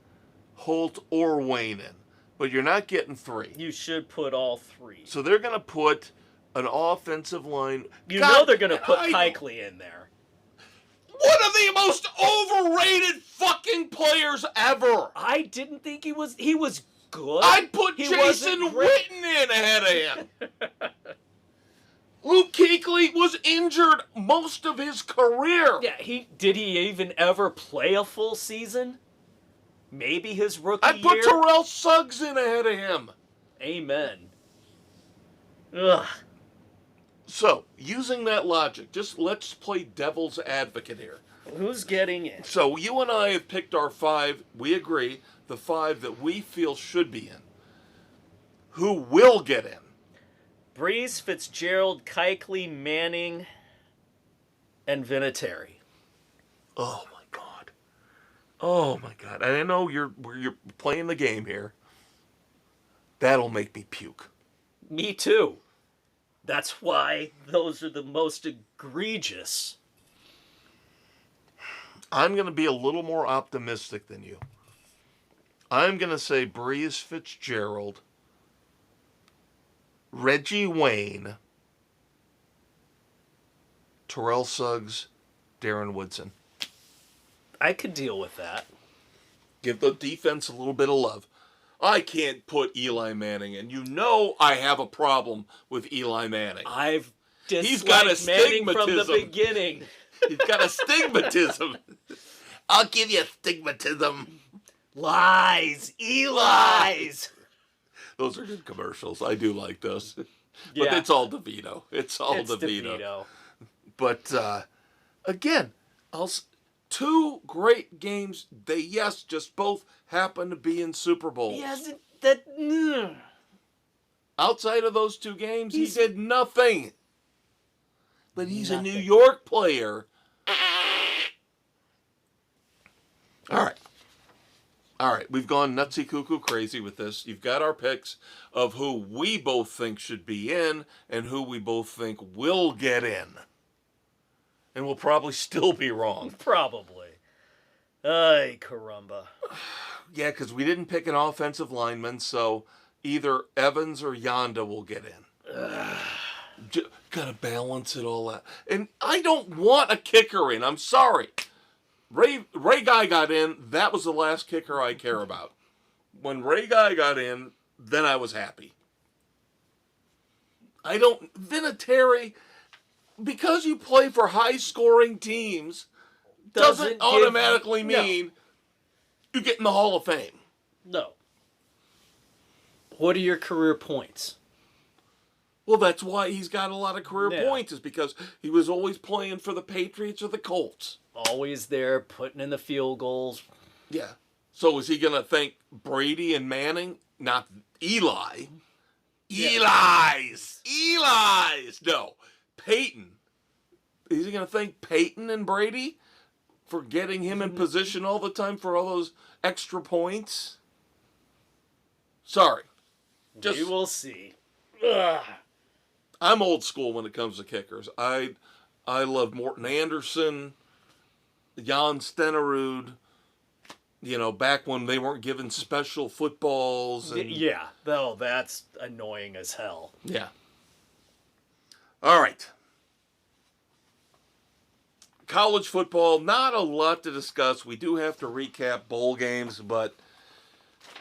[SPEAKER 1] Holt or Wayne in. But you're not getting 3.
[SPEAKER 2] You should put all 3.
[SPEAKER 1] So they're going to put an offensive line.
[SPEAKER 2] Know they're going to put Kuechly in there.
[SPEAKER 1] One of the most overrated fucking players ever.
[SPEAKER 2] I didn't think he was. He was good.
[SPEAKER 1] I'd put Jason Witten in ahead of him. Luke Kuechly was injured most of his career.
[SPEAKER 2] Yeah, did he even ever play a full season? Maybe his rookie year.
[SPEAKER 1] I'd put Terrell Suggs in ahead of him.
[SPEAKER 2] Amen. Ugh.
[SPEAKER 1] So, using that logic, just let's play devil's advocate here.
[SPEAKER 2] Who's getting in?
[SPEAKER 1] So, you and I have picked our 5, we agree, the 5 that we feel should be in. Who will get in?
[SPEAKER 2] Breeze, Fitzgerald, Kuechly, Manning, and Vinatieri.
[SPEAKER 1] Oh, my God. Oh, my God. I know you're playing the game here. That'll make me puke.
[SPEAKER 2] Me too. That's why those are the most egregious.
[SPEAKER 1] I'm going to be a little more optimistic than you. I'm going to say Breeze Fitzgerald, Reggie Wayne, Terrell Suggs, Darren Woodson.
[SPEAKER 2] I could deal with that.
[SPEAKER 1] Give the defense a little bit of love. I can't put Eli Manning in. You know I have a problem with Eli Manning.
[SPEAKER 2] I've disliked Manning from the beginning.
[SPEAKER 1] He's got a stigmatism. I'll give you a stigmatism.
[SPEAKER 2] Lies. Eli's.
[SPEAKER 1] Those are good commercials. I do like those. But
[SPEAKER 2] yeah.
[SPEAKER 1] It's all DeVito. It's DeVito. But, again, 2 great games. They, just both happen to be in Super Bowls.
[SPEAKER 2] Yes,
[SPEAKER 1] Outside of those 2 games, he did nothing. But he's a New York player. All right, we've gone nutsy cuckoo crazy with this. You've got our picks of who we both think should be in and who we both think will get in. And we'll probably still be wrong.
[SPEAKER 2] Probably. Ay, caramba.
[SPEAKER 1] Yeah, because we didn't pick an offensive lineman, so either Evans or Yonda will get in. Gotta balance it all out. And I don't want a kicker in. I'm sorry. Ray Guy got in. That was the last kicker I care about. When Ray Guy got in, then I was happy. Vinatieri, because you play for high-scoring teams, doesn't automatically mean you get in the Hall of Fame.
[SPEAKER 2] No. What are your career points?
[SPEAKER 1] Well, that's why he's got a lot of career points, is because he was always playing for the Patriots or the Colts.
[SPEAKER 2] Always there, putting in the field goals.
[SPEAKER 1] Yeah. So is he going to thank Brady and Manning? Not Eli.
[SPEAKER 2] Yeah.
[SPEAKER 1] Eli's. No. Peyton. Is he going to thank Peyton and Brady for getting him in position all the time for all those extra points? Sorry.
[SPEAKER 2] We will see. Ugh.
[SPEAKER 1] I'm old school when it comes to kickers. I love Morton Anderson, Jan Stenerud, back when they weren't given special footballs. And,
[SPEAKER 2] yeah. Oh, that's annoying as hell.
[SPEAKER 1] Yeah. All right. College football, not a lot to discuss. We do have to recap bowl games, but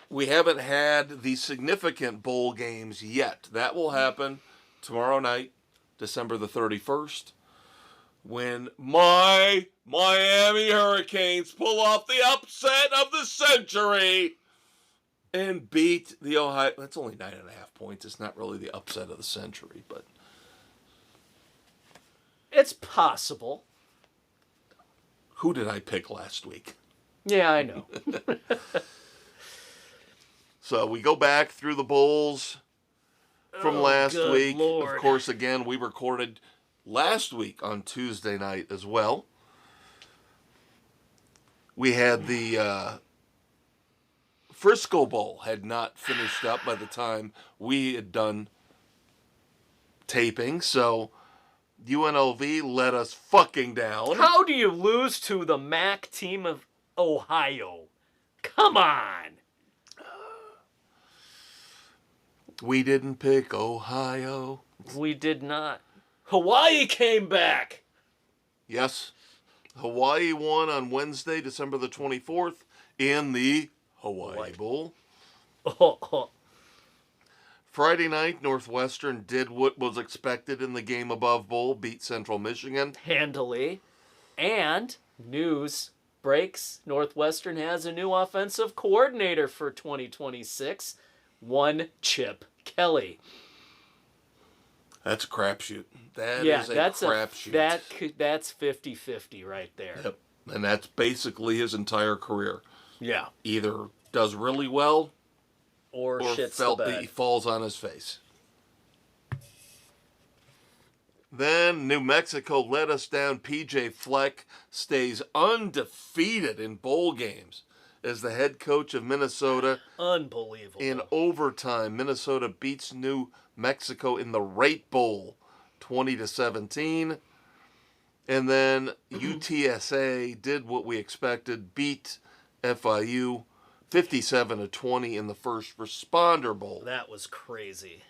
[SPEAKER 1] we haven't had the significant bowl games yet. That will happen tomorrow night, December the 31st, when my Miami Hurricanes pull off the upset of the century. and beat the Ohio. That's only 9.5 points. It's not really the upset of the century, but
[SPEAKER 2] It's possible.
[SPEAKER 1] who did I pick last week?
[SPEAKER 2] Yeah, I know.
[SPEAKER 1] So we go back through the bowls from last
[SPEAKER 2] good
[SPEAKER 1] week.
[SPEAKER 2] Lord.
[SPEAKER 1] Of course, again, we recorded last week on Tuesday night as well. We had the Frisco Bowl had not finished up by the time we had done taping, so UNLV let us fucking down.
[SPEAKER 2] How do you lose to the MAC team of Ohio? Come on.
[SPEAKER 1] We didn't pick Ohio.
[SPEAKER 2] We did not. Hawaii came back.
[SPEAKER 1] Yes. Hawaii won on Wednesday, December the 24th, in the Hawaii Bowl. Friday night, Northwestern did what was expected in the game above bowl, beat Central Michigan.
[SPEAKER 2] Handily. And news breaks, Northwestern has a new offensive coordinator for 2026, one Chip Kelly.
[SPEAKER 1] That's a crapshoot. That's crapshoot.
[SPEAKER 2] That's 50-50 right there.
[SPEAKER 1] Yep. And that's basically his entire career.
[SPEAKER 2] Yeah.
[SPEAKER 1] Either does really well
[SPEAKER 2] or shits
[SPEAKER 1] felt
[SPEAKER 2] the
[SPEAKER 1] that
[SPEAKER 2] bed.
[SPEAKER 1] he falls on his face. Then New Mexico let us down. PJ Fleck stays undefeated in bowl games as the head coach of Minnesota.
[SPEAKER 2] Unbelievable.
[SPEAKER 1] In overtime, Minnesota beats New Mexico in the Rate Bowl 20-17. And then UTSA did what we expected, beat FIU 57-20 in the First Responder Bowl.
[SPEAKER 2] That was crazy.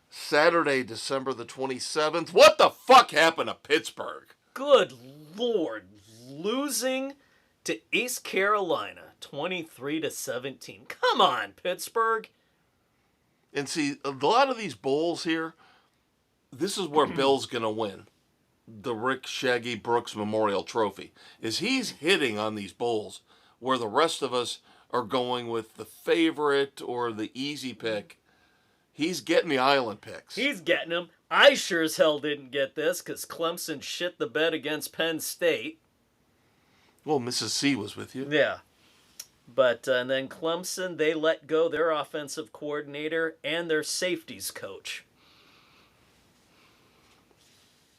[SPEAKER 1] Saturday, December the 27th. What the fuck happened to Pittsburgh?
[SPEAKER 2] Good Lord. Losing to East Carolina 23-17. Come on, Pittsburgh.
[SPEAKER 1] And see, a lot of these bowls here, this is where Bill's going to win. The Rick Shaggy Brooks Memorial Trophy. Is he's hitting on these bowls where the rest of us are going with the favorite or the easy pick. He's getting the island picks.
[SPEAKER 2] He's getting them. I sure as hell didn't get this because Clemson shit the bed against Penn State.
[SPEAKER 1] Well, Mrs. C was with you.
[SPEAKER 2] Yeah. But and then Clemson, they let go their offensive coordinator and their safeties coach.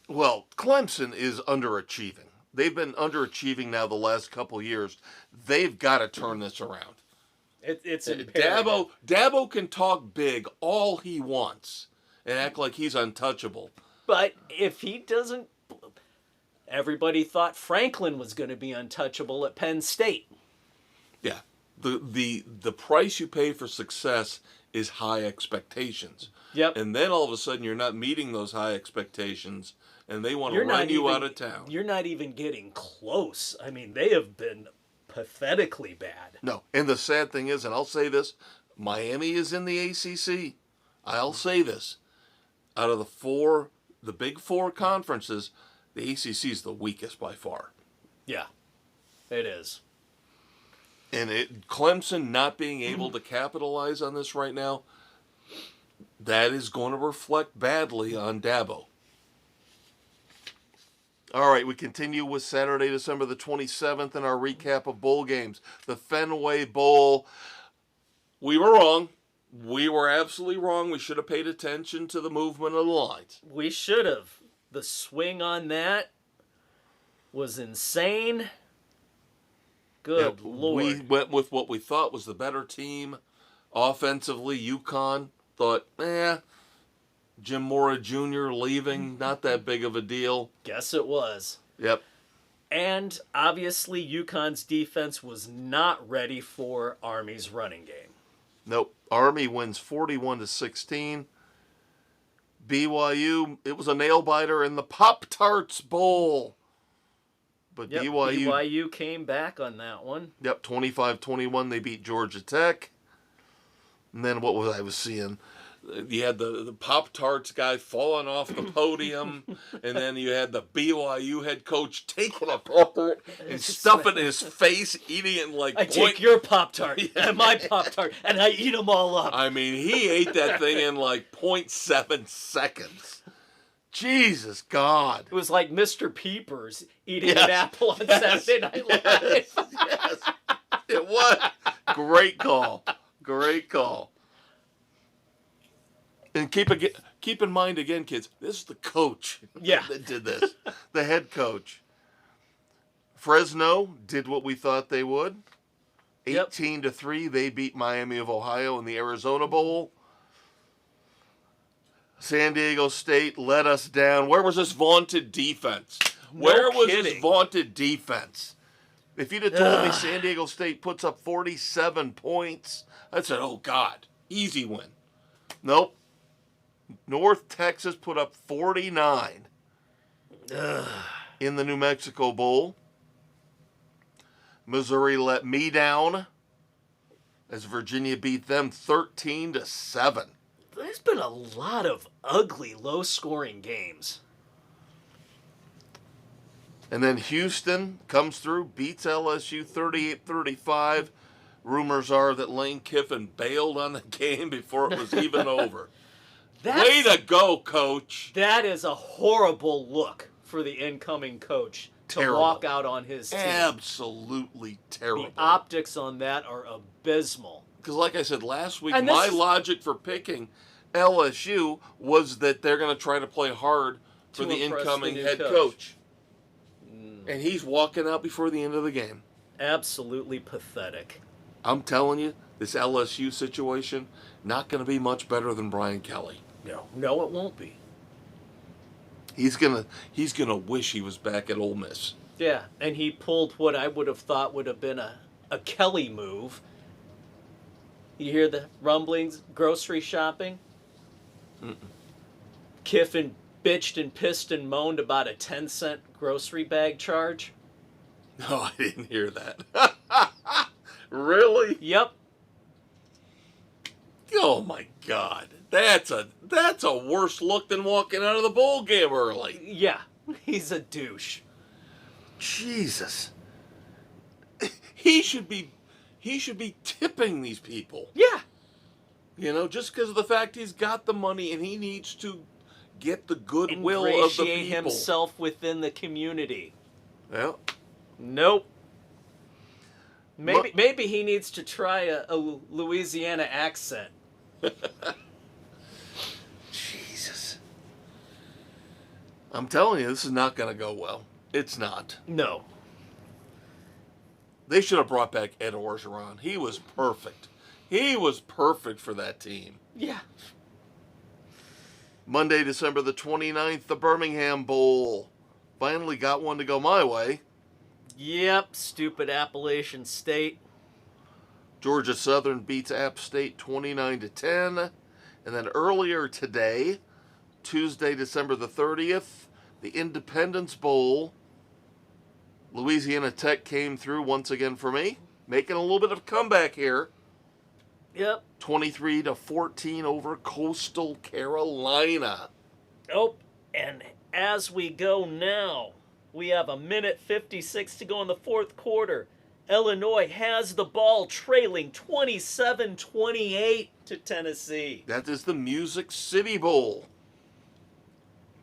[SPEAKER 1] Well, Clemson is underachieving. They've been underachieving now the last couple of years. They've got to turn this around.
[SPEAKER 2] It's imperative.
[SPEAKER 1] Dabo can talk big all he wants and act like he's untouchable.
[SPEAKER 2] But if he doesn't... Everybody thought Franklin was going to be untouchable at Penn State.
[SPEAKER 1] Yeah. The price you pay for success is high expectations.
[SPEAKER 2] Yep.
[SPEAKER 1] And then all of a sudden you're not meeting those high expectations and they want to run you out of town.
[SPEAKER 2] You're not even getting close. I mean, they have been pathetically bad.
[SPEAKER 1] No. And the sad thing is, and I'll say this, Miami is in the ACC. I'll say this. Out of the big four conferences, the ACC is the weakest by far.
[SPEAKER 2] Yeah, it is.
[SPEAKER 1] And Clemson not being able to capitalize on this right now, that is going to reflect badly on Dabo. All right, we continue with Saturday, December the 27th in our recap of bowl games. The Fenway Bowl. We were wrong. We were absolutely wrong. We should have paid attention to the movement of the lines.
[SPEAKER 2] We should have. The swing on that was insane. Good Lord.
[SPEAKER 1] We went with what we thought was the better team. Offensively, UConn thought, Jim Mora Jr. leaving, not that big of a deal.
[SPEAKER 2] Guess it was.
[SPEAKER 1] Yep.
[SPEAKER 2] And obviously, UConn's defense was not ready for Army's running game.
[SPEAKER 1] Nope. Army wins 41-16. BYU, it was a nail biter in the Pop-Tarts Bowl. But
[SPEAKER 2] yep, BYU came back on that one.
[SPEAKER 1] Yep, 25-21, they beat Georgia Tech. And then what was I seeing? You had the Pop-Tarts guy falling off the podium, and then you had the BYU head coach taking a Pop-Tart and stuffing his face, eating it in like
[SPEAKER 2] I take your Pop-Tart and my Pop-Tart, and I eat them all up.
[SPEAKER 1] I mean, he ate that thing in like 0.7 seconds. Jesus God.
[SPEAKER 2] It was like Mr. Peepers eating an apple on Saturday Night Live.
[SPEAKER 1] Yes, it was. Great call. Great call. And keep in mind again, kids, this is the coach that did this. The head coach. Fresno did what we thought they would. 18-3, they beat Miami of Ohio in the Arizona Bowl. San Diego State let us down. Where was this vaunted defense? Where was this vaunted defense? If you'd have told me San Diego State puts up 47 points, I'd said, oh, God, easy win. Nope. North Texas put up 49 in the New Mexico Bowl. Missouri let me down as Virginia beat them 13-7.
[SPEAKER 2] There's been a lot of ugly, low-scoring games.
[SPEAKER 1] And then Houston comes through, beats LSU 38-35. Rumors are that Lane Kiffin bailed on the game before it was even over. Way to go, coach.
[SPEAKER 2] That is a horrible look for the incoming coach to walk out on his team.
[SPEAKER 1] Absolutely terrible.
[SPEAKER 2] The optics on that are abysmal.
[SPEAKER 1] Because like I said last week, my logic for picking LSU was that they're going to try to play hard for the incoming head coach. And he's walking out before the end of the game.
[SPEAKER 2] Absolutely pathetic.
[SPEAKER 1] I'm telling you, this LSU situation, not going to be much better than Brian Kelly.
[SPEAKER 2] No, it won't be.
[SPEAKER 1] He's gonna wish he was back at Ole Miss.
[SPEAKER 2] Yeah, and he pulled what I would have thought would have been a Kelly move. You hear the rumblings, grocery shopping? Mm-mm. Kiffin bitched and pissed and moaned about a 10-cent grocery bag charge.
[SPEAKER 1] No, I didn't hear that. Really?
[SPEAKER 2] Yep.
[SPEAKER 1] Oh my God. That's a worse look than walking out of the bowl game early.
[SPEAKER 2] Yeah, he's a douche.
[SPEAKER 1] Jesus. He should be tipping these people.
[SPEAKER 2] Yeah.
[SPEAKER 1] You know, just because of the fact he's got the money and he needs to get the goodwill of the people.
[SPEAKER 2] Ingratiate himself within the community.
[SPEAKER 1] Yeah.
[SPEAKER 2] Nope. Maybe he needs to try a Louisiana accent.
[SPEAKER 1] Jesus. I'm telling you, this is not going to go well. It's not.
[SPEAKER 2] No.
[SPEAKER 1] They should have brought back Ed Orgeron. He was perfect. He was perfect for that team.
[SPEAKER 2] Yeah.
[SPEAKER 1] Monday, December the 29th, the Birmingham Bowl. Finally got one to go my way.
[SPEAKER 2] Yep, stupid Appalachian State.
[SPEAKER 1] Georgia Southern beats App State 29-10. And then earlier today, Tuesday, December the 30th, the Independence Bowl. Louisiana Tech came through once again for me, making a little bit of a comeback here.
[SPEAKER 2] Yep.
[SPEAKER 1] 23-14 over Coastal Carolina.
[SPEAKER 2] Oh, and as we go now, we have 1:56 to go in the fourth quarter. Illinois has the ball, trailing 27-28 to Tennessee.
[SPEAKER 1] That is the Music City Bowl.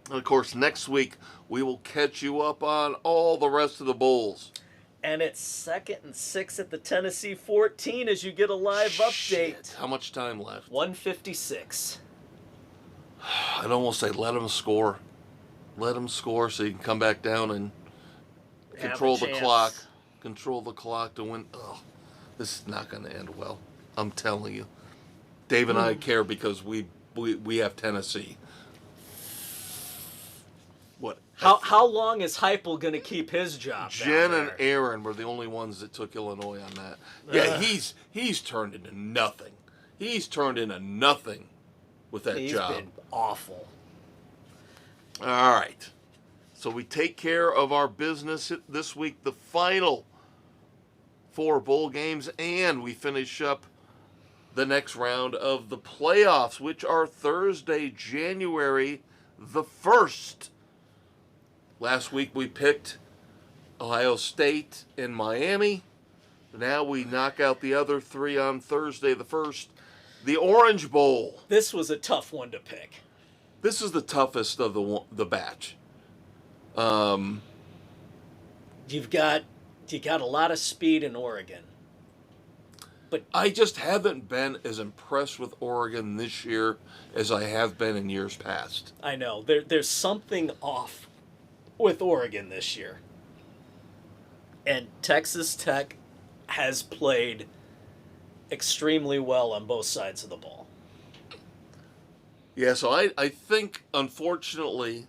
[SPEAKER 1] And of course, next week we will catch you up on all the rest of the bowls.
[SPEAKER 2] And it's 2nd and 6 at the Tennessee 14 as you get a live update.
[SPEAKER 1] How much time left?
[SPEAKER 2] 1:56.
[SPEAKER 1] I'd almost say let them score. Let them score so you can come back down and control the clock. Control the clock to win. Oh, this is not going to end well. I'm telling you. Dave and I care because we have Tennessee. What?
[SPEAKER 2] How long is Heupel going to keep his job?
[SPEAKER 1] Jen and Aaron were the only ones that took Illinois on that. Yeah, he's turned into nothing. He's turned into nothing with that job.
[SPEAKER 2] He's been awful.
[SPEAKER 1] All right. So we take care of our business this week, the final 4 bowl games, and we finish up the next round of the playoffs, which are Thursday, January the 1st. Last week we picked Ohio State and Miami. Now we knock out the other three on Thursday the 1st. The Orange Bowl.
[SPEAKER 2] This was a tough one to pick.
[SPEAKER 1] This is the toughest of the batch.
[SPEAKER 2] You got a lot of speed in Oregon. But
[SPEAKER 1] I just haven't been as impressed with Oregon this year as I have been in years past.
[SPEAKER 2] I know. There's something off with Oregon this year. And Texas Tech has played extremely well on both sides of the ball.
[SPEAKER 1] Yeah, so I think, unfortunately,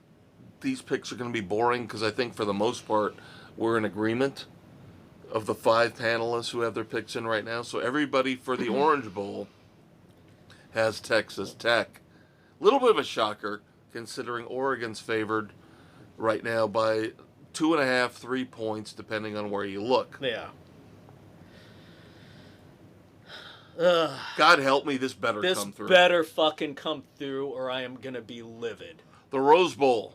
[SPEAKER 1] these picks are going to be boring because I think for the most part we're in agreement of the 5 panelists who have their picks in right now. So everybody for the Orange Bowl has Texas Tech. A little bit of a shocker considering Oregon's favored right now by 2.5, 3 points, depending on where you look.
[SPEAKER 2] Yeah.
[SPEAKER 1] God help me, this better come through.
[SPEAKER 2] This better fucking come through or I am going to be livid.
[SPEAKER 1] The Rose Bowl.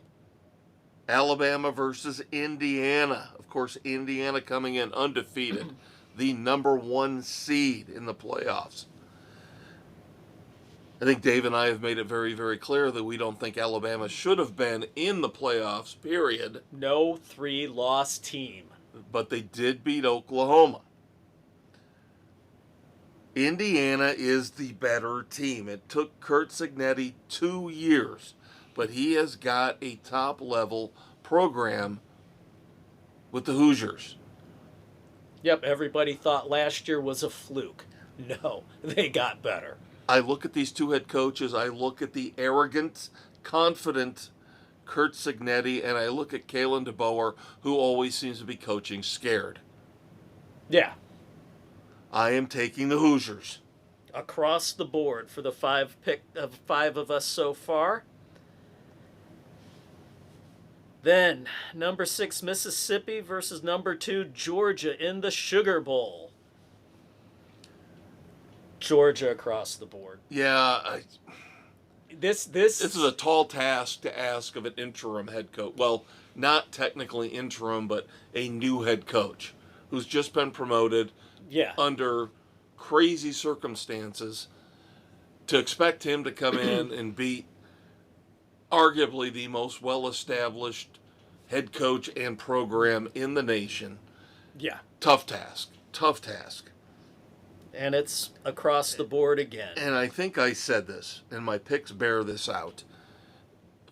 [SPEAKER 1] Alabama versus Indiana. Of course, Indiana coming in undefeated. The number 1 seed in the playoffs. I think Dave and I have made it very, very clear that we don't think Alabama should have been in the playoffs, period.
[SPEAKER 2] No 3-loss team.
[SPEAKER 1] But they did beat Oklahoma. Indiana is the better team. It took Curt Cignetti 2 years, but he has got a top-level program with the Hoosiers.
[SPEAKER 2] Yep, everybody thought last year was a fluke. No, they got better.
[SPEAKER 1] I look at these 2 head coaches, I look at the arrogant, confident Curt Cignetti, and I look at Kalen DeBoer, who always seems to be coaching scared.
[SPEAKER 2] Yeah.
[SPEAKER 1] I am taking the Hoosiers.
[SPEAKER 2] Across the board for the 5 of us so far. Then, number 6, Mississippi versus number 2, Georgia in the Sugar Bowl. Georgia across the board.
[SPEAKER 1] Yeah,
[SPEAKER 2] This
[SPEAKER 1] is a tall task to ask of an interim head coach. Well, not technically interim, but a new head coach who's just been promoted under crazy circumstances. To expect him to come in and beat arguably the most well-established head coach and program in the nation.
[SPEAKER 2] Yeah.
[SPEAKER 1] Tough task. Tough task.
[SPEAKER 2] And it's across the board again.
[SPEAKER 1] And I think I said this, and my picks bear this out.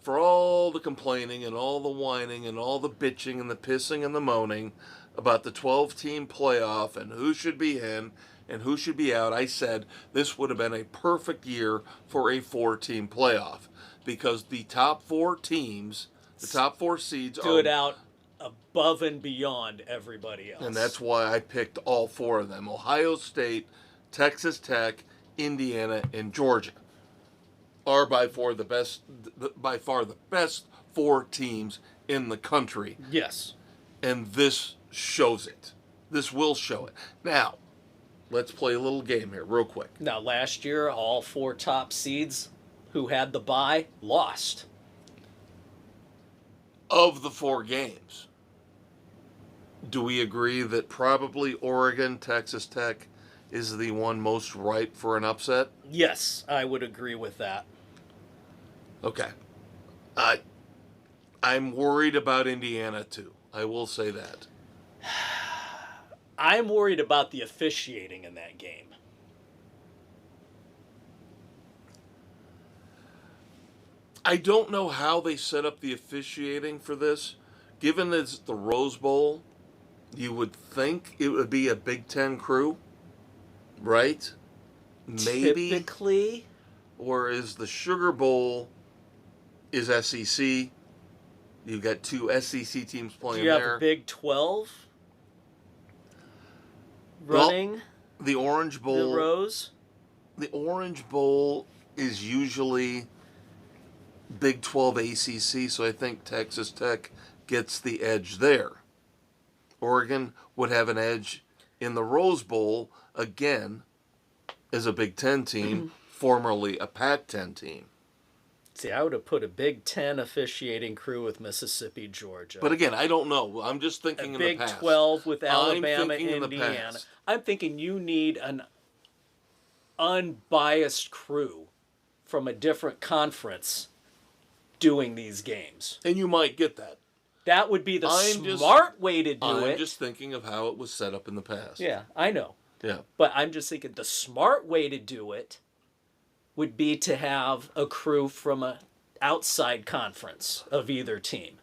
[SPEAKER 1] For all the complaining and all the whining and all the bitching and the pissing and the moaning about the 12-team playoff and who should be in and who should be out, I said this would have been a perfect year for a 4-team playoff. Because the top 4 teams, the top 4 seeds
[SPEAKER 2] stood out above and beyond everybody else.
[SPEAKER 1] And that's why I picked all 4 of them. Ohio State, Texas Tech, Indiana, and Georgia are by far the best 4 teams in the country.
[SPEAKER 2] Yes.
[SPEAKER 1] And this shows it. This will show it. Now, let's play a little game here real quick.
[SPEAKER 2] Now, last year, all 4 top seeds who had the bye lost.
[SPEAKER 1] Of the 4 games, do we agree that probably Oregon, Texas Tech is the one most ripe for an upset?
[SPEAKER 2] Yes, I would agree with that.
[SPEAKER 1] Okay. I'm worried about Indiana too. I will say that.
[SPEAKER 2] I'm worried about the officiating in that game.
[SPEAKER 1] I don't know how they set up the officiating for this. Given that it's the Rose Bowl, you would think it would be a Big Ten crew, right? Maybe.
[SPEAKER 2] Typically.
[SPEAKER 1] Whereas the Sugar Bowl is SEC. You've got 2 SEC teams playing there.
[SPEAKER 2] Do you have a Big 12 running?
[SPEAKER 1] Well, the Orange Bowl.
[SPEAKER 2] The Rose?
[SPEAKER 1] The Orange Bowl is usually Big 12 ACC, so I think Texas Tech gets the edge there. Oregon would have an edge in the Rose Bowl, again, as a Big Ten team, formerly a Pac-10 team.
[SPEAKER 2] See, I would have put a Big Ten officiating crew with Mississippi, Georgia.
[SPEAKER 1] But again, I don't know. I'm just thinking in the
[SPEAKER 2] Big
[SPEAKER 1] past.
[SPEAKER 2] 12 with Alabama,
[SPEAKER 1] I'm thinking in the
[SPEAKER 2] Indiana.
[SPEAKER 1] past.
[SPEAKER 2] I'm thinking you need an unbiased crew from a different conference doing these games.
[SPEAKER 1] And you might get that.
[SPEAKER 2] That would be the smart way to do it.
[SPEAKER 1] I'm just thinking of how it was set up in the past.
[SPEAKER 2] Yeah, I know.
[SPEAKER 1] Yeah.
[SPEAKER 2] But I'm just thinking the smart way to do it would be to have a crew from an outside conference of either team.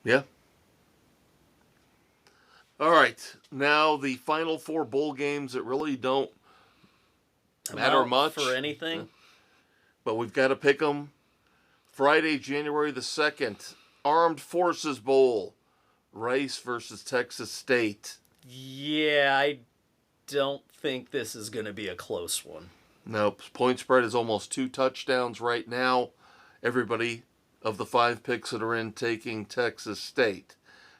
[SPEAKER 1] Yeah. All right. Now the final 4 bowl games that really don't matter much
[SPEAKER 2] for anything.
[SPEAKER 1] But we've got to pick them. Friday, January the 2nd, Armed Forces Bowl, Rice versus Texas State.
[SPEAKER 2] Yeah, I don't think this is going to be a close one.
[SPEAKER 1] No, point spread is almost 2 touchdowns right now. Everybody of the 5 picks that are in taking Texas State.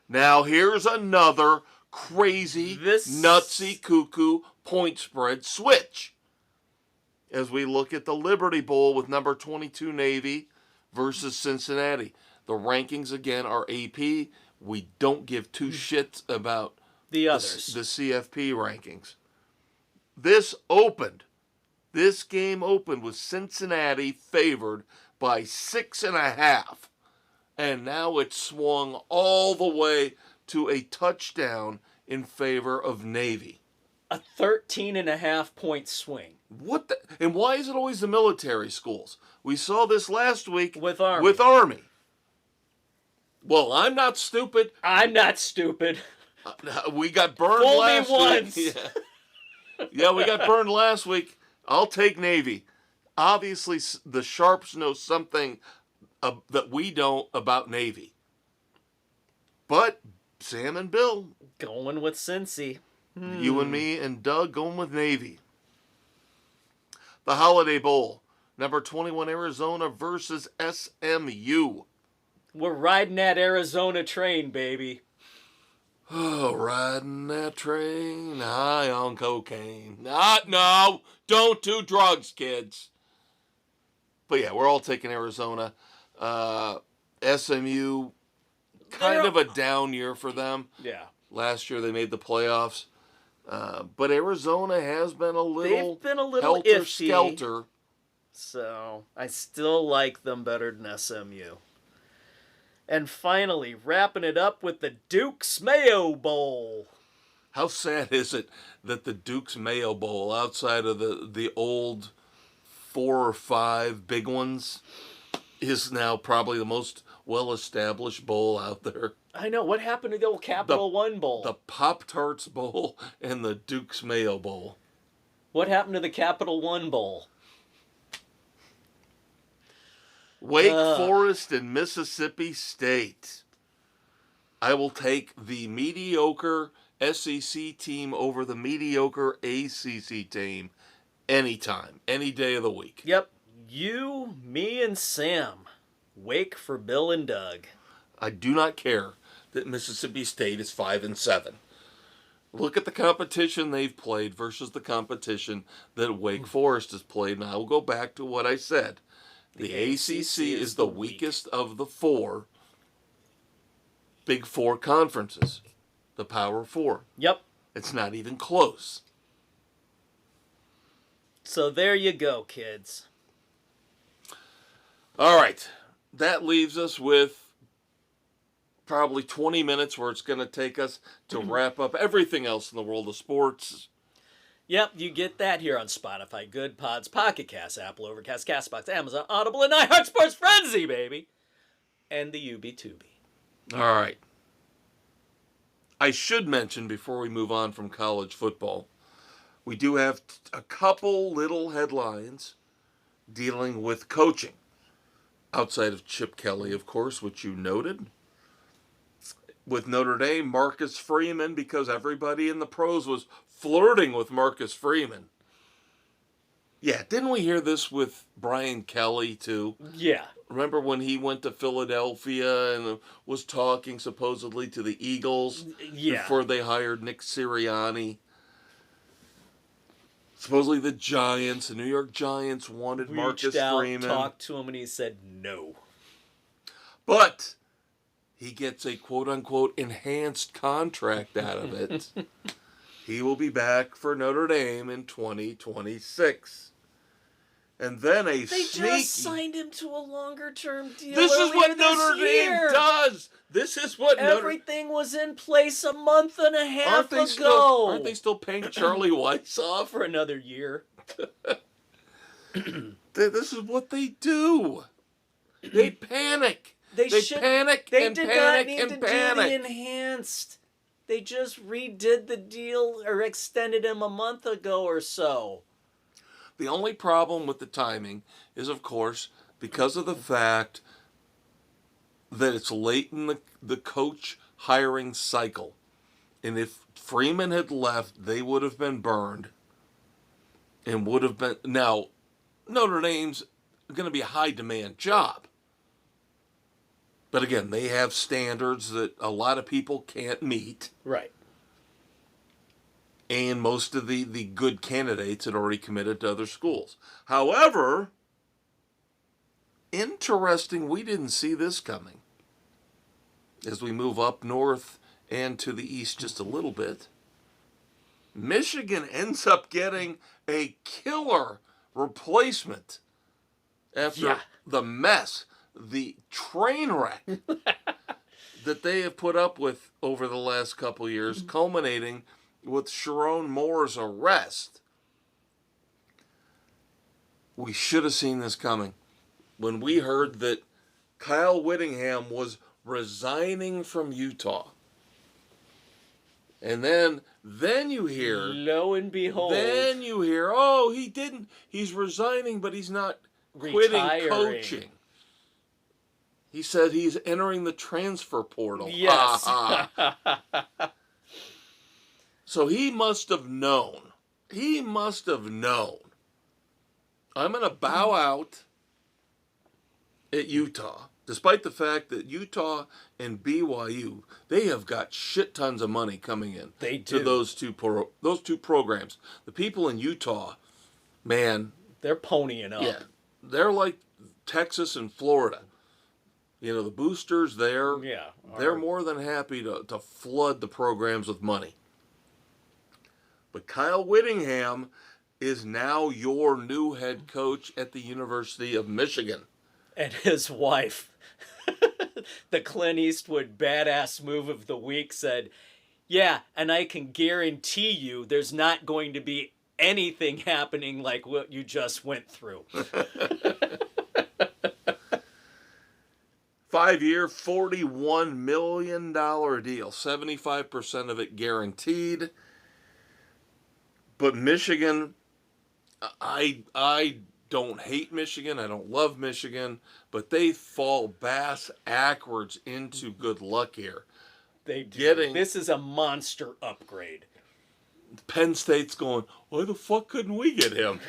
[SPEAKER 1] Now here's another crazy, nutsy, cuckoo point spread switch. As we look at the Liberty Bowl with number 22 Navy versus Cincinnati. The rankings, again, are AP. We don't give 2 shits about
[SPEAKER 2] the others.
[SPEAKER 1] The CFP rankings. This game opened with Cincinnati favored by 6.5. And now it's swung all the way to a touchdown in favor of Navy.
[SPEAKER 2] A 13.5 point swing.
[SPEAKER 1] What the? And why is it always the military schools? We saw this last week
[SPEAKER 2] with Army.
[SPEAKER 1] Well, I'm not stupid.
[SPEAKER 2] I'm not stupid.
[SPEAKER 1] We got burned
[SPEAKER 2] Fool
[SPEAKER 1] last
[SPEAKER 2] me once.
[SPEAKER 1] week. Yeah, we got burned last week. I'll take Navy. Obviously, the Sharps know something that we don't about Navy. But Sam and Bill.
[SPEAKER 2] Going with Cincy.
[SPEAKER 1] You and me and Doug going with Navy. The Holiday Bowl. Number 21 Arizona versus SMU.
[SPEAKER 2] We're riding that Arizona train, baby.
[SPEAKER 1] Oh, riding that train high on cocaine. No, don't do drugs, kids. But yeah, we're all taking Arizona. SMU, kind of a down year for them.
[SPEAKER 2] Yeah.
[SPEAKER 1] Last year they made the playoffs. But Arizona has been a little,
[SPEAKER 2] they've been a little
[SPEAKER 1] helter-skelter.
[SPEAKER 2] So I still like them better than SMU. And finally, wrapping it up with the Duke's Mayo Bowl.
[SPEAKER 1] How sad is it that the Duke's Mayo Bowl, outside of the old 4 or 5 big ones, is now probably the most well-established bowl out there?
[SPEAKER 2] I know. What happened to the old Capital One Bowl?
[SPEAKER 1] The Pop-Tarts Bowl and the Duke's Mayo Bowl.
[SPEAKER 2] What happened to the Capital One Bowl?
[SPEAKER 1] Wake Forest and Mississippi State. I will take the mediocre SEC team over the mediocre ACC team anytime, any day of the week.
[SPEAKER 2] Yep. You, me, and Sam. Wake for Bill and Doug.
[SPEAKER 1] I do not care that Mississippi State is 5-7. Look at the competition they've played versus the competition that Wake Forest has played. And I will go back to what I said. The ACC is the weakest of the 4 Big 4 conferences. The Power 4.
[SPEAKER 2] Yep.
[SPEAKER 1] It's not even close.
[SPEAKER 2] So there you go, kids.
[SPEAKER 1] All right. That leaves us with probably 20 minutes where it's going to take us to wrap up everything else in the world of sports.
[SPEAKER 2] Yep, you get that here on Spotify, Good Pods, Pocket Cast, Apple Overcast, Castbox, Amazon, Audible, and iHeart Sports Frenzy, baby. And the UB2B.
[SPEAKER 1] All right. I should mention before we move on from college football, we do have a couple little headlines dealing with coaching. Outside of Chip Kelly, of course, which you noted. With Notre Dame, Marcus Freeman, because everybody in the pros was flirting with Marcus Freeman. Yeah, didn't we hear this with Brian Kelly, too?
[SPEAKER 2] Yeah.
[SPEAKER 1] Remember when he went to Philadelphia and was talking supposedly to the Eagles before they hired Nick Sirianni? Supposedly the Giants, the New York Giants wanted Marcus
[SPEAKER 2] Reached out,
[SPEAKER 1] Freeman.
[SPEAKER 2] talked to him, and he said no.
[SPEAKER 1] But he gets a quote-unquote enhanced contract out of it. He will be back for Notre Dame in 2026. And then
[SPEAKER 2] They just signed him to a longer-term deal.
[SPEAKER 1] This is what Notre
[SPEAKER 2] Dame
[SPEAKER 1] does. This is what
[SPEAKER 2] everything was in place a month and a half
[SPEAKER 1] ago. Aren't they still paying Charlie Weiss off
[SPEAKER 2] for another year?
[SPEAKER 1] This is what they do. They panic. They panic.
[SPEAKER 2] They
[SPEAKER 1] and
[SPEAKER 2] did
[SPEAKER 1] panic
[SPEAKER 2] not need
[SPEAKER 1] and
[SPEAKER 2] to
[SPEAKER 1] panic.
[SPEAKER 2] do the enhanced. They just redid the deal or extended him a month ago or so.
[SPEAKER 1] The only problem with the timing is, of course, because of the fact that it's late in the coach hiring cycle. And if Freeman had left, they would have been burned. And would have been... Now, Notre Dame's going to be a high-demand job. But again, they have standards that a lot of people can't meet.
[SPEAKER 2] Right.
[SPEAKER 1] And most of the good candidates had already committed to other schools. However, interesting, we didn't see this coming. As we move up north and to the east just a little bit, Michigan ends up getting a killer replacement after the mess, the train wreck that they have put up with over the last couple years, culminating with Sharon Moore's arrest. We should have seen this coming. When we heard that Kyle Whittingham was resigning from Utah. And then you hear...
[SPEAKER 2] Lo and behold.
[SPEAKER 1] Then you hear, oh, he didn't. He's resigning, but he's not quitting coaching. He said he's entering the transfer portal.
[SPEAKER 2] Yes.
[SPEAKER 1] So he must have known. I'm going to bow out at Utah, despite the fact that Utah and BYU, they have got shit tons of money coming in.
[SPEAKER 2] They do.
[SPEAKER 1] To those two programs. The people in Utah, man.
[SPEAKER 2] They're ponying up.
[SPEAKER 1] Yeah. They're like Texas and Florida. You know, the boosters there, they're more than happy to flood the programs with money. But Kyle Whittingham is now your new head coach at the University of Michigan.
[SPEAKER 2] And his wife, the Clint Eastwood badass move of the week, said, yeah, and I can guarantee you there's not going to be anything happening like what you just went through.
[SPEAKER 1] 5-year, $41 million deal. 75% of it guaranteed. But Michigan, I don't hate Michigan. I don't love Michigan. But they fall bass backwards into good luck here.
[SPEAKER 2] They do. This is a monster upgrade.
[SPEAKER 1] Penn State's going, why the fuck couldn't we get him?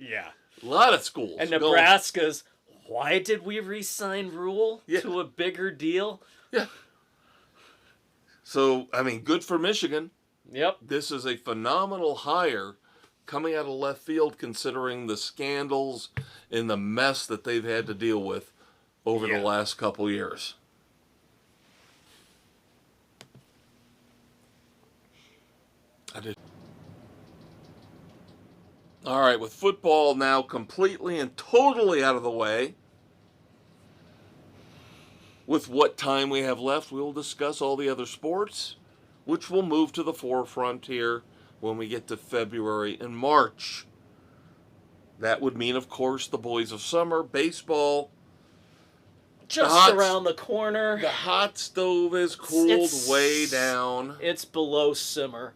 [SPEAKER 2] Yeah.
[SPEAKER 1] A lot of schools.
[SPEAKER 2] And Nebraska's, why did we re-sign Rule to a bigger deal?
[SPEAKER 1] Yeah. So, I mean, good for Michigan.
[SPEAKER 2] Yep.
[SPEAKER 1] This is a phenomenal hire coming out of left field considering the scandals and the mess that they've had to deal with over the last couple years. All right, with football now completely and totally out of the way, with what time we have left, we will discuss all the other sports, which will move to the forefront here when we get to February and March. That would mean, of course, the boys of summer, baseball.
[SPEAKER 2] Just around the corner.
[SPEAKER 1] The hot stove has cooled way down.
[SPEAKER 2] It's below simmer.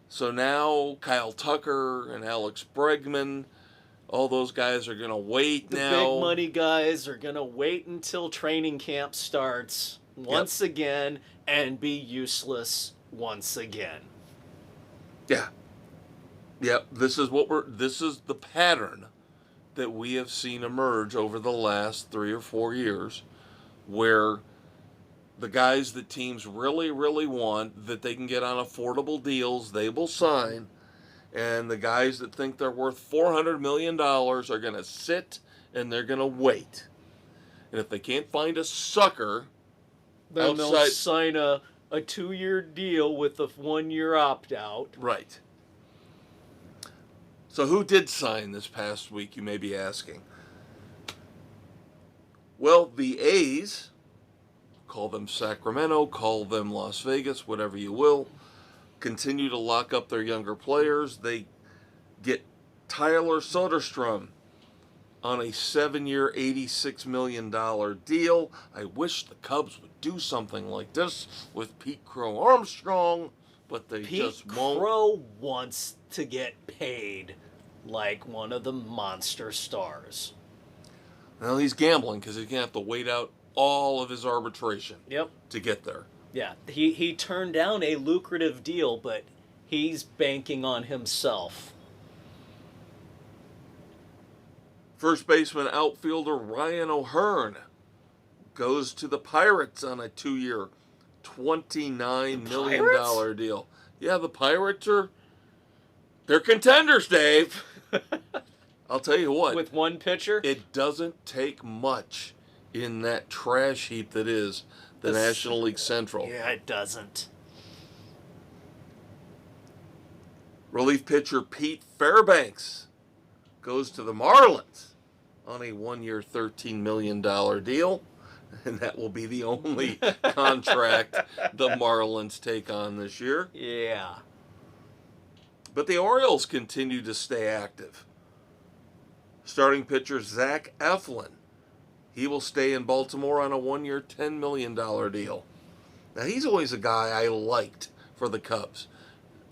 [SPEAKER 1] So now Kyle Tucker and Alex Bregman, all those guys are going to wait now.
[SPEAKER 2] The big money guys are going to wait until training camp starts once again and be useless once again.
[SPEAKER 1] Yeah. Yep, this is the pattern that we have seen emerge over the last 3 or 4 years, where the guys that teams really, really want, that they can get on affordable deals, they will sign, And the guys that think they're worth $400 million are going to sit and they're going to wait. And if they can't find a sucker
[SPEAKER 2] then
[SPEAKER 1] outside...
[SPEAKER 2] they'll sign a 2-year deal with a 1-year opt-out.
[SPEAKER 1] Right. So who did sign this past week, you may be asking? Well, the A's, call them Sacramento, call them Las Vegas, whatever you will, continue to lock up their younger players. They get Tyler Soderstrom on a 7-year, $86 million deal. I wish the Cubs would do something like this with Pete Crow Armstrong, but they just won't.
[SPEAKER 2] Pete Crow wants to get paid like one of the monster stars.
[SPEAKER 1] Well, he's gambling because he's going to have to wait out all of his arbitration to get there.
[SPEAKER 2] Yeah, he turned down a lucrative deal, but he's banking on himself.
[SPEAKER 1] First baseman outfielder Ryan O'Hearn goes to the Pirates on a 2-year, $29 million deal. Yeah, the Pirates they're contenders, Dave. I'll tell you what.
[SPEAKER 2] With one pitcher?
[SPEAKER 1] It doesn't take much in that trash heap that is the National League Central.
[SPEAKER 2] Yeah, it doesn't.
[SPEAKER 1] Relief pitcher Pete Fairbanks goes to the Marlins on a 1-year, $13 million deal. And that will be the only contract the Marlins take on this year.
[SPEAKER 2] Yeah.
[SPEAKER 1] But the Orioles continue to stay active. Starting pitcher Zach Eflin. He will stay in Baltimore on a 1-year, $10 million deal. Now, he's always a guy I liked for the Cubs,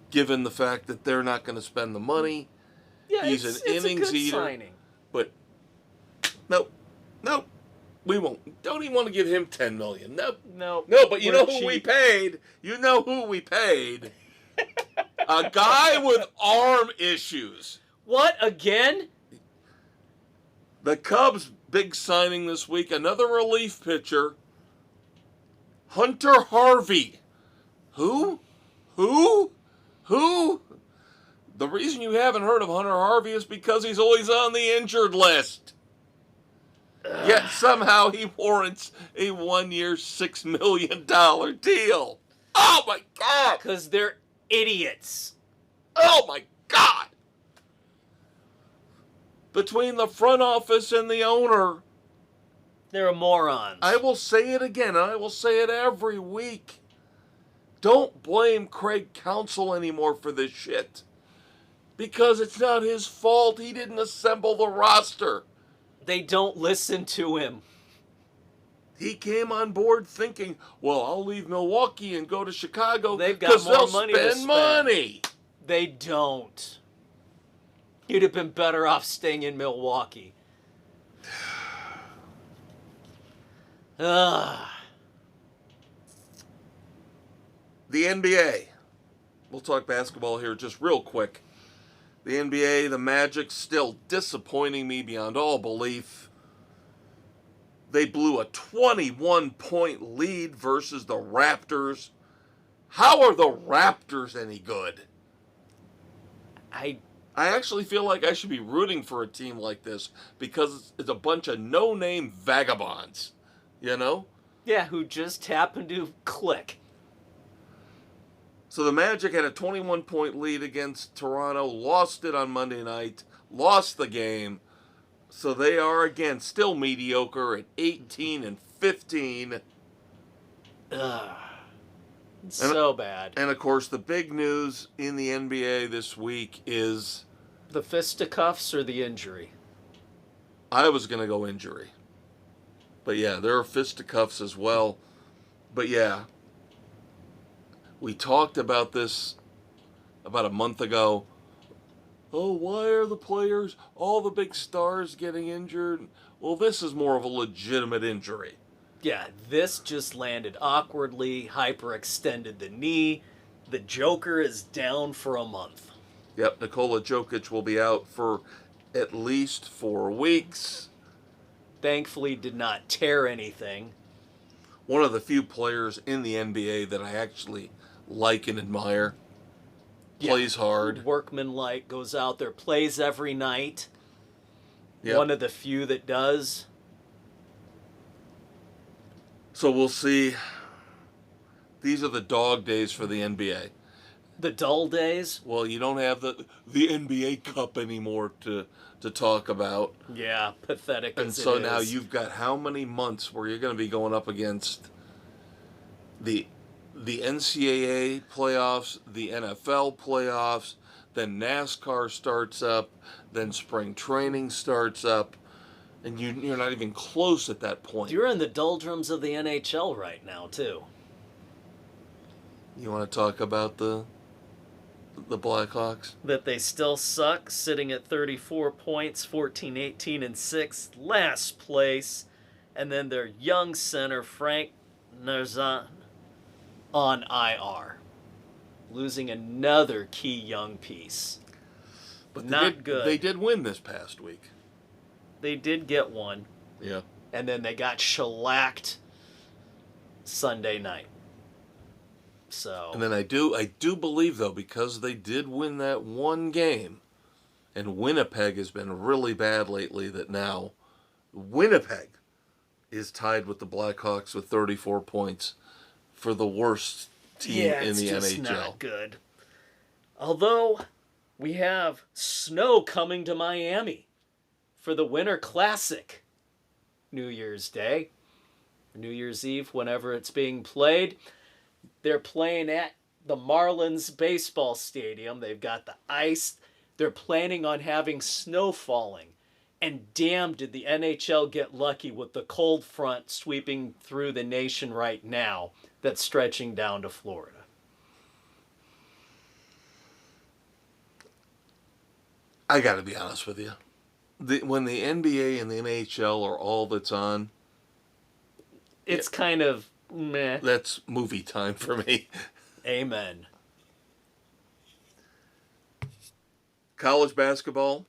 [SPEAKER 1] given the fact that they're not going to spend the money.
[SPEAKER 2] Yeah,
[SPEAKER 1] he's
[SPEAKER 2] it's
[SPEAKER 1] an innings
[SPEAKER 2] a good
[SPEAKER 1] eater.
[SPEAKER 2] signing.
[SPEAKER 1] But, nope, we won't. Don't even want to give him $10 million. Nope.
[SPEAKER 2] No,
[SPEAKER 1] but you know who we paid? You know who we paid? A guy with arm issues.
[SPEAKER 2] What, again?
[SPEAKER 1] The Cubs' big signing this week, another relief pitcher, Hunter Harvey. Who? The reason you haven't heard of Hunter Harvey is because he's always on the injured list. Yet somehow he warrants a 1-year, $6 million deal. Oh my God!
[SPEAKER 2] Because they're idiots.
[SPEAKER 1] Oh my God! Between the front office and the owner,
[SPEAKER 2] they're morons.
[SPEAKER 1] I will say it again, and I will say it every week. Don't blame Craig Counsell anymore for this shit. Because it's not his fault. He didn't assemble the roster.
[SPEAKER 2] They don't listen to him.
[SPEAKER 1] He came on board thinking, well, I'll leave Milwaukee and go to Chicago
[SPEAKER 2] because
[SPEAKER 1] they'll
[SPEAKER 2] money to
[SPEAKER 1] spend money.
[SPEAKER 2] They don't. You'd have been better off staying in Milwaukee.
[SPEAKER 1] The NBA. We'll talk basketball here just real quick. The NBA, the Magic, still disappointing me beyond all belief. They blew a 21-point lead versus the Raptors. How are the Raptors any good? I actually feel like I should be rooting for a team like this because it's a bunch of no-name vagabonds, you know?
[SPEAKER 2] Yeah, who just happened to click.
[SPEAKER 1] So the Magic had a 21-point lead against Toronto, lost it on Monday night, lost the game. So they are, again, still mediocre at 18-15.
[SPEAKER 2] So bad.
[SPEAKER 1] And, of course, the big news in the NBA this week is...
[SPEAKER 2] the fisticuffs or the injury?
[SPEAKER 1] I was going to go injury. But, yeah, there are fisticuffs as well. But, yeah, we talked about this about a month ago. Oh, why are the players, all the big stars getting injured? Well, this is more of a legitimate injury.
[SPEAKER 2] Yeah, this just landed awkwardly, hyperextended the knee. The Joker is down for a month.
[SPEAKER 1] Yep, Nikola Jokic will be out for at least 4 weeks.
[SPEAKER 2] Thankfully did not tear anything.
[SPEAKER 1] One of the few players in the NBA that I actually like and admire. plays hard.
[SPEAKER 2] Workmanlike, goes out there, plays every night.
[SPEAKER 1] Yep.
[SPEAKER 2] One of the few that does.
[SPEAKER 1] So we'll see. These are the dog days for the NBA.
[SPEAKER 2] The dull days?
[SPEAKER 1] Well, you don't have the NBA Cup anymore to talk about.
[SPEAKER 2] Yeah, pathetic
[SPEAKER 1] And
[SPEAKER 2] as
[SPEAKER 1] so
[SPEAKER 2] it
[SPEAKER 1] now
[SPEAKER 2] is.
[SPEAKER 1] you've got how many months where you're going to be going up against the NCAA playoffs, the NFL playoffs, then NASCAR starts up, then spring training starts up, and you're not even close at that point.
[SPEAKER 2] You're in the doldrums of the NHL right now, too.
[SPEAKER 1] You want to talk about the Blackhawks?
[SPEAKER 2] That they still suck, sitting at 34 points, 14, 18, and 6, last place. And then their young center, Frank Narzan, on IR. Losing another key young piece.
[SPEAKER 1] But
[SPEAKER 2] Not good.
[SPEAKER 1] They did win this past week.
[SPEAKER 2] They did get one.
[SPEAKER 1] Yeah.
[SPEAKER 2] And then they got shellacked Sunday night. So.
[SPEAKER 1] And then I do believe, though, because they did win that one game, and Winnipeg has been really bad lately, that now Winnipeg is tied with the Blackhawks with 34 points for the worst team in the
[SPEAKER 2] just
[SPEAKER 1] NHL.
[SPEAKER 2] Not good. Although we have snow coming to Miami for the Winter Classic New Year's Day, New Year's Eve, whenever it's being played. They're playing at the Marlins baseball stadium. They've got the ice. They're planning on having snow falling. And damn, did the NHL get lucky with the cold front sweeping through the nation right now that's stretching down to Florida.
[SPEAKER 1] I got to be honest with you. When the NBA and the NHL are all that's on,
[SPEAKER 2] It's kind of meh.
[SPEAKER 1] that's movie time for me.
[SPEAKER 2] Amen.
[SPEAKER 1] College basketball.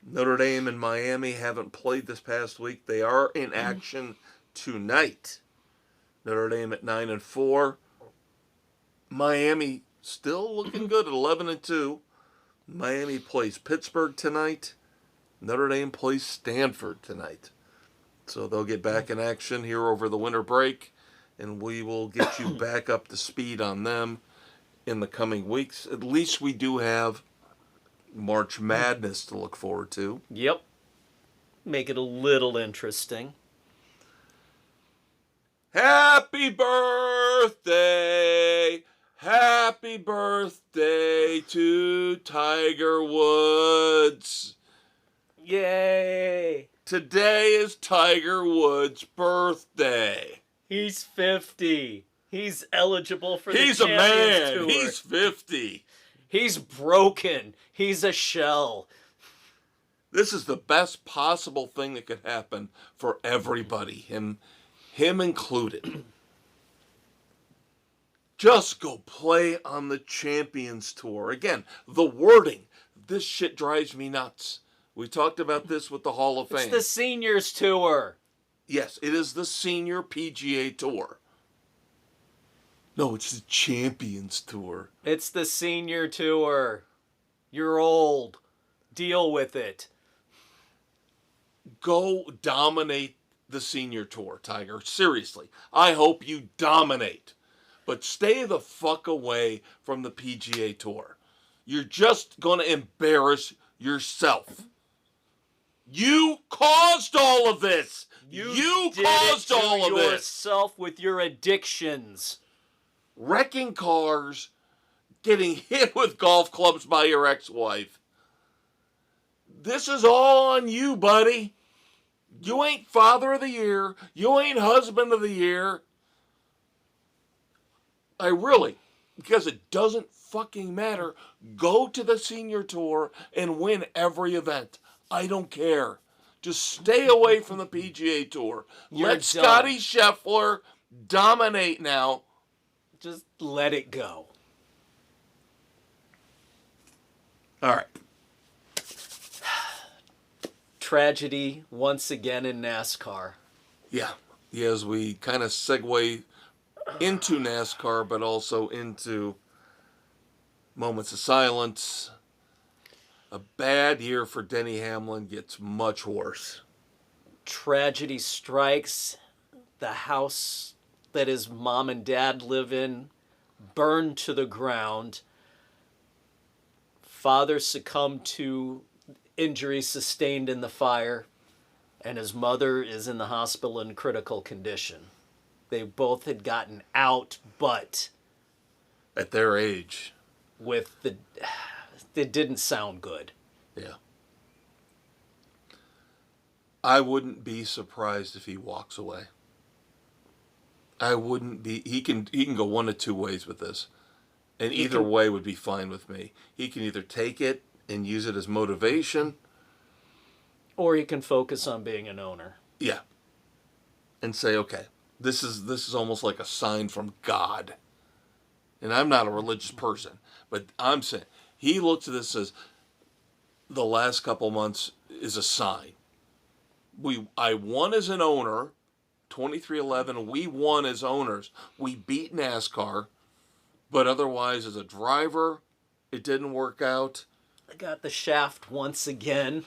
[SPEAKER 1] Notre Dame and Miami haven't played this past week. They are in action tonight. Notre Dame at 9-4. Miami still looking good at 11-2. Miami plays Pittsburgh tonight. Notre Dame plays Stanford tonight. So they'll get back in action here over the winter break, and we will get you back up to speed on them in the coming weeks. At least we do have March Madness to look forward to.
[SPEAKER 2] Yep. Make it a little interesting.
[SPEAKER 1] Happy birthday! Happy birthday to Tiger Woods!
[SPEAKER 2] Yay!
[SPEAKER 1] Today is Tiger Woods' birthday.
[SPEAKER 2] He's 50. He's eligible for the
[SPEAKER 1] He's a
[SPEAKER 2] Champions
[SPEAKER 1] man.
[SPEAKER 2] Tour.
[SPEAKER 1] He's 50.
[SPEAKER 2] He's broken. He's a shell.
[SPEAKER 1] This is the best possible thing that could happen for everybody, him included. Just go play on the Champions Tour. Again, the wording. This shit drives me nuts. We talked about this with the Hall of Fame.
[SPEAKER 2] It's the Seniors Tour.
[SPEAKER 1] Yes, it is the Senior PGA Tour. No, it's the Champions Tour.
[SPEAKER 2] It's the Senior Tour. You're old. Deal with it.
[SPEAKER 1] Go dominate the Senior Tour, Tiger. Seriously. I hope you dominate. But stay the fuck away from the PGA Tour. You're just going to embarrass yourself. You caused all of this. You caused all of this.
[SPEAKER 2] Yourself with your addictions.
[SPEAKER 1] Wrecking cars, getting hit with golf clubs by your ex-wife. This is all on you, buddy. You ain't Father of the Year. You ain't Husband of the Year. Because it doesn't fucking matter. Go to the Senior Tour and win every event. I don't care. Just stay away from the PGA Tour. Let Scotty Scheffler dominate now.
[SPEAKER 2] Just let it go.
[SPEAKER 1] All right.
[SPEAKER 2] Tragedy once again in NASCAR.
[SPEAKER 1] Yeah. As we kind of segue into NASCAR, but also into Moments of silence. A bad year for Denny Hamlin gets much worse.
[SPEAKER 2] Tragedy strikes. The house that his mom and dad live in burned to the ground. Father succumbed to injuries sustained in the fire, and his mother is in the hospital in critical condition. They both had gotten out, but
[SPEAKER 1] At their age.
[SPEAKER 2] it didn't sound good.
[SPEAKER 1] Yeah. I wouldn't be surprised if he walks away. I wouldn't be. He can go one of two ways with this. And either way would be fine with me. He can either take it and use it as motivation.
[SPEAKER 2] Or he can focus on being an owner.
[SPEAKER 1] Yeah. And say, okay, this is almost like a sign from God. And I'm not a religious person, but I'm saying he looks at this as the last couple months is a sign. I won as an owner, 23-11. We won as owners. We beat NASCAR, but otherwise as a driver, it didn't work out.
[SPEAKER 2] I got the shaft once again.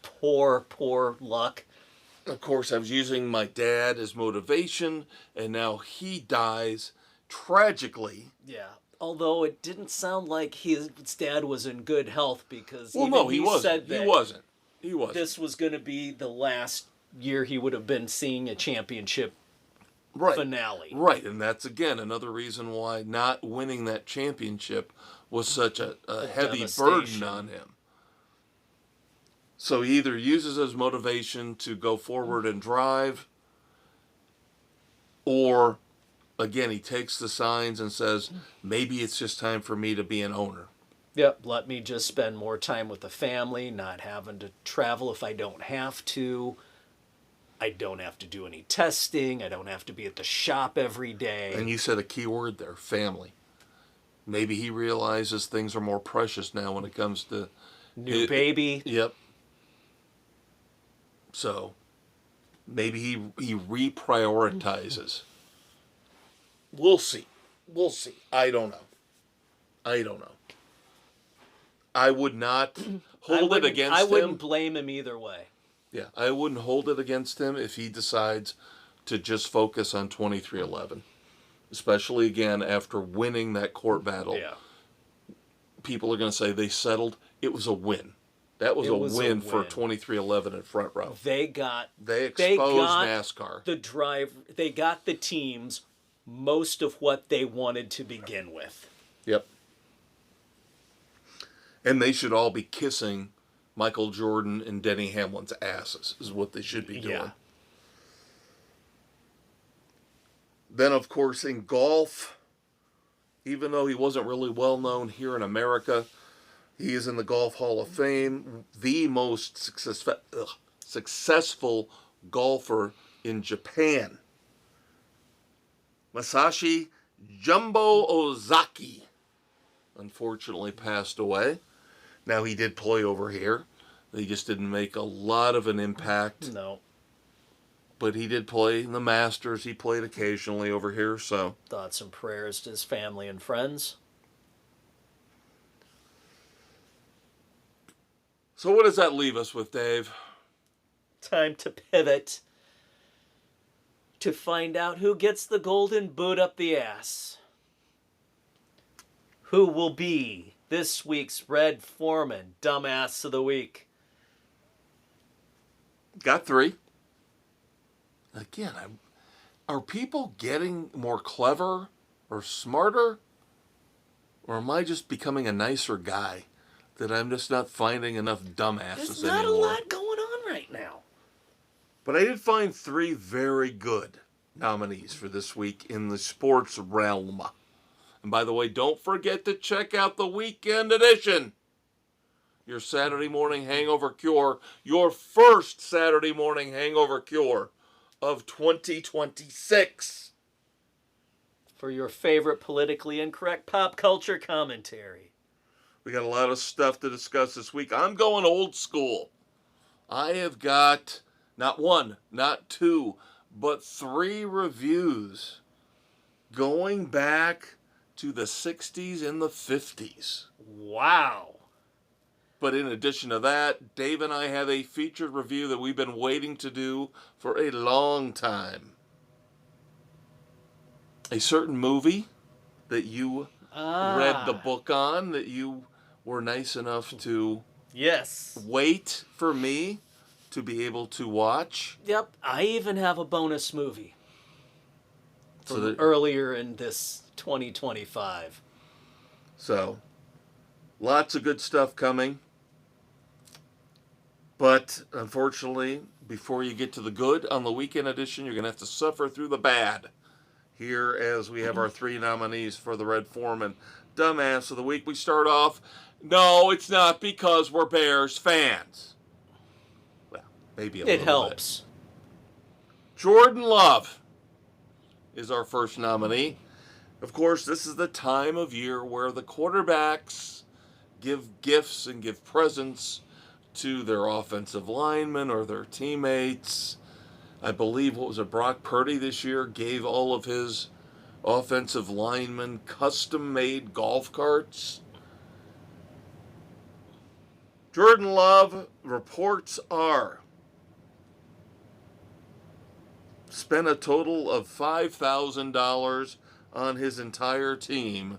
[SPEAKER 2] Poor luck.
[SPEAKER 1] Of course, I was using my dad as motivation, and now he dies tragically.
[SPEAKER 2] Yeah. Although it didn't sound like his dad was in good health, because
[SPEAKER 1] Well, no, he wasn't.
[SPEAKER 2] said that
[SPEAKER 1] He wasn't.
[SPEAKER 2] this was going to be the last year he would have been seeing a championship finale.
[SPEAKER 1] Right, and that's, again, another reason why not winning that championship was such a heavy burden on him. So he either uses as motivation to go forward and drive, or, again, he takes the signs and says, maybe it's just time for me to be an owner.
[SPEAKER 2] Yep, let me just spend more time with the family, not having to travel if I don't have to. I don't have to do any testing. I don't have to be at the shop every day.
[SPEAKER 1] And you said a key word there, family. Maybe he realizes things are more precious now when it comes to...
[SPEAKER 2] New baby.
[SPEAKER 1] Yep. So, maybe he reprioritizes. We'll see. I don't know. I would not hold it against him.
[SPEAKER 2] I wouldn't blame him either way.
[SPEAKER 1] Yeah, I wouldn't hold it against him if he decides to just focus on 23-11. Especially, again, after winning that court battle.
[SPEAKER 2] Yeah.
[SPEAKER 1] People are going to say they settled. It was a win. That was a win for 23-11 in front row.
[SPEAKER 2] They
[SPEAKER 1] exposed NASCAR.
[SPEAKER 2] They got the teams most of what they wanted to begin with.
[SPEAKER 1] Yep. And they should all be kissing Michael Jordan and Denny Hamlin's asses, is what they should be doing.
[SPEAKER 2] Yeah.
[SPEAKER 1] Then, of course, in golf, even though he wasn't really well known here in America, he is in the Golf Hall of Fame, the most successful golfer in Japan. Masashi Jumbo Ozaki unfortunately passed away. Now, he did play over here. He just didn't make a lot of an impact.
[SPEAKER 2] No.
[SPEAKER 1] But he did play in the Masters. He played occasionally over here, so...
[SPEAKER 2] Thoughts and prayers to his family and friends.
[SPEAKER 1] So what does that leave us with, Dave?
[SPEAKER 2] Time to pivot to find out who gets the golden boot up the ass. Who will be this week's Red Foreman Dumbass of the Week?
[SPEAKER 1] Got 3. Again, are people getting more clever or smarter? Or am I just becoming a nicer guy? That I'm just not finding enough dumbasses anymore.
[SPEAKER 2] There's not a lot going on right now.
[SPEAKER 1] But I did find 3 very good nominees for this week in the sports realm. And by the way, don't forget to check out the weekend edition. Your Saturday morning hangover cure. Your first Saturday morning hangover cure of 2026.
[SPEAKER 2] For your favorite politically incorrect pop culture commentary.
[SPEAKER 1] We got a lot of stuff to discuss this week. I'm going old school. I have got not 1, not 2, but 3 reviews going back to the 60s and the 50s.
[SPEAKER 2] Wow.
[SPEAKER 1] But in addition to that, Dave and I have a featured review that we've been waiting to do for a long time. A certain movie that you read the book on, that you were nice enough to wait for me to be able to watch.
[SPEAKER 2] Yep, I even have a bonus movie from earlier in this 2025.
[SPEAKER 1] So, lots of good stuff coming. But, unfortunately, before you get to the good on the weekend edition, you're going to have to suffer through the bad. Here, as we have our 3 nominees for the Red Foreman Dumbass of the Week, we start off, no, it's not because we're Bears fans. Well, maybe a little bit. It helps. Jordan Love is our first nominee. Of course, this is the time of year where the quarterbacks give gifts and give presents to their offensive linemen or their teammates. I believe, Brock Purdy this year gave all of his offensive linemen custom-made golf carts. Jordan Love, reports are, spent a total of $5,000 on his entire team.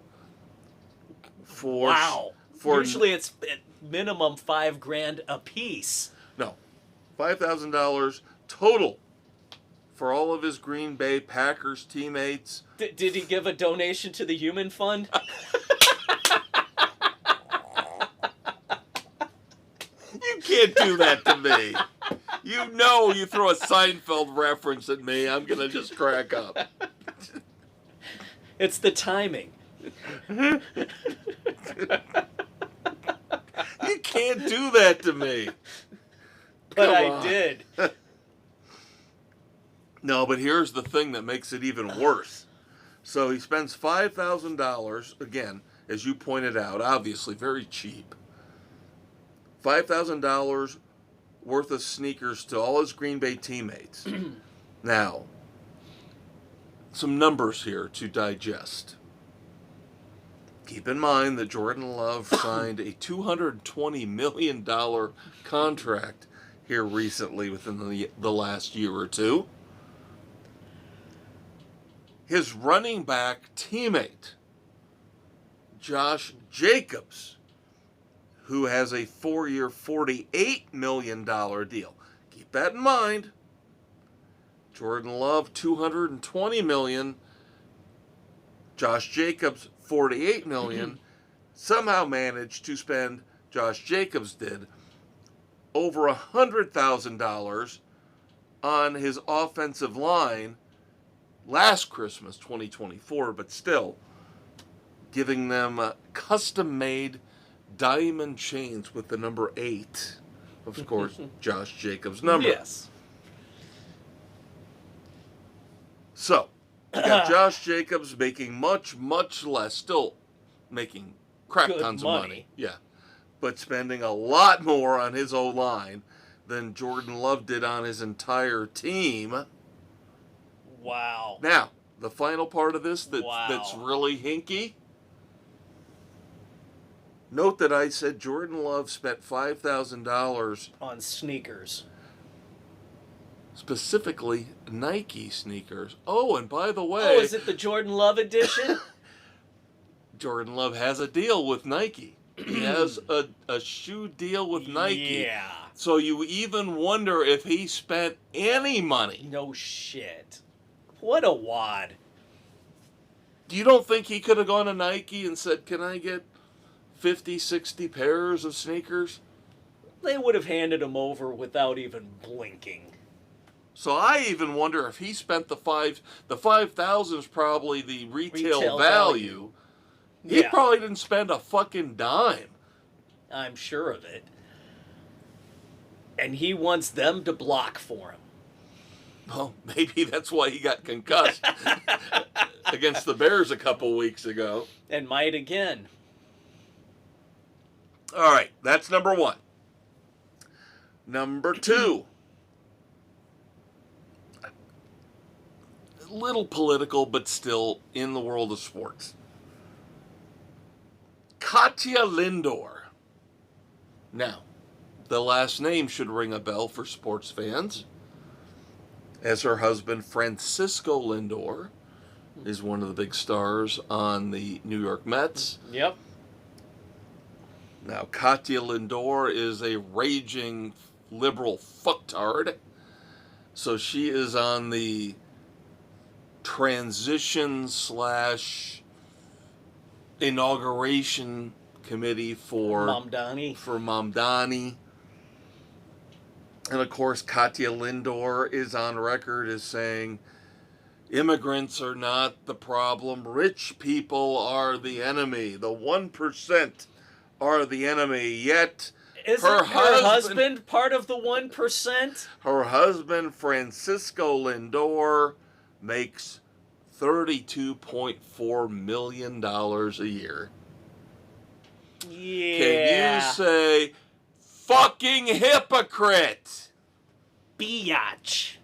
[SPEAKER 2] Usually it's at minimum $5,000 a piece.
[SPEAKER 1] No, $5,000 total for all of his Green Bay Packers teammates.
[SPEAKER 2] Did he give a donation to the Human Fund?
[SPEAKER 1] You can't do that to me. You know, you throw a Seinfeld reference at me, I'm going to just crack up.
[SPEAKER 2] It's the timing.
[SPEAKER 1] You can't do that to me.
[SPEAKER 2] But I did.
[SPEAKER 1] No, but here's the thing that makes it even worse. So he spends $5,000, again, as you pointed out, obviously very cheap. $5,000 worth of sneakers to all his Green Bay teammates. Now, some numbers here to digest. Keep in mind that Jordan Love signed a $220 million contract here recently within the last year or two. His running back teammate, Josh Jacobs, who has a 4-year, $48 million deal. Keep that in mind. Jordan Love, $220 million. Josh Jacobs, $48 million. Somehow managed to spend, Josh Jacobs did, over $100,000 on his offensive line last Christmas, 2024, but still giving them custom-made diamond chains with the number 8. Of course, Josh Jacobs' number.
[SPEAKER 2] Yes.
[SPEAKER 1] So, you got Josh Jacobs making much, much less, still making crap tons of money. Yeah. But spending a lot more on his O-line than Jordan Love did on his entire team.
[SPEAKER 2] Wow.
[SPEAKER 1] Now, the final part of this that's really hinky. Note that I said Jordan Love spent $5,000
[SPEAKER 2] on sneakers.
[SPEAKER 1] Specifically, Nike sneakers. Oh, and by the way...
[SPEAKER 2] Oh, is it the Jordan Love edition?
[SPEAKER 1] Jordan Love has a deal with Nike. He has a shoe deal with Nike.
[SPEAKER 2] Yeah.
[SPEAKER 1] So you even wonder if he spent any money.
[SPEAKER 2] No shit. What a wad.
[SPEAKER 1] You don't think he could have gone to Nike and said, can I get 50, 60 pairs of sneakers?
[SPEAKER 2] They would have handed him over without even blinking.
[SPEAKER 1] So I even wonder if he spent the 5,000 is probably the retail value. He probably didn't spend a fucking dime.
[SPEAKER 2] I'm sure of it. And he wants them to block for him.
[SPEAKER 1] Well, maybe that's why he got concussed against the Bears a couple weeks ago.
[SPEAKER 2] And might again.
[SPEAKER 1] All right, that's number 1. Number 2. A little political, but still in the world of sports. Katya Lindor. Now, the last name should ring a bell for sports fans, as her husband, Francisco Lindor, is one of the big stars on the New York Mets.
[SPEAKER 2] Yep.
[SPEAKER 1] Now, Katya Lindor is a raging liberal fucktard, so she is on the transition / inauguration committee for Mamdani. And of course, Katya Lindor is on record as saying, immigrants are not the problem. Rich people are the enemy. The 1% are the enemy. Yet,
[SPEAKER 2] isn't her husband part of the 1%?
[SPEAKER 1] Her husband, Francisco Lindor, makes $32.4 million a year.
[SPEAKER 2] Yeah.
[SPEAKER 1] Can you say, fucking hypocrite?
[SPEAKER 2] Biatch.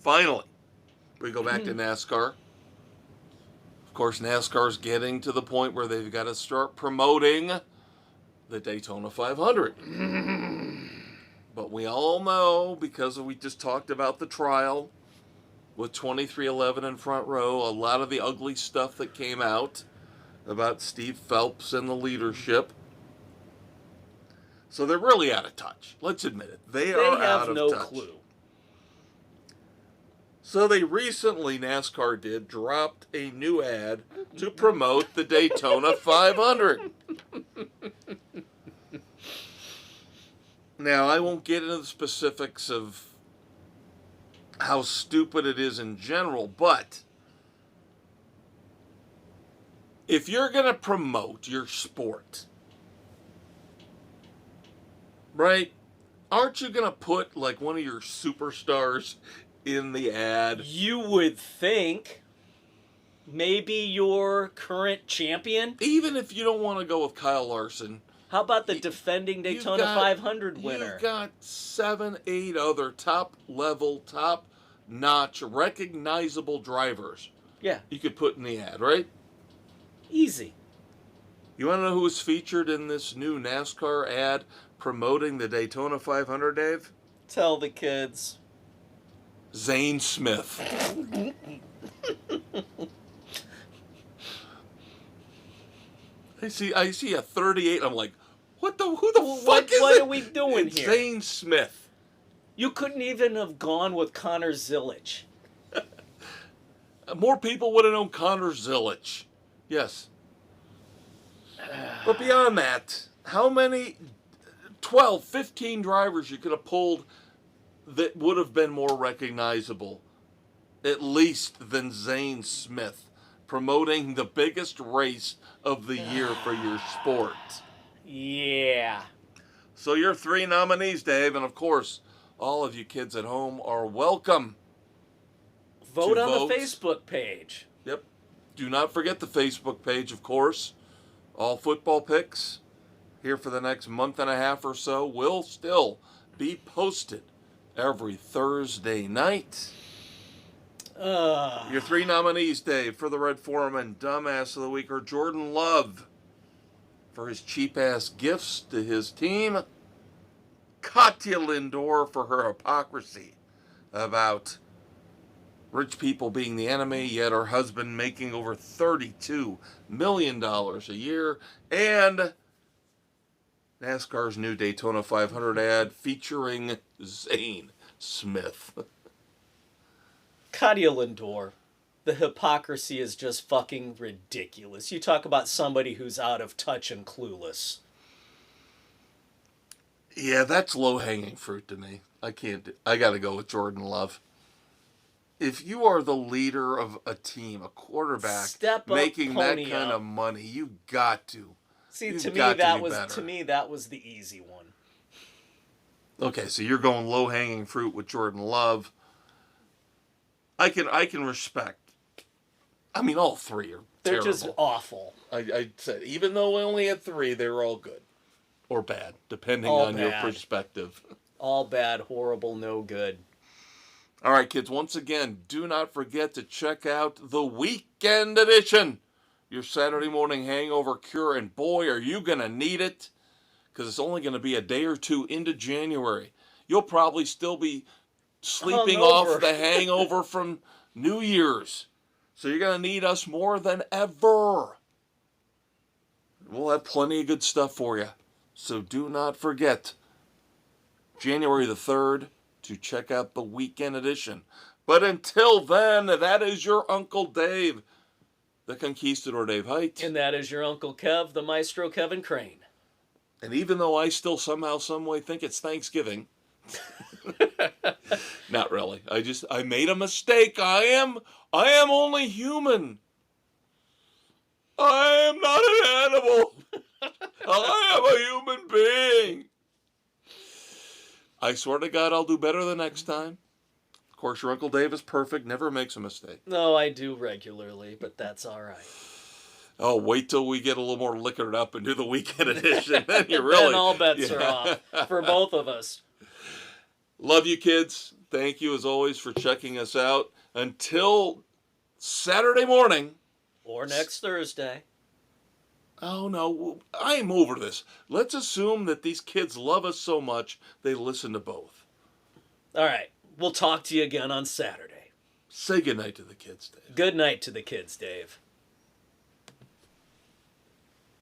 [SPEAKER 1] Finally, we go back to NASCAR. Of course, NASCAR's getting to the point where they've got to start promoting the Daytona 500. But we all know, because we just talked about the trial with 2311 in front row, a lot of the ugly stuff that came out about Steve Phelps and the leadership. So they're really out of touch. Let's admit it. They are out of touch. They have no clue. So they recently, NASCAR dropped a new ad to promote the Daytona 500. Now, I won't get into the specifics of how stupid it is in general, but if you're going to promote your sport, right, aren't you going to put like one of your superstars in the ad?
[SPEAKER 2] You would think. Maybe your current champion?
[SPEAKER 1] Even if you don't want to go with Kyle Larson.
[SPEAKER 2] How about the defending Daytona 500 winner?
[SPEAKER 1] You've got 7, 8 other top-level, top-notch, recognizable drivers.
[SPEAKER 2] Yeah.
[SPEAKER 1] You could put in the ad, right?
[SPEAKER 2] Easy.
[SPEAKER 1] You want to know who was featured in this new NASCAR ad promoting the Daytona 500, Dave?
[SPEAKER 2] Tell the kids.
[SPEAKER 1] Zane Smith. I see a 38. I'm like, who the fuck is
[SPEAKER 2] What
[SPEAKER 1] it?
[SPEAKER 2] are we doing
[SPEAKER 1] it's
[SPEAKER 2] here?
[SPEAKER 1] Zane Smith.
[SPEAKER 2] You couldn't even have gone with Connor Zilisch.
[SPEAKER 1] More people would have known Connor Zilisch. Yes. But beyond that, how many 12, 15 drivers you could have pulled that would have been more recognizable, at least, than Zane Smith, promoting the biggest race of the year for your sport?
[SPEAKER 2] Yeah.
[SPEAKER 1] So your 3 nominees, Dave, and of course, all of you kids at home are welcome.
[SPEAKER 2] Vote on the Facebook page.
[SPEAKER 1] Yep. Do not forget the Facebook page, of course. All football picks here for the next month and a half or so will still be posted every Thursday night. Your 3 nominees, Dave, for the Red Foreman Dumbass of the Week are Jordan Love for his cheap-ass gifts to his team, Katya Lindor for her hypocrisy about rich people being the enemy, yet her husband making over $32 million a year, and NASCAR's new Daytona 500 ad featuring Zane Smith.
[SPEAKER 2] Katya Lindor, the hypocrisy is just fucking ridiculous. You talk about somebody who's out of touch and clueless.
[SPEAKER 1] Yeah, that's low-hanging fruit to me. I got to go with Jordan Love. If you are the leader of a team, a quarterback, making that kind of money, you got to.
[SPEAKER 2] See, to me that was the easy one.
[SPEAKER 1] Okay, so you're going low-hanging fruit with Jordan Love. I can respect. I mean, all 3 are
[SPEAKER 2] They're
[SPEAKER 1] terrible.
[SPEAKER 2] just awful.
[SPEAKER 1] I said, even though I only had 3, they were all good. Or bad, depending on your perspective.
[SPEAKER 2] All bad, horrible, no good.
[SPEAKER 1] All right, kids, once again, do not forget to check out the weekend edition your Saturday morning hangover cure, and boy, are you going to need it, because it's only going to be a day or two into January. You'll probably still be sleeping off the hangover from New Year's. So you're going to need us more than ever. We'll have plenty of good stuff for you. So do not forget, January the 3rd, to check out the weekend edition. But until then, that is your Uncle Dave, the Conquistador Dave Height.
[SPEAKER 2] And that is your Uncle Kev, the Maestro Kevin Crane.
[SPEAKER 1] And even though I still somehow, some way think it's Thanksgiving, not really. I made a mistake. I am only human. I am not an animal. I am a human being. I swear to God, I'll do better the next time. Of course, your Uncle Dave is perfect, never makes a mistake.
[SPEAKER 2] No, I do regularly, but that's all right.
[SPEAKER 1] Oh, wait till we get a little more liquored up and do the weekend edition. Then you really...
[SPEAKER 2] Then all bets are off for both of us.
[SPEAKER 1] Love you, kids. Thank you, as always, for checking us out. Until Saturday morning.
[SPEAKER 2] Or next Thursday.
[SPEAKER 1] Oh, no. I'm over this. Let's assume that these kids love us so much, they listen to both.
[SPEAKER 2] All right. We'll talk to you again on Saturday.
[SPEAKER 1] Say goodnight to the kids, Dave.
[SPEAKER 2] Good night to the kids, Dave.